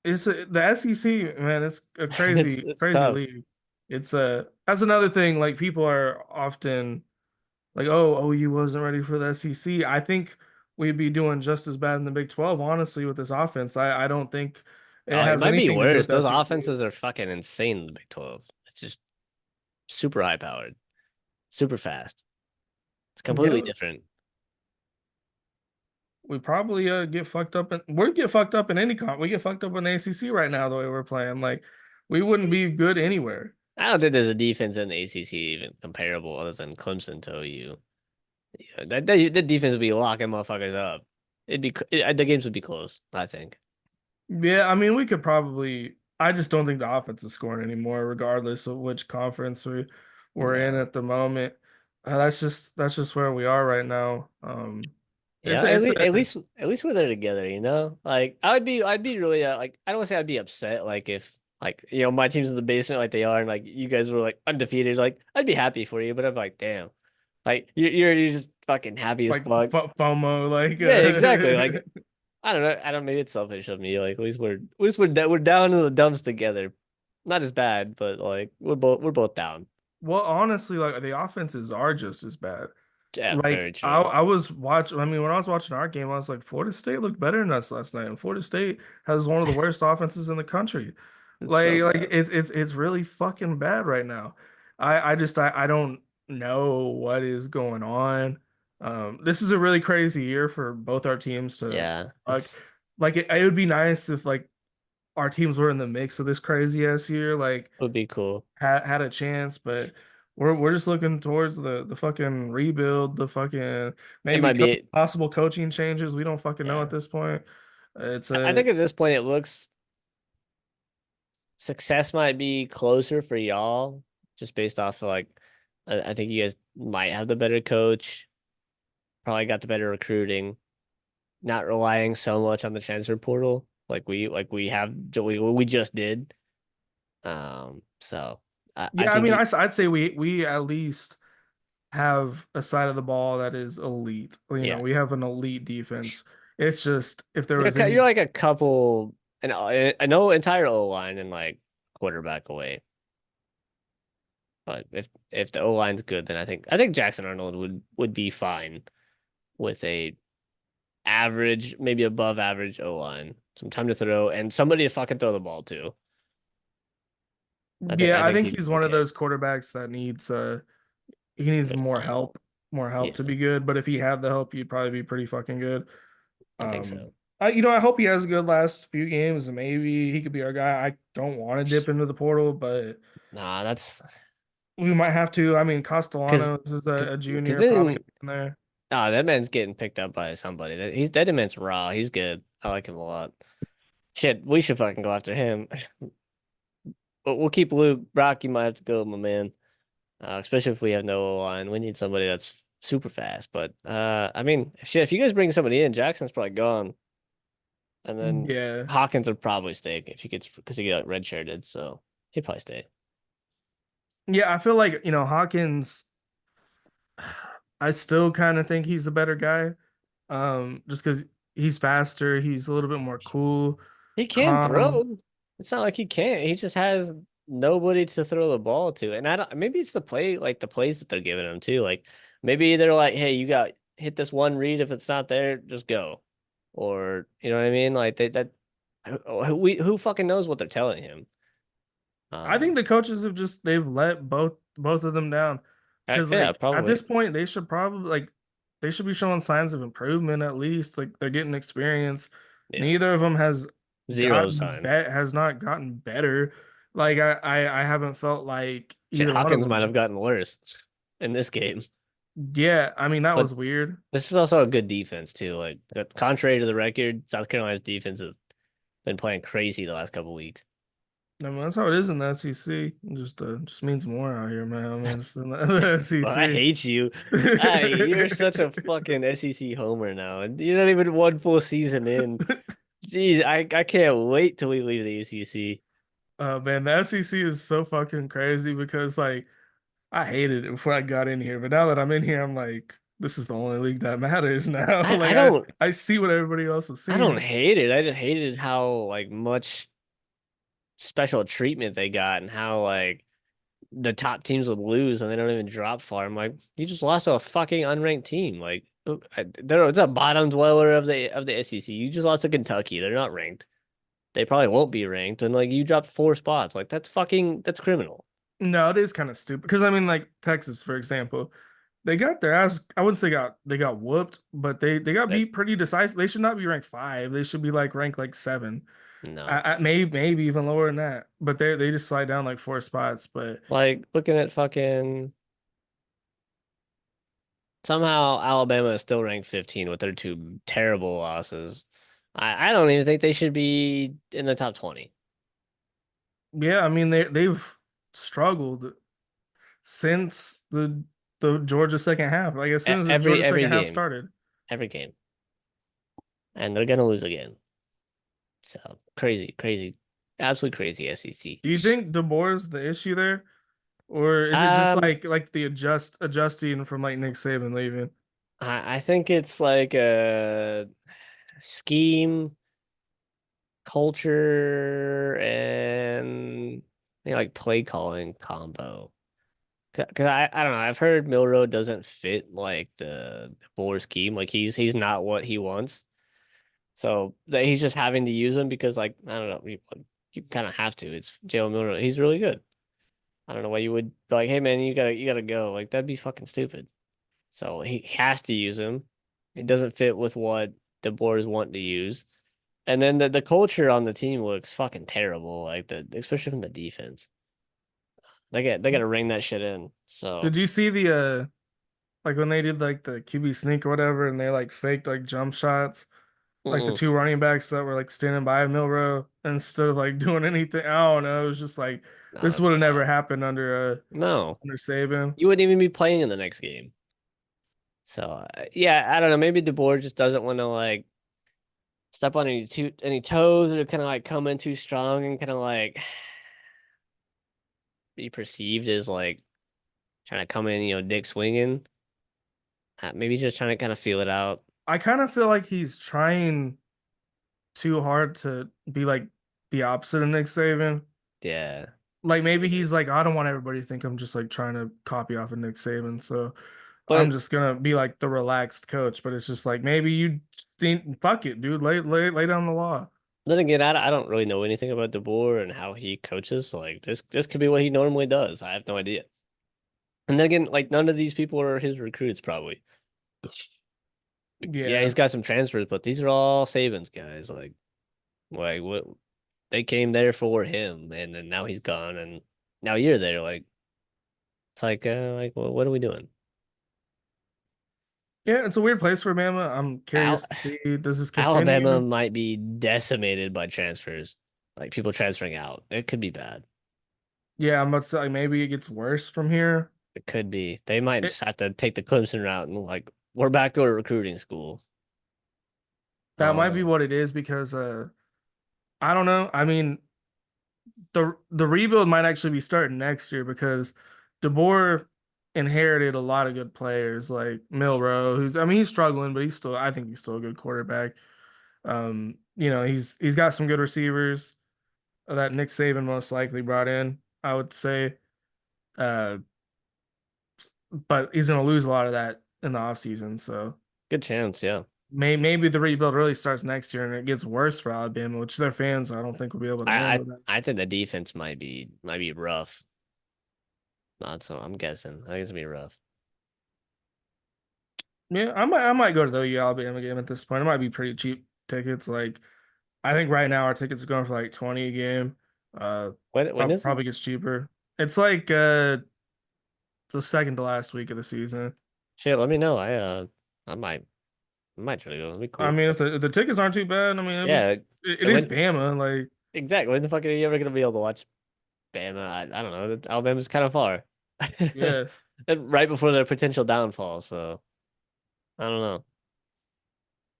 Speaker 1: The SEC, man. It's a
Speaker 2: It's
Speaker 1: crazy
Speaker 2: tough.
Speaker 1: league. It's that's another thing. Like people are often like, "Oh, OU wasn't ready for the SEC." I think we'd be doing just as bad in the Big 12, honestly, with this offense. I don't think it
Speaker 2: Oh, it
Speaker 1: has
Speaker 2: might be
Speaker 1: anything to do
Speaker 2: worse.
Speaker 1: with
Speaker 2: Those
Speaker 1: SEC.
Speaker 2: offenses are fucking insane in the Big 12. It's just super high powered, super fast. It's completely
Speaker 1: Yeah,
Speaker 2: different.
Speaker 1: we probably get fucked up in we get fucked up in any con we get fucked up in the ACC right now the way we're playing. Like we wouldn't be good anywhere.
Speaker 2: I don't think there's a defense in the ACC even comparable other than Clemson to OU. Yeah, that defense would be locking motherfuckers up. The games would be close, I think.
Speaker 1: Yeah, I mean we could probably I just don't think the offense is scoring anymore, regardless of which conference we're in
Speaker 2: No.
Speaker 1: at the moment. That's just where we are right now.
Speaker 2: Yeah,
Speaker 1: It's a
Speaker 2: at least we're there together, you know? Like I'd be really like I don't want to say I'd be upset like if like my team's in the basement like they are and like you guys were like undefeated, like I'd be happy for you, but I'm like, damn. Like you're just fucking happy as
Speaker 1: like
Speaker 2: fuck.
Speaker 1: FOMO, like
Speaker 2: Yeah, exactly. Like I don't know. I don't. Maybe it's selfish of me. Like at least we're down in the dumps together. Not as bad, but like we're both down.
Speaker 1: well, honestly, like the offenses are just as bad.
Speaker 2: Yeah,
Speaker 1: Like
Speaker 2: very true.
Speaker 1: I was watching. I mean, when I was watching our game, I was like, Florida State looked better than us last night, and Florida State has one of the worst offenses in the country.
Speaker 2: It's so
Speaker 1: Like
Speaker 2: bad.
Speaker 1: it's really fucking bad right now. I don't know what is going on. This is a really crazy year for both our teams to
Speaker 2: Yeah,
Speaker 1: like it would be nice if like our teams were in the mix of this crazy ass year. Like
Speaker 2: would be cool.
Speaker 1: had a chance, but we're just looking towards the fucking rebuild, the fucking
Speaker 2: It
Speaker 1: maybe
Speaker 2: might be.
Speaker 1: possible coaching changes. We don't fucking know at
Speaker 2: Yeah,
Speaker 1: this point. It's
Speaker 2: I
Speaker 1: a
Speaker 2: think at this point it looks success might be closer for y'all, just based off of like I think you guys might have the better coach, probably got the better recruiting, not relying so much on the transfer portal like we have we just did. So I
Speaker 1: yeah. I
Speaker 2: think
Speaker 1: mean,
Speaker 2: you
Speaker 1: I'd say we at least have a side of the ball that is elite. You know,
Speaker 2: yeah.
Speaker 1: we have an elite defense. It's just if there was
Speaker 2: You're
Speaker 1: any,
Speaker 2: like a couple an I know entire O line and like quarterback away. But if the O line's good, then I think Jackson Arnold would be fine with a average, maybe above average O line. Some time to throw and somebody to fucking throw the ball to.
Speaker 1: yeah,
Speaker 2: I
Speaker 1: I
Speaker 2: think
Speaker 1: think
Speaker 2: he'd
Speaker 1: he's
Speaker 2: be
Speaker 1: one of
Speaker 2: okay.
Speaker 1: those quarterbacks that needs he needs
Speaker 2: Good line.
Speaker 1: more help to
Speaker 2: Yeah,
Speaker 1: be good. But if he had the help, he'd probably be pretty fucking good.
Speaker 2: I think so.
Speaker 1: I hope he has a good last few games, and maybe he could be our guy. I don't want to dip into the portal, but
Speaker 2: Nah, that's
Speaker 1: we might have to. I mean,
Speaker 2: because
Speaker 1: Castellanos is a
Speaker 2: because
Speaker 1: junior, probably
Speaker 2: then
Speaker 1: gonna be in there.
Speaker 2: that man's getting picked up by somebody. That man's raw. He's good. I like him a lot. Shit, we should fucking go after him. But we'll keep Luke. Brock, you might have to go, my man. Especially if we have no line. We need somebody that's super fast. But I mean, shit, if you guys bring somebody in, Jackson's probably gone. And then
Speaker 1: Yeah,
Speaker 2: Hawkins would probably stay if he gets because he got redshirted, so he'd probably stay.
Speaker 1: yeah. I feel like Hawkins. I still kind of think he's the better guy. Just because he's faster, he's a little bit more cool,
Speaker 2: He can
Speaker 1: calm.
Speaker 2: throw. It's not like he can't. He just has nobody to throw the ball to. And I don't maybe it's the play like the plays that they're giving him too. Like maybe they're like, hey, you got hit this one read. If it's not there, just go. Or you know what I mean? Like who fucking knows what they're telling him.
Speaker 1: I think
Speaker 2: Um
Speaker 1: the coaches have just they've let both of them down because
Speaker 2: yeah,
Speaker 1: like at this
Speaker 2: probably.
Speaker 1: point they should probably like they should be showing signs of improvement at least like they're getting experience.
Speaker 2: Yeah.
Speaker 1: Neither of them
Speaker 2: Zero signs.
Speaker 1: has not gotten better. Like I haven't felt like
Speaker 2: Shit,
Speaker 1: either one of
Speaker 2: Hawkins might have
Speaker 1: them.
Speaker 2: gotten worse in this game.
Speaker 1: Yeah, I mean that
Speaker 2: But
Speaker 1: was weird.
Speaker 2: this is also a good defense too. Like contrary to the record, South Carolina's defense has been playing crazy the last couple weeks.
Speaker 1: I mean that's how it is in the SEC. It just means more out here, man. I mean it's in the
Speaker 2: Well, I
Speaker 1: SEC.
Speaker 2: hate you. You're such a fucking SEC homer now, and you're not even one full season in. Jeez, I can't wait till we leave the ACC.
Speaker 1: Man, the SEC is so fucking crazy because like I hated it before I got in here, but now that I'm in here, I'm like, this is the only league that matters now.
Speaker 2: I
Speaker 1: Like
Speaker 2: don't
Speaker 1: I see what everybody else is
Speaker 2: I don't
Speaker 1: seeing.
Speaker 2: hate it. I just hated how like much special treatment they got and how like the top teams would lose and they don't even drop far. I'm like, you just lost to a fucking unranked team. Like, it's a bottom dweller of the SEC. You just lost to Kentucky. They're not ranked. they probably won't be ranked, and like you dropped 4 spots. Like that's criminal.
Speaker 1: No, it is kind of stupid because I mean, like Texas, for example, they got their ass. I wouldn't say they got whooped, but they got
Speaker 2: That
Speaker 1: beat pretty decisive. They should not be ranked five. They should be like ranked like seven.
Speaker 2: no.
Speaker 1: Maybe even lower than that. But they just slide down like 4 spots. But
Speaker 2: Like looking at fucking somehow Alabama is still ranked 15 with their 2 terrible losses. I don't even think they should be in the top 20.
Speaker 1: yeah, I mean they've struggled since the Georgia second half. Like as soon as the Georgia
Speaker 2: Every
Speaker 1: second half
Speaker 2: game,
Speaker 1: started.
Speaker 2: every game, and they're gonna lose again. So crazy, crazy, absolutely crazy SEC.
Speaker 1: Do you think DeBoer is the issue there? Or is it just
Speaker 2: Um,
Speaker 1: like the adjusting from like Nick Saban leaving?
Speaker 2: I think it's like a scheme, culture, and like play calling combo. Because I don't know. I've heard Milrow doesn't fit like the Boer scheme. Like he's not what he wants. So that he's just having to use him because like I don't know. You kind of have to. It's Jalen Milrow. He's really good. I don't know why you would be like, hey man, you gotta go. Like that'd be fucking stupid. So he has to use him. It doesn't fit with what the Boers want to use. And then the culture on the team looks fucking terrible. Like especially from the defense. They gotta ring that shit in. So
Speaker 1: Did you see the like when they did like the QB sneak or whatever and they like faked like jump shots? Like the
Speaker 2: mm-mm.
Speaker 1: two running backs that were like standing by Milrow instead of like doing anything. I don't know. It was just like
Speaker 2: No,
Speaker 1: this
Speaker 2: that's
Speaker 1: would have never
Speaker 2: wild.
Speaker 1: happened
Speaker 2: No.
Speaker 1: under Saban.
Speaker 2: You wouldn't even be playing in the next game. So yeah, I don't know. Maybe DeBoer just doesn't want to like step on any toes or kind of like come in too strong and kind of like be perceived as like trying to come in, dick swinging. Maybe he's just trying to kind of feel it out.
Speaker 1: I kind of feel like he's trying too hard to be like the opposite of Nick Saban.
Speaker 2: Yeah,
Speaker 1: Like maybe
Speaker 2: maybe.
Speaker 1: he's like, I don't want everybody to think I'm just like trying to copy off of Nick Saban. So I'm
Speaker 2: But
Speaker 1: just gonna be like the relaxed coach. But it's just like maybe you think fuck it, dude. Lay down the law.
Speaker 2: then again, I don't really know anything about DeBoer and how he coaches. So like this could be what he normally does. I have no idea. And then again, like none of these people are his recruits, probably. Yeah, he's
Speaker 1: Yeah.
Speaker 2: got some transfers, but these are all Saban's guys. Like what they came there for him, and then now he's gone, and now you're there. Like it's like well, what are we doing?
Speaker 1: Yeah, it's a weird place for Bama. I'm
Speaker 2: Al
Speaker 1: curious to see does this
Speaker 2: Alabama
Speaker 1: continue?
Speaker 2: might be decimated by transfers, like people transferring out. It could be bad.
Speaker 1: Yeah, I'm about to say like, maybe it gets worse from here.
Speaker 2: It could be. They might
Speaker 1: It,
Speaker 2: just have to take the Clemson route and like we're back to a recruiting school. I
Speaker 1: that
Speaker 2: don't
Speaker 1: might be
Speaker 2: know.
Speaker 1: what it is because I don't know. I mean, the rebuild might actually be starting next year because DeBoer inherited a lot of good players like Milrow, who's I mean he's struggling, but I think he's still a good quarterback. He's got some good receivers that Nick Saban most likely brought in, I would say. Uh, but he's gonna lose a lot of that in the offseason. So
Speaker 2: Good chance, yeah.
Speaker 1: maybe the rebuild really starts next year and it gets worse for Alabama, which their fans I don't think will be able to
Speaker 2: I I,
Speaker 1: handle that.
Speaker 2: I think the defense might be rough. Not so. I'm guessing. I think it's gonna be rough.
Speaker 1: Yeah, I might go to the OU Alabama game at this point. It might be pretty cheap tickets. Like I think right now our tickets are going for like 20 a game.
Speaker 2: When is it?
Speaker 1: Probably gets cheaper. It's like the second to last week of the season.
Speaker 2: Shit, let me know. I might try to go. That'd be
Speaker 1: I
Speaker 2: cool.
Speaker 1: mean, if the tickets aren't too bad, I mean,
Speaker 2: Yeah.
Speaker 1: it is
Speaker 2: When
Speaker 1: Bama. Like,
Speaker 2: exactly? When the fuck are you ever gonna be able to watch Bama? I don't know. Alabama's kind of far.
Speaker 1: yeah,
Speaker 2: And right before their potential downfall, so I don't know.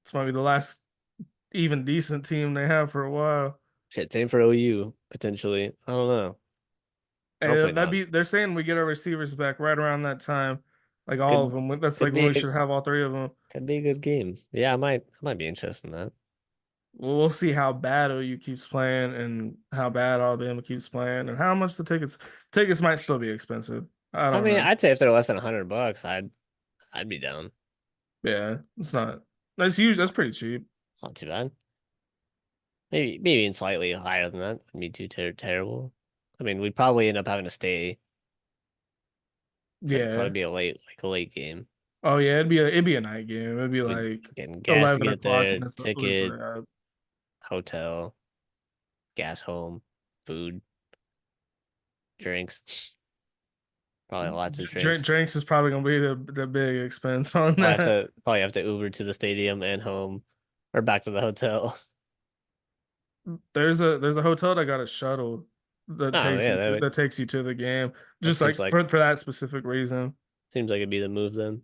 Speaker 1: it's might be the last even decent team they have for a while.
Speaker 2: Shit, same for OU potentially. I don't know. Hopefully
Speaker 1: That'd
Speaker 2: not.
Speaker 1: be they're saying we get our receivers back right around that time, like all of
Speaker 2: Could
Speaker 1: them. That's
Speaker 2: could
Speaker 1: like when
Speaker 2: be
Speaker 1: we should have all three of them.
Speaker 2: could be a good game. Yeah, I might be interested in that.
Speaker 1: Well, we'll see how bad OU keeps playing and how bad Alabama keeps playing and how much the tickets might still be expensive. I
Speaker 2: I
Speaker 1: don't
Speaker 2: mean,
Speaker 1: know.
Speaker 2: I'd say if they're less than $100, I'd be down.
Speaker 1: Yeah, it's not. That's huge. That's pretty cheap.
Speaker 2: It's not too bad. maybe even slightly higher than that. Wouldn't be too terrible. I mean, we'd probably end up having to stay. So it'd probably
Speaker 1: Yeah.
Speaker 2: be a late game.
Speaker 1: Oh yeah, it'd be a night game. It'd be
Speaker 2: So we
Speaker 1: like
Speaker 2: getting gas to
Speaker 1: 11
Speaker 2: get
Speaker 1: o'clock
Speaker 2: there,
Speaker 1: when it's
Speaker 2: ticket, hotel, gas home, food, drinks. Probably lots of drinks.
Speaker 1: drinks is probably gonna be the big expense on
Speaker 2: I have
Speaker 1: that.
Speaker 2: to probably have to Uber to the stadium and home, or back to the hotel.
Speaker 1: There's a hotel that got a shuttle
Speaker 2: Oh yeah,
Speaker 1: that takes you to the game,
Speaker 2: that
Speaker 1: just like for that specific reason.
Speaker 2: seems like it'd be the move then.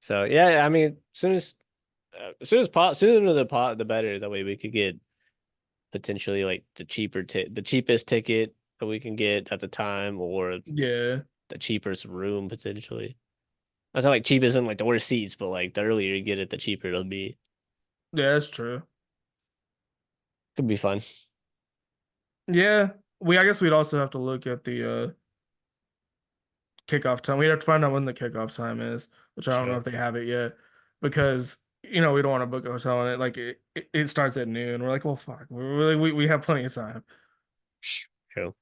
Speaker 2: So yeah, I mean, sooner the better. That way we could get potentially like the cheapest ticket that we can get at the time, or
Speaker 1: Yeah,
Speaker 2: the cheapest room potentially. That's not like cheap isn't like the worst seats, but like the earlier you get it, the cheaper it'll be.
Speaker 1: yeah, that's true.
Speaker 2: Could be fun.
Speaker 1: Yeah, I guess we'd also have to look at the kickoff time. We'd have to find out when the kickoff time is, which I don't know
Speaker 2: True.
Speaker 1: if they have it yet, because we don't want to book a hotel and it starts at noon. We're like, well, fuck, we have plenty of time.
Speaker 2: True.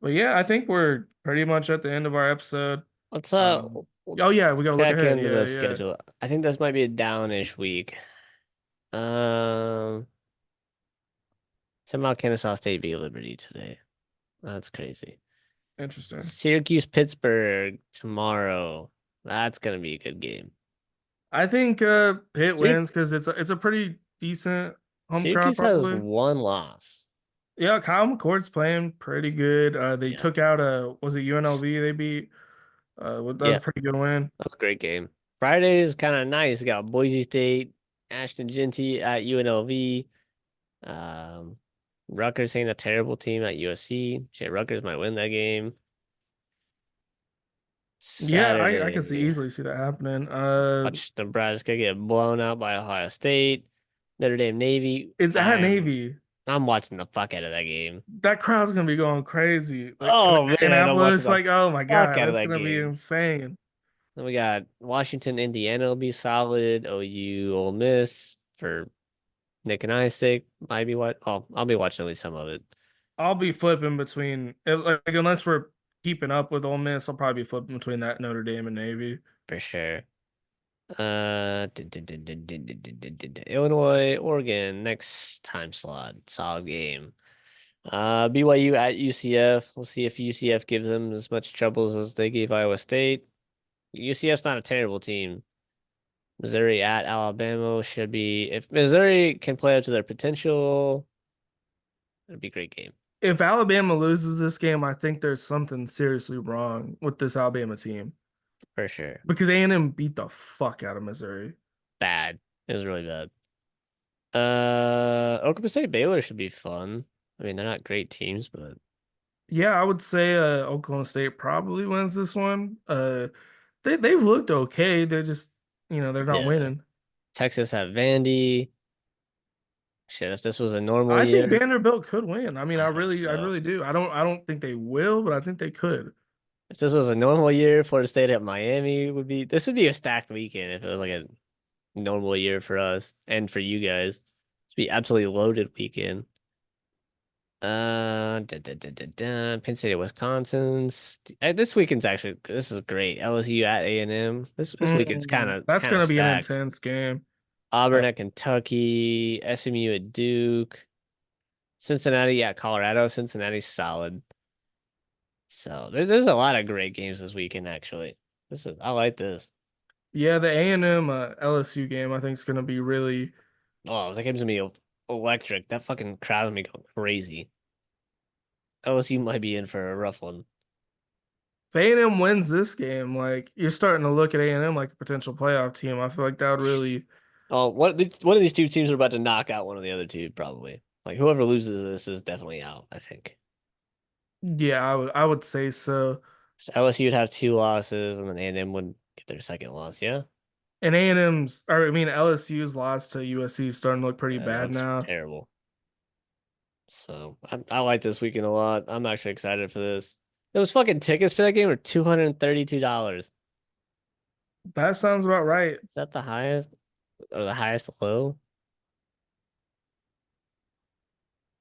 Speaker 1: But yeah, I think we're pretty much at the end of our episode.
Speaker 2: Let's
Speaker 1: Um,
Speaker 2: we'll
Speaker 1: oh yeah, we gotta look
Speaker 2: check
Speaker 1: ahead.
Speaker 2: into
Speaker 1: Yeah,
Speaker 2: the
Speaker 1: yeah.
Speaker 2: schedule. I think this might be a downish week. Um, Somehow Kennesaw State beat Liberty today. That's crazy.
Speaker 1: Interesting.
Speaker 2: Syracuse Pittsburgh tomorrow. That's gonna be a good game.
Speaker 1: I think Pitt
Speaker 2: Syrac
Speaker 1: wins because it's a pretty decent home crowd
Speaker 2: Syracuse has
Speaker 1: probably.
Speaker 2: one loss.
Speaker 1: Yeah, Kyle McCord's playing pretty good. They
Speaker 2: Yeah.
Speaker 1: took out was it UNLV they beat? That was
Speaker 2: Yeah,
Speaker 1: a pretty good win.
Speaker 2: that was a great game. Friday is kind of nice. You got Boise State, Ashton Genty at UNLV. Um, Rutgers ain't a terrible team at USC. Shit, Rutgers might win that game.
Speaker 1: Yeah, I can
Speaker 2: Saturday,
Speaker 1: easily see that happening.
Speaker 2: watch Nebraska get blown out by Ohio State. Notre Dame Navy.
Speaker 1: It's at Navy.
Speaker 2: I'm watching the fuck out of that game.
Speaker 1: That crowd's gonna be going crazy. Like in
Speaker 2: Oh man, I'm watching
Speaker 1: Annapolis,
Speaker 2: the
Speaker 1: like oh my
Speaker 2: fuck
Speaker 1: God,
Speaker 2: out of
Speaker 1: that's
Speaker 2: that
Speaker 1: gonna be
Speaker 2: game.
Speaker 1: insane.
Speaker 2: Then we got Washington, Indiana will be solid. OU, Ole Miss for Nick and I's sake. Might be what? Oh, I'll be watching at least some of it
Speaker 1: I'll be flipping between like unless we're keeping up with Ole Miss, I'll probably be flipping between that Notre Dame and Navy.
Speaker 2: for sure. Illinois, Oregon, next time slot. Solid game. BYU at UCF. We'll see if UCF gives them as much troubles as they gave Iowa State. UCF's not a terrible team. Missouri at Alabama should be, if Missouri can play up to their potential, it'd be a great game
Speaker 1: If Alabama loses this game, I think there's something seriously wrong with this Alabama team
Speaker 2: for sure.
Speaker 1: because A&M beat the fuck out of Missouri.
Speaker 2: Bad. It was really bad. Oklahoma State Baylor should be fun. I mean, they're not great teams, but
Speaker 1: Yeah, I would say Oklahoma State probably wins this one. They've looked okay. They're just they're not
Speaker 2: yeah.
Speaker 1: winning.
Speaker 2: Texas at Vandy. Shit, if this was a normal
Speaker 1: I think
Speaker 2: year,
Speaker 1: Vanderbilt could win. I mean,
Speaker 2: I hope
Speaker 1: I
Speaker 2: so.
Speaker 1: really do. I don't think they will, but I think they could.
Speaker 2: If this was a normal year, Florida State at Miami this would be a stacked weekend if it was like a normal year for us and for you guys. It'd be absolutely loaded weekend. Penn State at Wisconsin's. This weekend's actually this is great. LSU at A&M. This weekend's
Speaker 1: That's
Speaker 2: kind of
Speaker 1: gonna be an
Speaker 2: stacked.
Speaker 1: intense game.
Speaker 2: Auburn
Speaker 1: Uh,
Speaker 2: at Kentucky, SMU at Duke, Cincinnati at Colorado. Cincinnati's solid. So there's a lot of great games this weekend actually. I like this.
Speaker 1: yeah, the A&M LSU game I think is gonna be really.
Speaker 2: Oh, that game's gonna be electric. That fucking crowd's gonna be going crazy. LSU might be in for a rough one.
Speaker 1: If A&M wins this game, like you're starting to look at A&M like a potential playoff team. I feel like that would really,
Speaker 2: Oh, one of these two teams are about to knock out one of the other two, probably. Like whoever loses this is definitely out, I think.
Speaker 1: yeah, I would say so.
Speaker 2: So LSU would have two losses, and then A&M would get their second loss. Yeah,
Speaker 1: And A&M's, or I mean LSU's loss to USC is starting to look pretty
Speaker 2: that
Speaker 1: bad
Speaker 2: looks
Speaker 1: now.
Speaker 2: terrible. So I like this weekend a lot. I'm actually excited for this. Those fucking tickets for that game were $232. Is
Speaker 1: That sounds about right.
Speaker 2: that the highest or the highest low?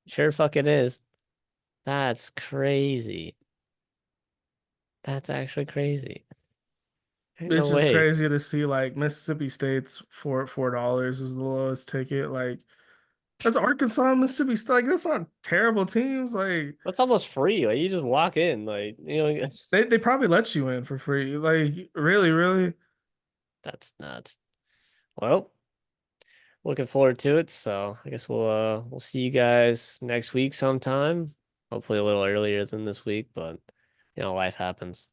Speaker 2: Sure fucking is. That's crazy. That's actually crazy. Ain't no
Speaker 1: It's just
Speaker 2: way.
Speaker 1: crazy to see like Mississippi State's $4 is the lowest ticket. Like that's Arkansas and Mississippi State. Like that's not terrible teams. Like
Speaker 2: That's almost free. Like you just walk in, like
Speaker 1: they probably let you in for free. Like really, really.
Speaker 2: that's nuts. Well, looking forward to it. So I guess we'll see you guys next week sometime. Hopefully a little earlier than this week, but life happens.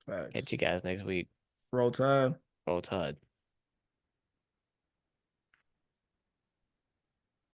Speaker 1: Facts.
Speaker 2: Catch you guys next week.
Speaker 1: Roll Tide.
Speaker 2: Roll Tide.